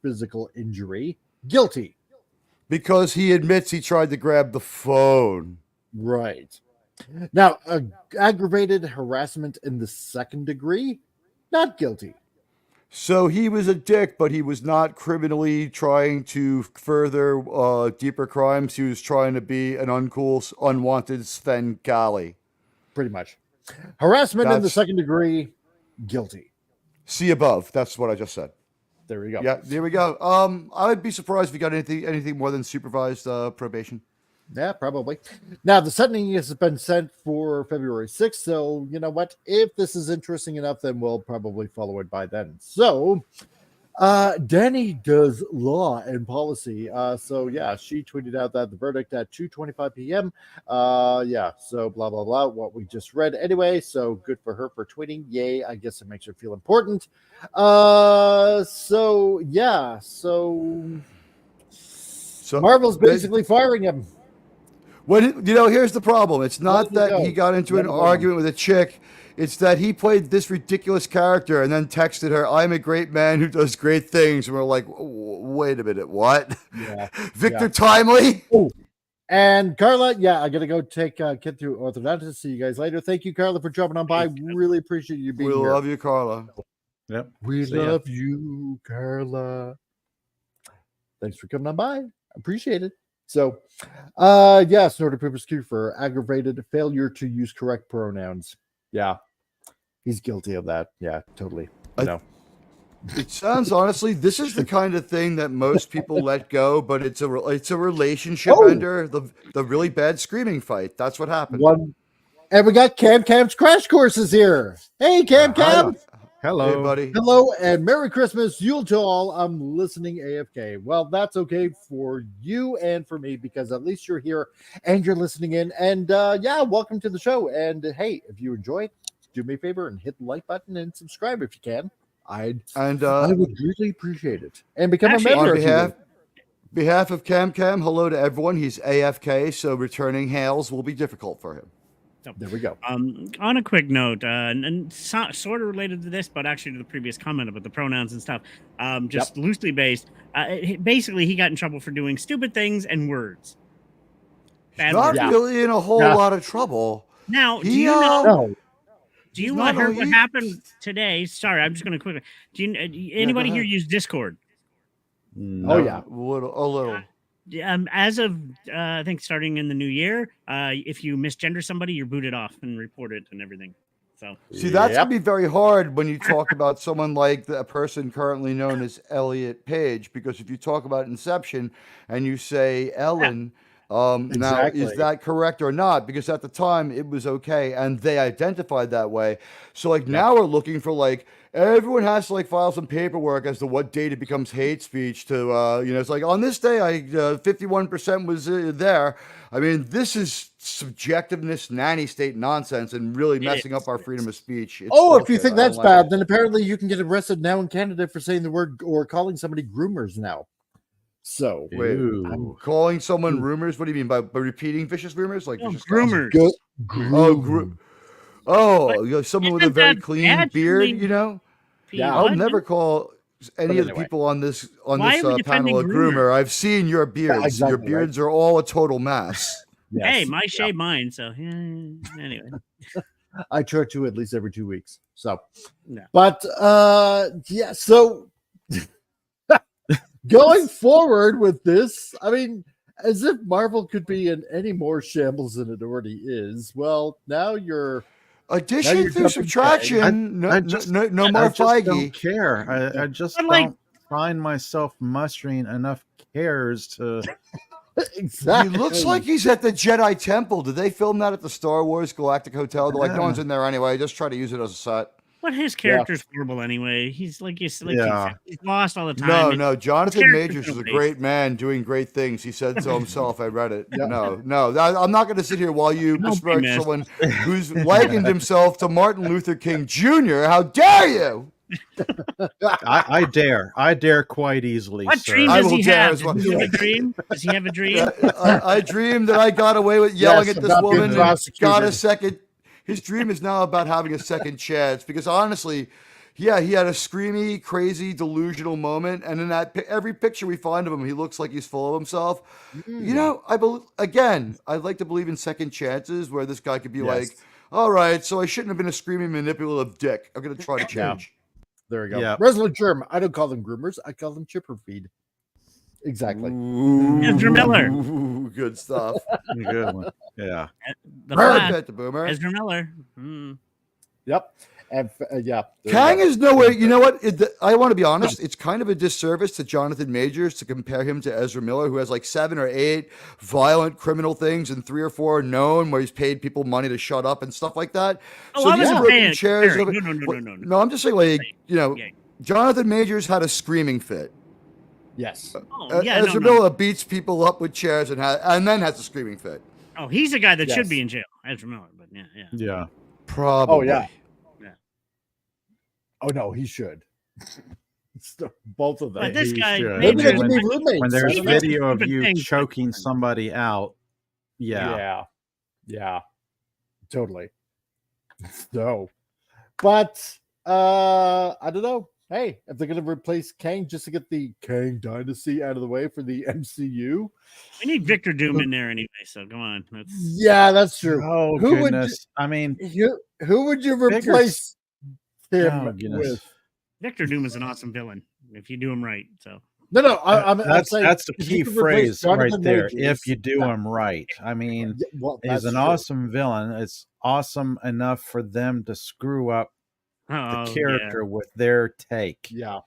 physical injury, guilty. Because he admits he tried to grab the phone. Right. Now, aggravated harassment in the 2nd degree, not guilty. So he was a dick, but he was not criminally trying to further deeper crimes. He was trying to be an uncool, unwanted Svengali. Pretty much. Harassment in the 2nd degree, guilty. See above. That's what I just said. There we go. Yeah, there we go. I would be surprised if you got anything more than supervised probation. Yeah, probably. Now, the sentencing has been sent for February 6th, so you know what? If this is interesting enough, then we'll probably follow it by then. So, Danny does law and policy. So, yeah, she tweeted out that the verdict at 2:25 p.m. Yeah, so blah, blah, blah, what we just read anyway. So, good for her for tweeting. Yay, I guess it makes her feel important. So, yeah, so Marvel's basically firing him. Here's the problem. It's not that he got into an argument with a chick. It's that he played this ridiculous character and then texted her, "I'm a great man who does great things." And we're like, wait a minute, what? Yeah. Victor Timely? Ooh. And Carla, I got to go take kid through orthodontist. See you guys later. Thank you, Carla, for dropping on by. Really appreciate you being here. We love you, Carla. Yep. We love you, Carla. Thanks for coming on by. Appreciate it. So, Snorted Pooper Skew for aggravated failure to use correct pronouns. Yeah, he's guilty of that. Yeah, totally. It sounds honestly, this is the kind of thing that most people let go, but it's a relationship ender. The really bad screaming fight. That's what happened. And we got Cam's Crash Courses here. Hey, Cam. Hello. Hey, buddy. Hello and Merry Christmas, Yule to all. I'm listening AFK. Well, that's okay for you and for me because at least you're here and you're listening in. And yeah, welcome to the show. And hey, if you enjoy, do me a favor and hit the like button and subscribe if you can. I would really appreciate it. And become a member. On behalf of Cam, hello to everyone. He's AFK, so returning hails will be difficult for him. There we go. On a quick note, and sort of related to this, but actually to the previous comment about the pronouns and stuff, just loosely based. Basically, he got in trouble for doing stupid things and words. Not really in a whole lot of trouble. Now, do you know? Do you want to hear what happened today? Sorry, I'm just going to quickly. Anybody here use Discord? No. Oh yeah, a little. As of I think starting in the new year, if you misgender somebody, you're booted off and reported and everything. So see, that's gonna be very hard when you talk about someone like a person currently known as Elliot Page, because if you talk about Inception and you say Ellen. Now, is that correct or not? Because at the time it was okay and they identified that way. So like now we're looking for like everyone has to like file some paperwork as to what date it becomes hate speech to, it's like on this day, 51% was there. I mean, this is subjectiveness, nanny state nonsense and really messing up our freedom of speech. If you think that's bad, then apparently you can get arrested now in Canada for saying the word or calling somebody groomers now. So wait, calling someone rumors? What do you mean by repeating vicious rumors? Like groomers? Someone with a very clean beard. I'll never call any of the people on this panel a groomer. I've seen your beards. Exactly, your beards are all a total mess. Yes. Hey, my shave mine. So anyway, I try to at least every 2 weeks. So, but so. Going forward with this, I mean, as if Marvel could be in any more shambles than it already is. Well, now you're addition through subtraction. No more Feige. Don't care. I just don't find myself mustering enough cares to. Exactly. He looks like he's at the Jedi Temple. Did they film that at the Star Wars Galactic Hotel? They're like, no one's in there anyway. Just try to use it as a set. But his character's horrible anyway. He's he's lost all the time. No. Jonathan Majors is a great man doing great things. He said so himself. I read it. No. I'm not going to sit here while you besmirch someone who's likened himself to Martin Luther King Jr. How dare you? I dare quite easily. What dream does he have? Does he have a dream? Does he have a dream? I dreamed that I got away with yelling at this woman. Got a second. His dream is now about having a second chance because honestly, he had a screamy, crazy, delusional moment. And in that every picture we find of him, he looks like he's full of himself. I'd like to believe in second chances where this guy could be like, all right, so I shouldn't have been a screaming, manipulative dick. I'm going to try to change. There we go. Yeah. Resolute Germ. I don't call them groomers. I call them chipper feed. Exactly. Ezra Miller. Good stuff. Good one. Yeah. The boomer. Ezra Miller. Yep. And Kang is nowhere. You know what? I want to be honest. It's kind of a disservice to Jonathan Majors to compare him to Ezra Miller, who has like 7 or 8 violent criminal things and 3 or 4 known where he's paid people money to shut up and stuff like that. No, I'm just saying, Jonathan Majors had a screaming fit. Yes. Ezra Miller beats people up with chairs and then has a screaming fit. Oh, he's a guy that should be in jail, Ezra Miller. But yeah, probably. Oh yeah. Oh no, he should. Both of them. But this guy, maybe they can be roommates. When there's video of you choking somebody out, yeah, totally. No, but I don't know. Hey, if they're going to replace Kang just to get the Kang dynasty out of the way for the MCU, we need Victor Doom in there anyway. So come on. That's true. Oh, goodness. Who would you replace him with? Victor Doom is an awesome villain if you do him right. So that's the key phrase right there. If you do him right, he's an awesome villain. It's awesome enough for them to screw up the character with their take. Yeah.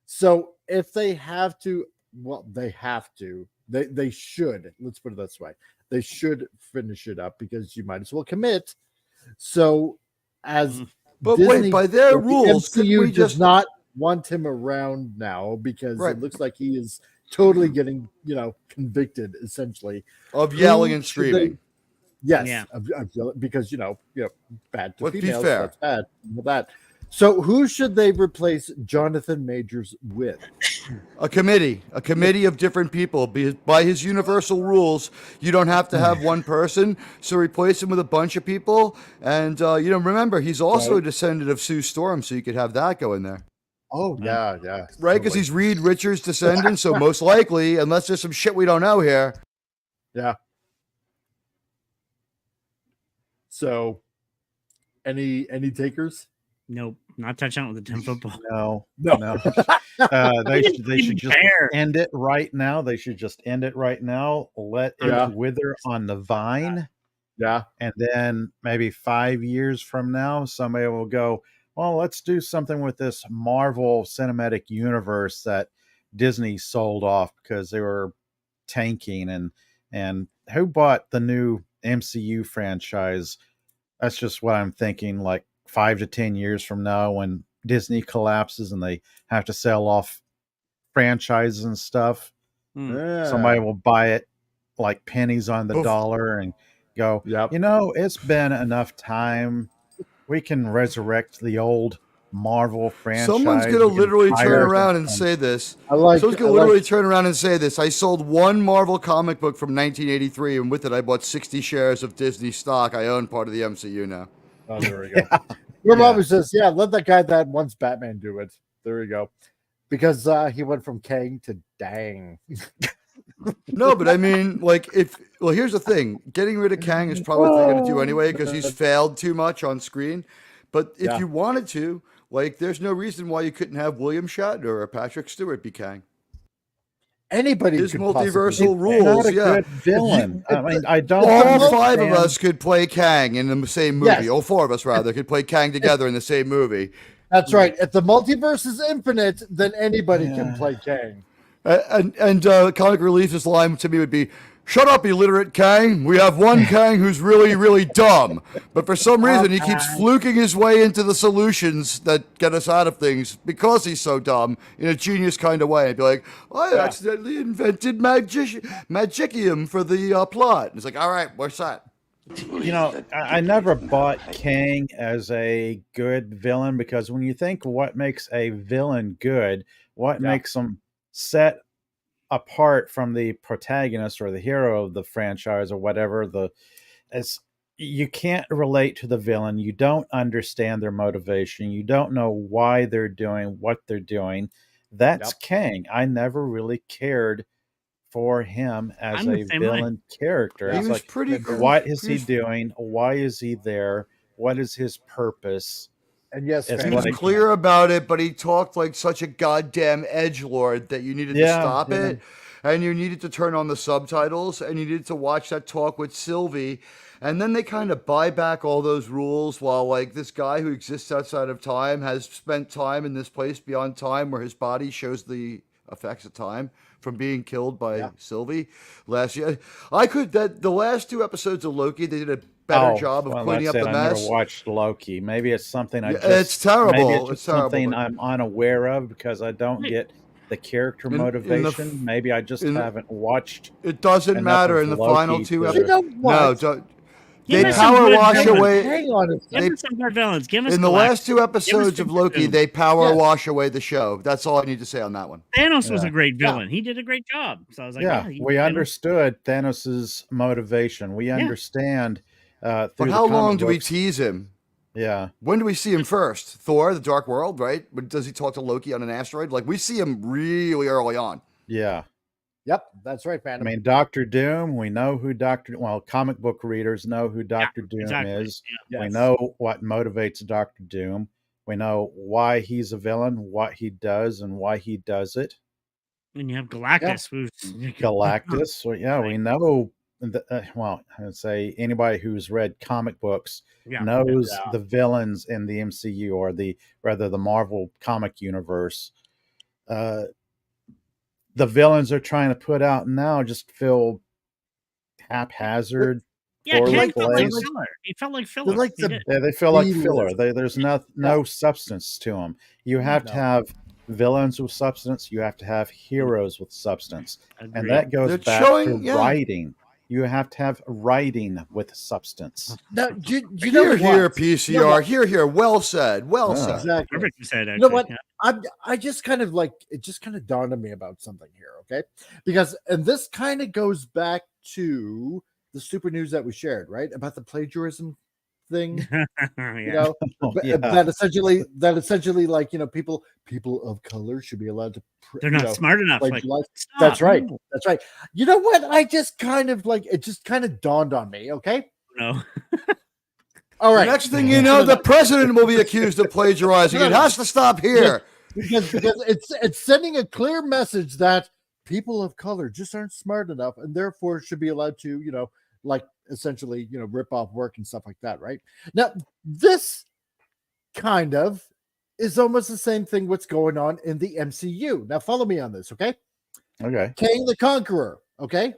So if they have to, they should, let's put it this way. They should finish it up because you might as well commit. So as But Disney, wait, by their the rules, couldn't MCU we does just not want him around now because Right. it looks like he is totally getting, convicted essentially of yelling and should they- screaming? Yes, Yeah. because bad to Let's be females. fair. That's bad. That. So who should they replace Jonathan Majors with? A committee of different people. By his universal rules, you don't have to have one person, so replace him with a bunch of people. And remember, he's also a descendant of Sue Storm, so you could have that go in there. Oh yeah, Right, because he's Reed Richards' descendant, so most likely, unless there's some shit we don't know here. Yeah. So, any takers? Nope, not touching it with a 10-foot pole. No. They should just end it right now. They should just end it right now. Let it wither on the vine. Yeah. And then maybe 5 years from now, somebody will go, well, let's do something with this Marvel Cinematic Universe that Disney sold off because they were tanking. And who bought the new MCU franchise? That's just what I'm thinking, like 5 to 10 years from now when Disney collapses and they have to sell off franchises and stuff. Somebody will buy it like pennies on the dollar and go, it's been enough time. We can resurrect the old Marvel franchise. Someone's going to literally turn around and say this. Someone's going to literally turn around and say this. I sold one Marvel comic book from 1983, and with it, I bought 60 shares of Disney stock. I own part of the MCU now. Oh, there we go. Your mom says, let that guy that wants Batman do it. There we go. Because he went from Kang to Dang. No, but I mean, here's the thing. Getting rid of Kang is probably what they're going to do anyway because he's failed too much on screen. But if you wanted to, there's no reason why you couldn't have William Shatner or Patrick Stewart be Kang. Anybody His could multiversal rules, not a good villain. I mean, I don't. All 5 of us could play Kang in the same movie. Yes. All 4 of us, rather, could play Kang together in the same movie. That's right. If the multiverse is infinite, then anybody can play Kang. And Comic Relief's line to me would be, shut up, illiterate Kang. We have one Kang who's really, really dumb. But for some reason, he keeps fluking his way into the solutions that get us out of things because he's so dumb in a genius kind of way. And be like, I accidentally invented magicium for the plot. And it's like, all right, what's that? I never bought Kang as a good villain because when you think what makes a villain good, what makes them set apart from the protagonist or the hero of the franchise or whatever, you can't relate to the villain. You don't understand their motivation. You don't know why they're doing what they're doing. That's Kang. I never really cared for him as a villain character. He was pretty cool. What is he doing? Why is he there? What is his purpose? And yes, he was clear about it, but he talked like such a goddamn edgelord that you needed to stop it, and you needed to turn on the subtitles, and you needed to watch that talk with Sylvie, and then they kind of buy back all those rules while this guy who exists outside of time has spent time in this place beyond time where his body shows the effects of time from being killed by Sylvie last year. The last 2 episodes of Loki, they did a better job of cleaning up the mess. I never watched Loki. Maybe it's something it's terrible. Maybe it's something I'm unaware of because I don't get the character motivation. Maybe I just haven't watched. It doesn't matter in the final 2 episodes. They power wash away. Hang on. Give us some more villains. Give us in the last 2 episodes of Loki, they power wash away the show. That's all I need to say on that one. Thanos was a great villain. He did a great job. So I was like, we understood Thanos's motivation. We understand. But how long do we tease him? Yeah. When do we see him first? Thor, the Dark World, right? Does he talk to Loki on an asteroid? We see him really early on. Yeah. Yep, that's right, man. I mean, Doctor Doom, we know who comic book readers know who Doctor Doom is. Yeah. Yes. We know what motivates Doctor Doom. We know why he's a villain, what he does, and why he does it. And you have Galactus. Galactus. We know. I would say anybody who's read comic books knows the villains in the MCU or the Marvel comic universe. The villains they're trying to put out now just feel haphazard, Yeah, Poorly Ken felt like placed. filler. He felt like filler. like He the- did. Yeah, they feel like B-list. filler. There's no substance to them. You have to No. have villains with substance. You have to have heroes with substance, and Agreed. that goes They're back showing- to yeah. writing. You have to have writing with substance. Now, you know Here, what? PCR. You know what? Here. Well said. Well Yeah. said. Exactly. Perfect said. You know Actually. what? Yeah. I just kind of like it. Just kind of dawned on me about something here, okay? Because and this kind of goes back to the stupid news that we shared, right, about the plagiarism thing. You know, Oh, but- yeah. that essentially, like, you know, people of color should be allowed to. They're not smart enough. Like, plagiarize. stop. That's right. No. That's right. You know what? I just kind of like it. Just kind of dawned on me. Okay. No. All right. The next thing you know, the president will be accused of plagiarizing. It has to stop here. because it's sending a clear message that people of color just aren't smart enough and therefore should be allowed to, you know, like essentially, you know, rip off work and stuff like that, right? Now, this kind of is almost the same thing what's going on in the MCU. Now, follow me on this, okay? Okay. Kang the Conqueror, okay?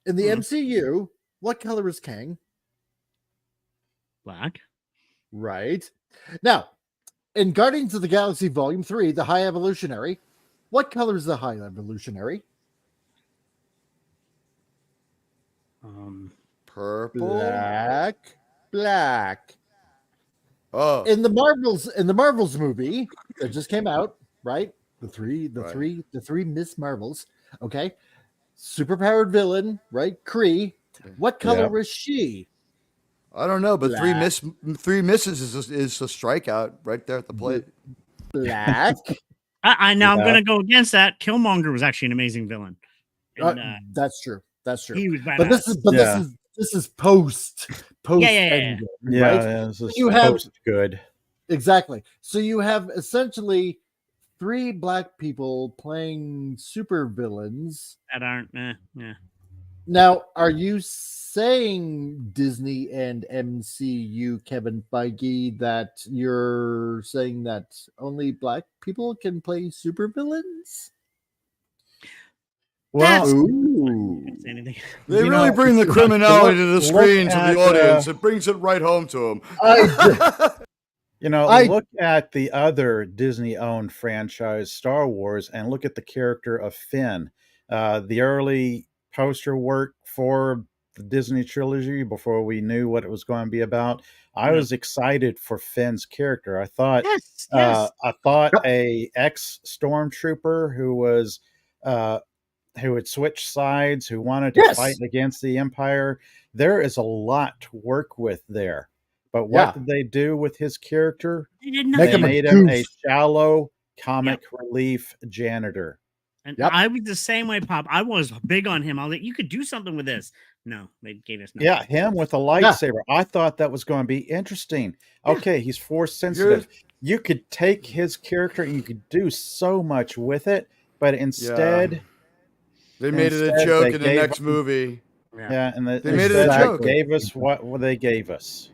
In the Mhm. MCU, what color is Kang? Black. Right. Now, in Guardians of the Galaxy Volume 3, the High Evolutionary, what color is the High Evolutionary? Purple. Black. Oh. In the Marvels movie that just came out, right? The three Miss Marvels, okay? Superpowered villain, right? Kree. What color is she? I don't know, but Black. three misses is a strikeout right there at the plate. Black. I now I'm Yeah. gonna go against that. Killmonger was actually an amazing villain. And, That's true. That's true. he was But badass. this is post Yeah. Endgame, Yeah, right? yeah, this is You have- good. Exactly. So you have essentially 3 black people playing super villains. that aren't. Yeah. Now, are you saying Disney and MCU, Kevin Feige, that you're saying that only black people can play super villains? Well, Can't say anything. They You really know, bring the criminality to the look screen to at, the audience. It brings it right home to them. look at the other Disney-owned franchise, Star Wars, and look at the character of Finn. The early poster work for the Disney trilogy, before we knew what it was going to be about, I was excited for Finn's character. I thought, Yes. a ex-stormtrooper who was who had switched sides, who wanted to fight against the Empire. There is a lot to work with there. But what did they do with his character? They did Make They him a made him a goof. shallow comic relief janitor. And Yep. I was the same way, Pop. I was big on him. I was like, you could do something with this. No, they gave us nothing. Yeah, him with a lightsaber. I thought that was going to be interesting. Okay, he's force sensitive. You could take his character and you could do so much with it, but instead They made it a Instead, joke they in the gave next him- movie. yeah, and They made it a instead joke. gave us what they gave us.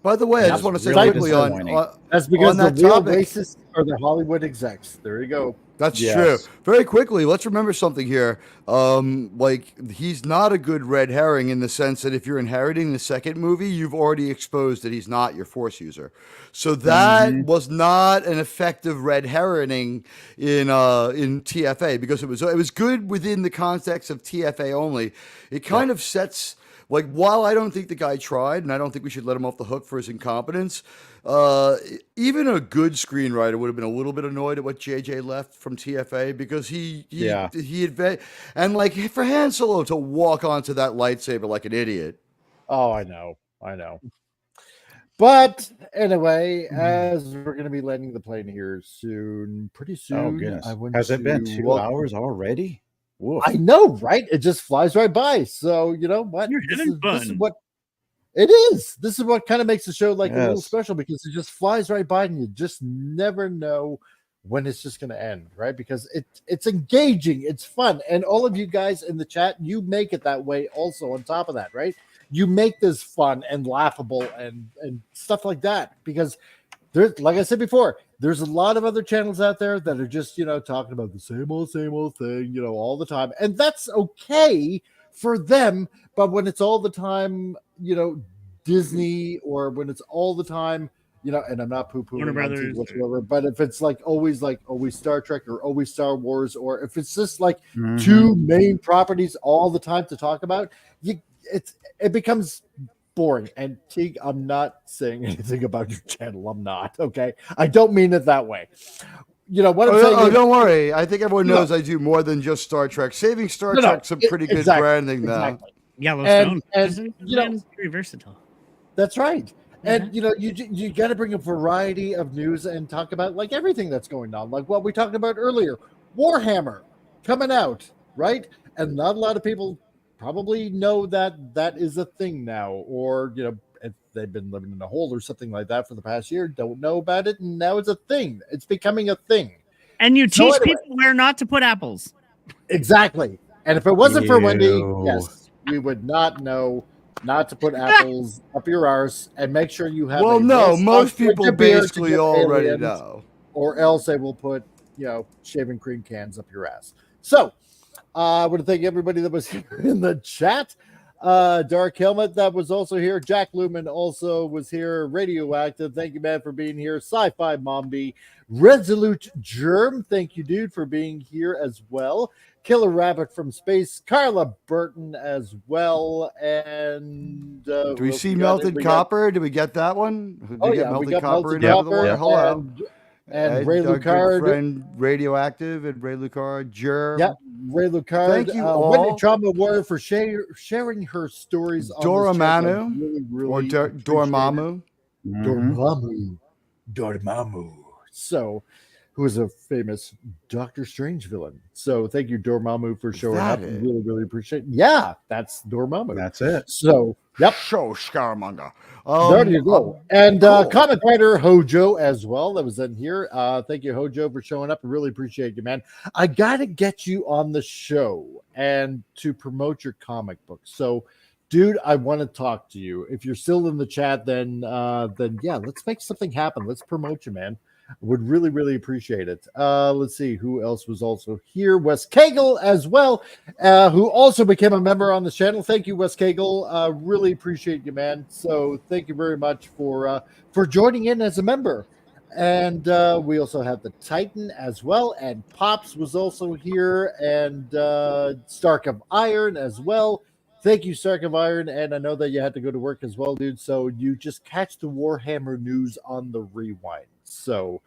By the way, I That's just want to say really quickly on disappointing. That's because on the that real topic. racists are the Hollywood execs. There you go. That's Yes. true. Very quickly, let's remember something here. Like, he's not a good red herring in the sense that if you're inheriting the second movie, you've already exposed that he's not your force user. So that was not an effective red herring in TFA, because it was good within the context of TFA only. It kind of sets. Like, while I don't think the guy tried, and I don't think we should let him off the hook for his incompetence, even a good screenwriter would have been a little bit annoyed at what JJ left from TFA, because he and like, for Han Solo to walk onto that lightsaber like an idiot. Oh, I know. But anyway, as we're going to be landing the plane here soon, pretty soon. Oh goodness! I want Has it been to 2 welcome- hours already? Woof. I know, right? It just flies right by. So you know what? You're This having is, this is fun. what it is. This is what kind of makes the show like a little Yes. special, because it just flies right by, and you just never know when it's just going to end, right? Because it's engaging, it's fun, and all of you guys in the chat, you make it that way. Also, on top of that, right? You make this fun and laughable and stuff like that, because there's, like I said before, there's a lot of other channels out there that are just, you know, talking about the same old thing, you know, all the time. And that's okay for them. But when it's all the time, Disney, or when it's all the time, and I'm not Warner poo-pooing Brothers whatsoever, but if it's always Star Trek or always Star Wars, or if it's just Mhm. two main properties all the time to talk about, it becomes boring. And Teague, I'm not saying anything about your channel. I'm not, okay? I don't mean it that way. What I'm saying is, don't worry. I think everyone knows I do more than just Star Trek. Saving Star Trek's some pretty good branding now. Exactly. Yellowstone. And very versatile. That's right. And you got to bring a variety of news and talk about everything that's going on, like what we talked about earlier. Warhammer coming out, right? And not a lot of people probably know that is a thing now, or if they've been living in a hole or something like that for the past year, don't know about it, and now it's a thing. It's becoming a thing. And you teach people where not to put apples. Exactly. And if it wasn't for Wendy, yes, we would not know not to put apples up your arse, and make sure you have. Well, no, most people basically already know, or else they will put shaving cream cans up your ass. So I want to thank everybody that was here in the chat. Dark Helmet, that was also here. Jack Lumen also was here. Radioactive, thank you, man, for being here. Sci-Fi Mombi, Resolute Germ, thank you, dude, for being here as well. Killer Rabbit from Space, Carla Burton as well. And do we see Melted Copper? Did we get that one? Did we get Melted Copper into the water? Hello. And Ray Lucard, friend Radioactive, and Ray Lucard, Jer. Yep, Ray Lucard. Thank you all. Wendy Trauma Warrior for sharing her stories. Dormammu, really or Dormammu. Dormammu. So, who is a famous Doctor Strange villain. So, thank you, Dormammu, for showing up. Really, really appreciate it. Yeah, that's Dormammu. That's it. So, yep. Show Scaramanga. There you go. And comic writer Hojo as well, that was in here. Thank you, Hojo, for showing up. I really appreciate you, man. I got to get you on the show and to promote your comic book. So, dude, I want to talk to you. If you're still in the chat, then yeah, let's make something happen. Let's promote you, man. Would really, really appreciate it. Let's see who else was also here. Wes Cagle as well, who also became a member on this channel. Thank you, Wes Cagle. Really appreciate you, man. So thank you very much for joining in as a member. And we also have the Titan as well, and Pops was also here, and Stark of Iron as well. Thank you, Stark of Iron, and I know that you had to go to work as well, dude. So you just catch the Warhammer news on the rewind. So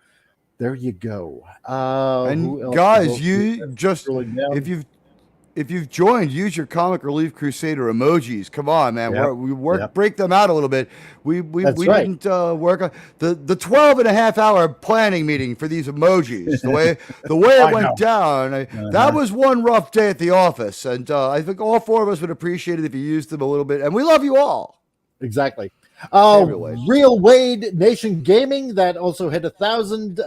there you go. And guys, you just if you've joined, use your Comic Relief Crusader emojis. Come on, man. Break them out a little bit. We didn't work on the 12.5-hour planning meeting for these emojis. The way it went down, that was one rough day at the office, and I think all four of us would appreciate it if you used them a little bit. And we love you all. Exactly. Real Wade Nation Gaming, that also hit 1,000.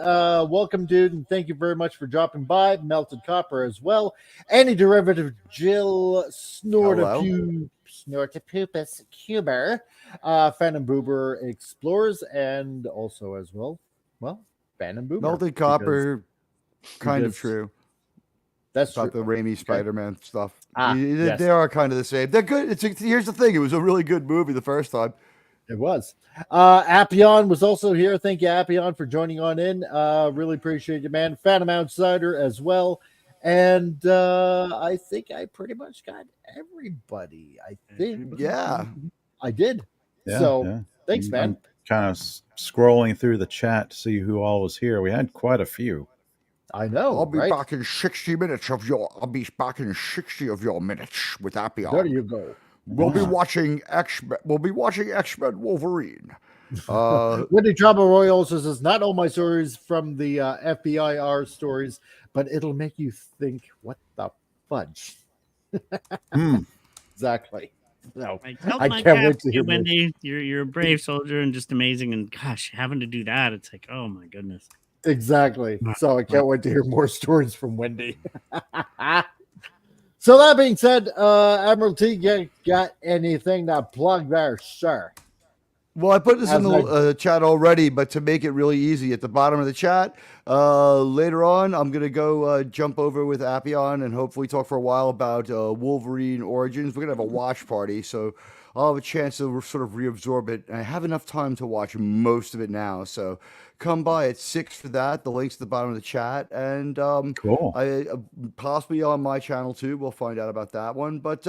Welcome, dude, and thank you very much for dropping by. Melted Copper as well. Any Derivative Jill, Snortipupus Cuber, Phantom Boober Explorers, and also as well, Phantom Boober. Melted Copper, kind of true. That's about the Raimi Spider-Man stuff. Yes. They are kind of the same. They're good. Here's the thing. It was a really good movie the first time. It was. Appion was also here. Thank you, Appion, for joining on in. Really appreciate you, man. Phantom Outsider as well. And I think I pretty much got everybody. I think. Yeah. I did. Thanks, man. I'm kind of scrolling through the chat to see who all was here. We had quite a few. I know. I'll be back in 60 minutes of your. I'll be back in 60 of your minutes with Appion. There you go. We'll be watching X-Men. We'll be watching X-Men Wolverine. Wendy Trauma Roy also says, not all my stories from the FBI are stories, but it'll make you think, what the fudge? Exactly. No, I can't wait to hear Wendy. You're a brave soldier and just amazing. And gosh, having to do that, it's like, oh my goodness. Exactly. So I can't wait to hear more stories from Wendy. So that being said, Admiral T, got anything to plug there, sir? Well, I put this in the chat already, but to make it really easy, at the bottom of the chat, later on, I'm going to go jump over with Appion and hopefully talk for a while about Wolverine Origins. We're going to have a watch party, so I'll have a chance to sort of reabsorb it. I have enough time to watch most of it now, so come by at 6 for that. The link's at the bottom of the chat, and cool. I possibly on my channel too. We'll find out about that one, but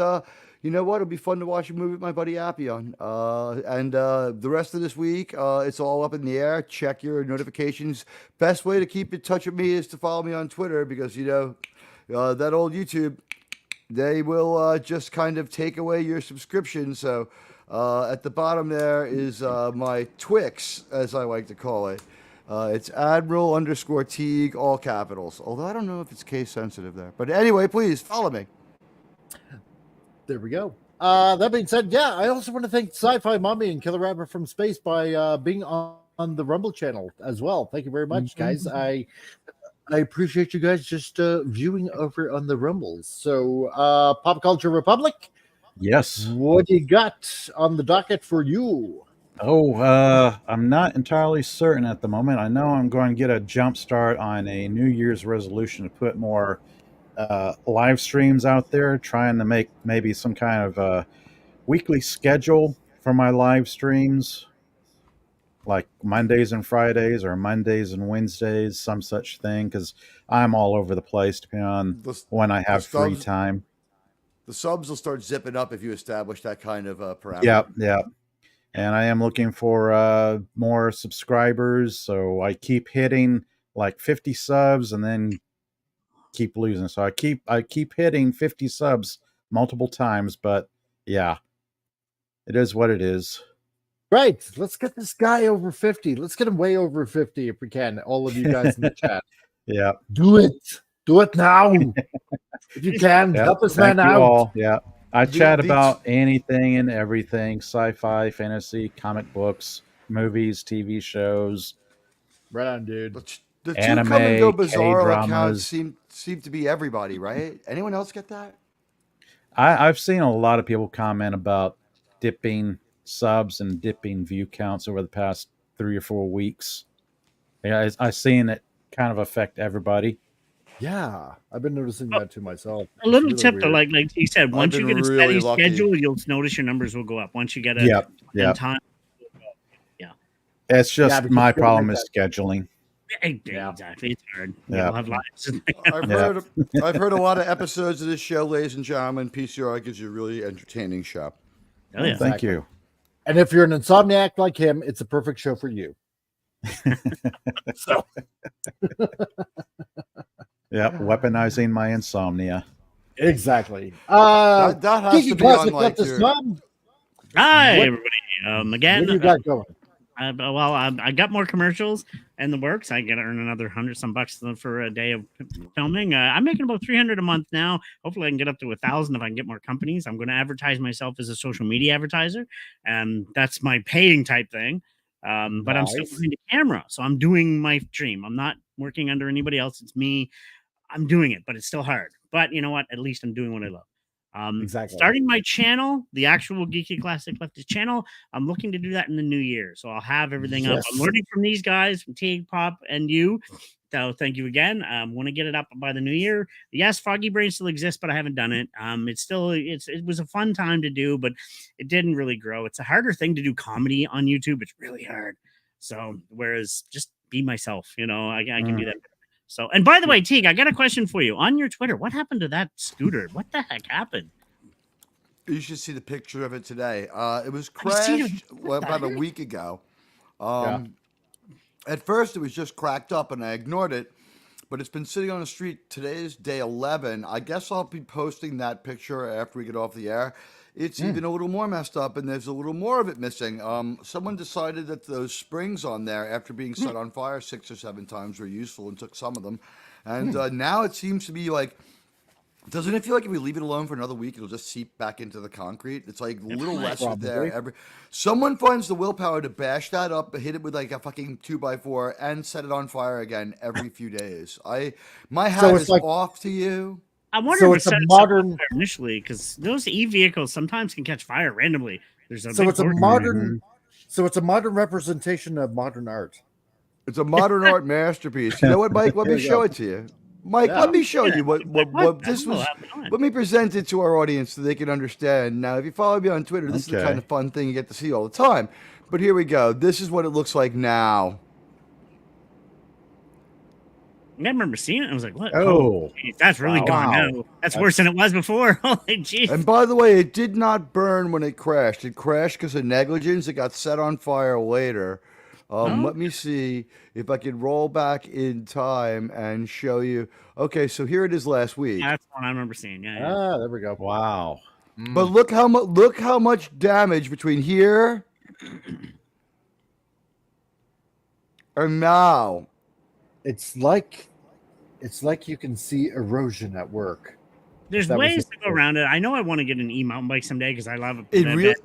you know what? It'll be fun to watch a movie with my buddy Appion. And the rest of this week, it's all up in the air. Check your notifications. Best way to keep in touch with me is to follow me on Twitter because, you know, that old YouTube, they will just kind of take away your subscription. So at the bottom there is my Twix, as I like to call it. It's Admiral_Teague, all capitals. Although I don't know if it's case sensitive there. But anyway, please follow me. There we go. That being said, yeah, I also want to thank Sci-Fi Mommy and Killer Rabbit from Space by being on the Rumble channel as well. Thank you very much, guys. I appreciate you guys just viewing over on the Rumbles. So, Pop Culture Republic. Yes. What do you got on the docket for you? Oh, I'm not entirely certain at the moment. I know I'm going to get a jump start on a New Year's resolution to put more live streams out there, trying to make maybe some kind of weekly schedule for my live streams, like Mondays and Fridays or Mondays and Wednesdays, some such thing, because I'm all over the place depending on when I have free time. The subs will start zipping up if you establish that kind of parameter. Yeah. And I am looking for more subscribers, so I keep hitting like 50 subs and then keep losing. So I keep hitting 50 subs multiple times, but yeah, it is what it is. Right. Let's get this guy over 50. Let's get him way over 50 if we can. All of you guys in the chat. Yeah. Do it. Do it now. If you can, help this man out. All. Yeah. I chat about anything and everything, sci-fi, fantasy, comic books, movies, TV shows. Right on, dude. The anime, two Come and Go Bizarro K-dramas. accounts seem to be everybody, right? Anyone else get that? I've seen a lot of people comment about dipping subs and dipping view counts over the past 3 or 4 weeks. Yeah, I've seen it kind of affect everybody. Yeah, I've been noticing that to myself. A little really tip, though, like you said, once you get a really steady schedule, you'll notice your numbers will go up. Once you get a time, it's just my problem is scheduling. Exactly, it's hard. Yeah. We'll have lives. I've heard a lot of episodes of this show, ladies and gentlemen. PCR gives you a really entertaining show. Oh, yeah. Thank you. And if you're an insomniac like him, it's a perfect show for you. So. Yeah, weaponizing my insomnia. Exactly. That has to be on like Hi, everybody. Again, what do you got going? I got more commercials in the works. I get to earn another $100 for a day of filming. I'm making about $300 a month now. Hopefully, I can get up to $1,000 if I can get more companies. I'm going to advertise myself as a social media advertiser, and that's my paying type thing. But I'm still behind the camera, so I'm doing my dream. I'm not working under anybody else. It's me. I'm doing it, but it's still hard. But you know what? At least I'm doing what I love. Exactly. Starting my channel, the actual Geeky Classic Leftist channel, I'm looking to do that in the new year. So I'll have everything up. I'm learning from these guys, from Teague, Pop, and you. So thank you again. I want to get it up by the new year. Yes, Foggy Brain still exists, but I haven't done it. It was a fun time to do, but it didn't really grow. It's a harder thing to do comedy on YouTube. It's really hard. So whereas just be myself, I can do that. So, and by the way, Teague, I got a question for you. On your Twitter, what happened to that scooter? What the heck happened? You should see the picture of it today. It was crashed about a week ago. At first, it was just cracked up, and I ignored it. But it's been sitting on the street. Today's day 11. I guess I'll be posting that picture after we get off the air. It's even a little more messed up, and there's a little more of it missing. Someone decided that those springs on there, after being set on fire 6 or 7 times, were useful and took some of them. And now it seems to be like, doesn't it feel like if we leave it alone for another week, it'll just seep back into the concrete? It's like a little less there. Someone finds the willpower to bash that up, hit it with like a fucking 2x4, and set it on fire again every few days. My hat is off to you. I wonder so if it's a modern initially, because those e-vehicles sometimes can catch fire randomly. It's a modern So it's a modern representation of modern art. It's a modern art masterpiece. You know what, Mike? Let me show it to you. Mike, let me show you what this was. Let me present it to our audience so they can understand. Now, if you follow me on Twitter, this is the kind of fun thing you get to see all the time. But here we go. This is what it looks like now. I remember seeing it. I was like, "What? Oh, geez, that's really gone now. That's worse than it was before." Holy jeez! And by the way, it did not burn when it crashed. It crashed because of negligence. It got set on fire later. Let me see if I can roll back in time and show you. Okay, so here it is last week. Yeah, that's one I remember seeing. Yeah. Ah, there we go. Wow. But look how much damage between here and now. It's like you can see erosion at work. There's ways to go around it. I know I want to get an e-mountain bike someday because I love it.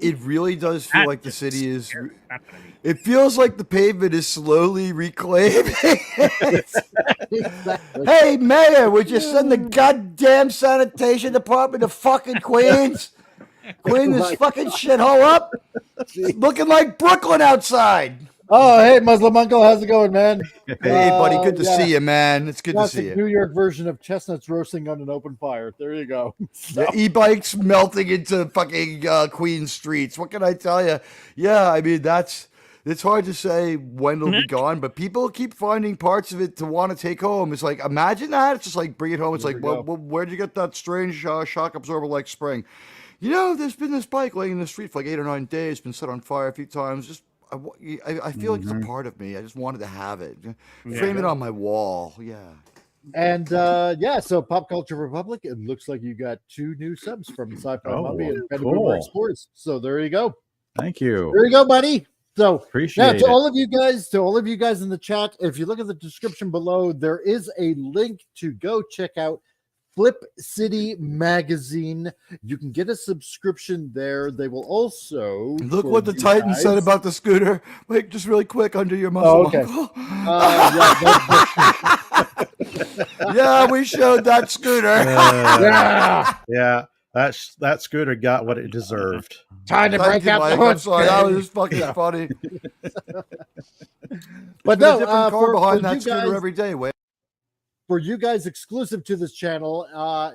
It really does feel like the city is. It feels like the pavement is slowly reclaiming. Hey, Mayor, would you send the goddamn sanitation department to fucking Queens? Clean this fucking shithole up. Looking like Brooklyn outside. Oh, hey, Muslim Uncle, how's it going, man? Hey, buddy, good to see you, man. It's good to see you. New York version of chestnuts roasting on an open fire. There you go. The e-bikes melting into fucking Queens streets. What can I tell you? Yeah, I mean, it's hard to say when it'll be gone, but people keep finding parts of it to want to take home. It's like, imagine that. It's just like, bring it home. It's like, well, where'd you get that strange shock absorber like spring? You know, there's been this bike laying in the street for like 8 or 9 days, been set on fire a few times. Just I feel like it's a part of me. I just wanted to have it. Frame it on my wall. Yeah. And so Pop Culture Republic, it looks like you got 2 new subs from Sci-Fi Mummy and Pentagon Sports. So there you go. Thank you. There you go, buddy. So appreciate it. all of you guys in the chat, if you look at the description below, there is a link to go check out Flip City Magazine. You can get a subscription there. They will also look what the Titan said about the scooter. Wait, just really quick under your muscle. Oh, okay. Yeah, we showed that scooter. Yeah, that scooter got what it deserved. Time to break out the hood. I'm sorry, that was just fucking funny. But no, different car behind that scooter every day. Wait. For you guys exclusive to this channel,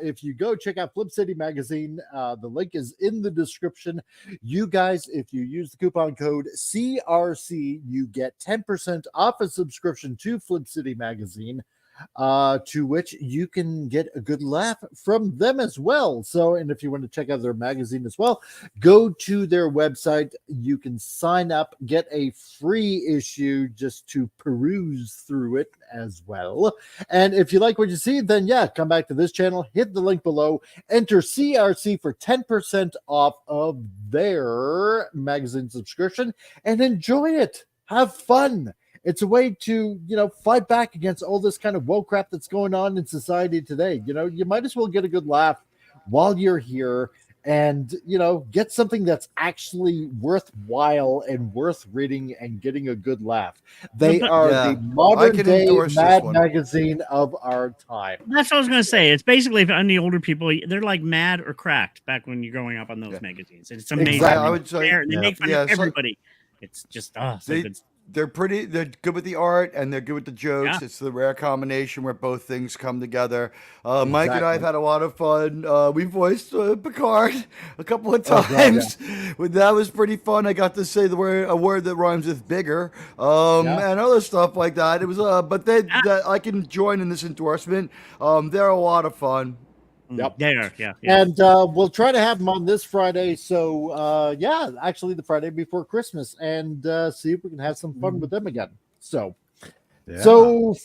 if you go check out Flip City Magazine, the link is in the description. You guys, if you use the coupon code CRC, you get 10% off a subscription to Flip City Magazine, to which you can get a good laugh from them as well. So, and if you want to check out their magazine as well, go to their website. You can sign up, get a free issue just to peruse through it as well. And if you like what you see, then come back to this channel, hit the link below, enter CRC for 10% off of their magazine subscription, and enjoy it. Have fun. It's a way to, fight back against all this kind of woke crap that's going on in society today. You might as well get a good laugh while you're here and, get something that's actually worthwhile and worth reading and getting a good laugh. They are the modern day Mad magazine of our time. That's what I was going to say. It's basically, on the older people, they're like Mad or Cracked back when you're growing up on those magazines. It's amazing. Exactly. I would say, they make fun of everybody. It's just, so good. They're good with the art and they're good with the jokes. It's the rare combination where both things come together. Mike and I have had a lot of fun. We voiced Picard a couple of times. That was pretty fun. I got to say a word that rhymes with bigger, and other stuff like that. It was, but I can join in this endorsement. They're a lot of fun. Yep. Yeah. And we'll try to have them on this Friday. So, actually the Friday before Christmas, and see if we can have some fun with them again. So,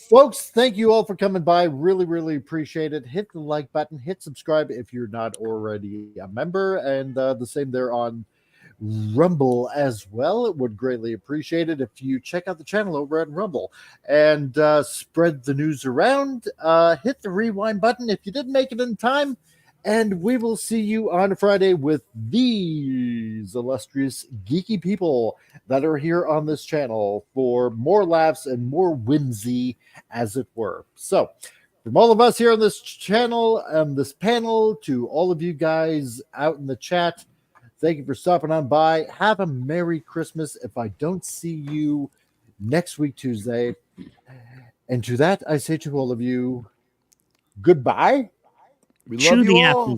folks, thank you all for coming by. Really, really appreciate it. Hit the like button, hit subscribe if you're not already a member, and the same there on Rumble as well. It would greatly appreciate it if you check out the channel over at Rumble and spread the news around. Hit the rewind button if you didn't make it in time, and we will see you on Friday with these illustrious geeky people that are here on this channel for more laughs and more whimsy, as it were. So from all of us here on this channel and this panel to all of you guys out in the chat, Thank you for stopping on by. Have a Merry Christmas if I don't see you next week, Tuesday. And to that, I say to all of you, goodbye. We love you all.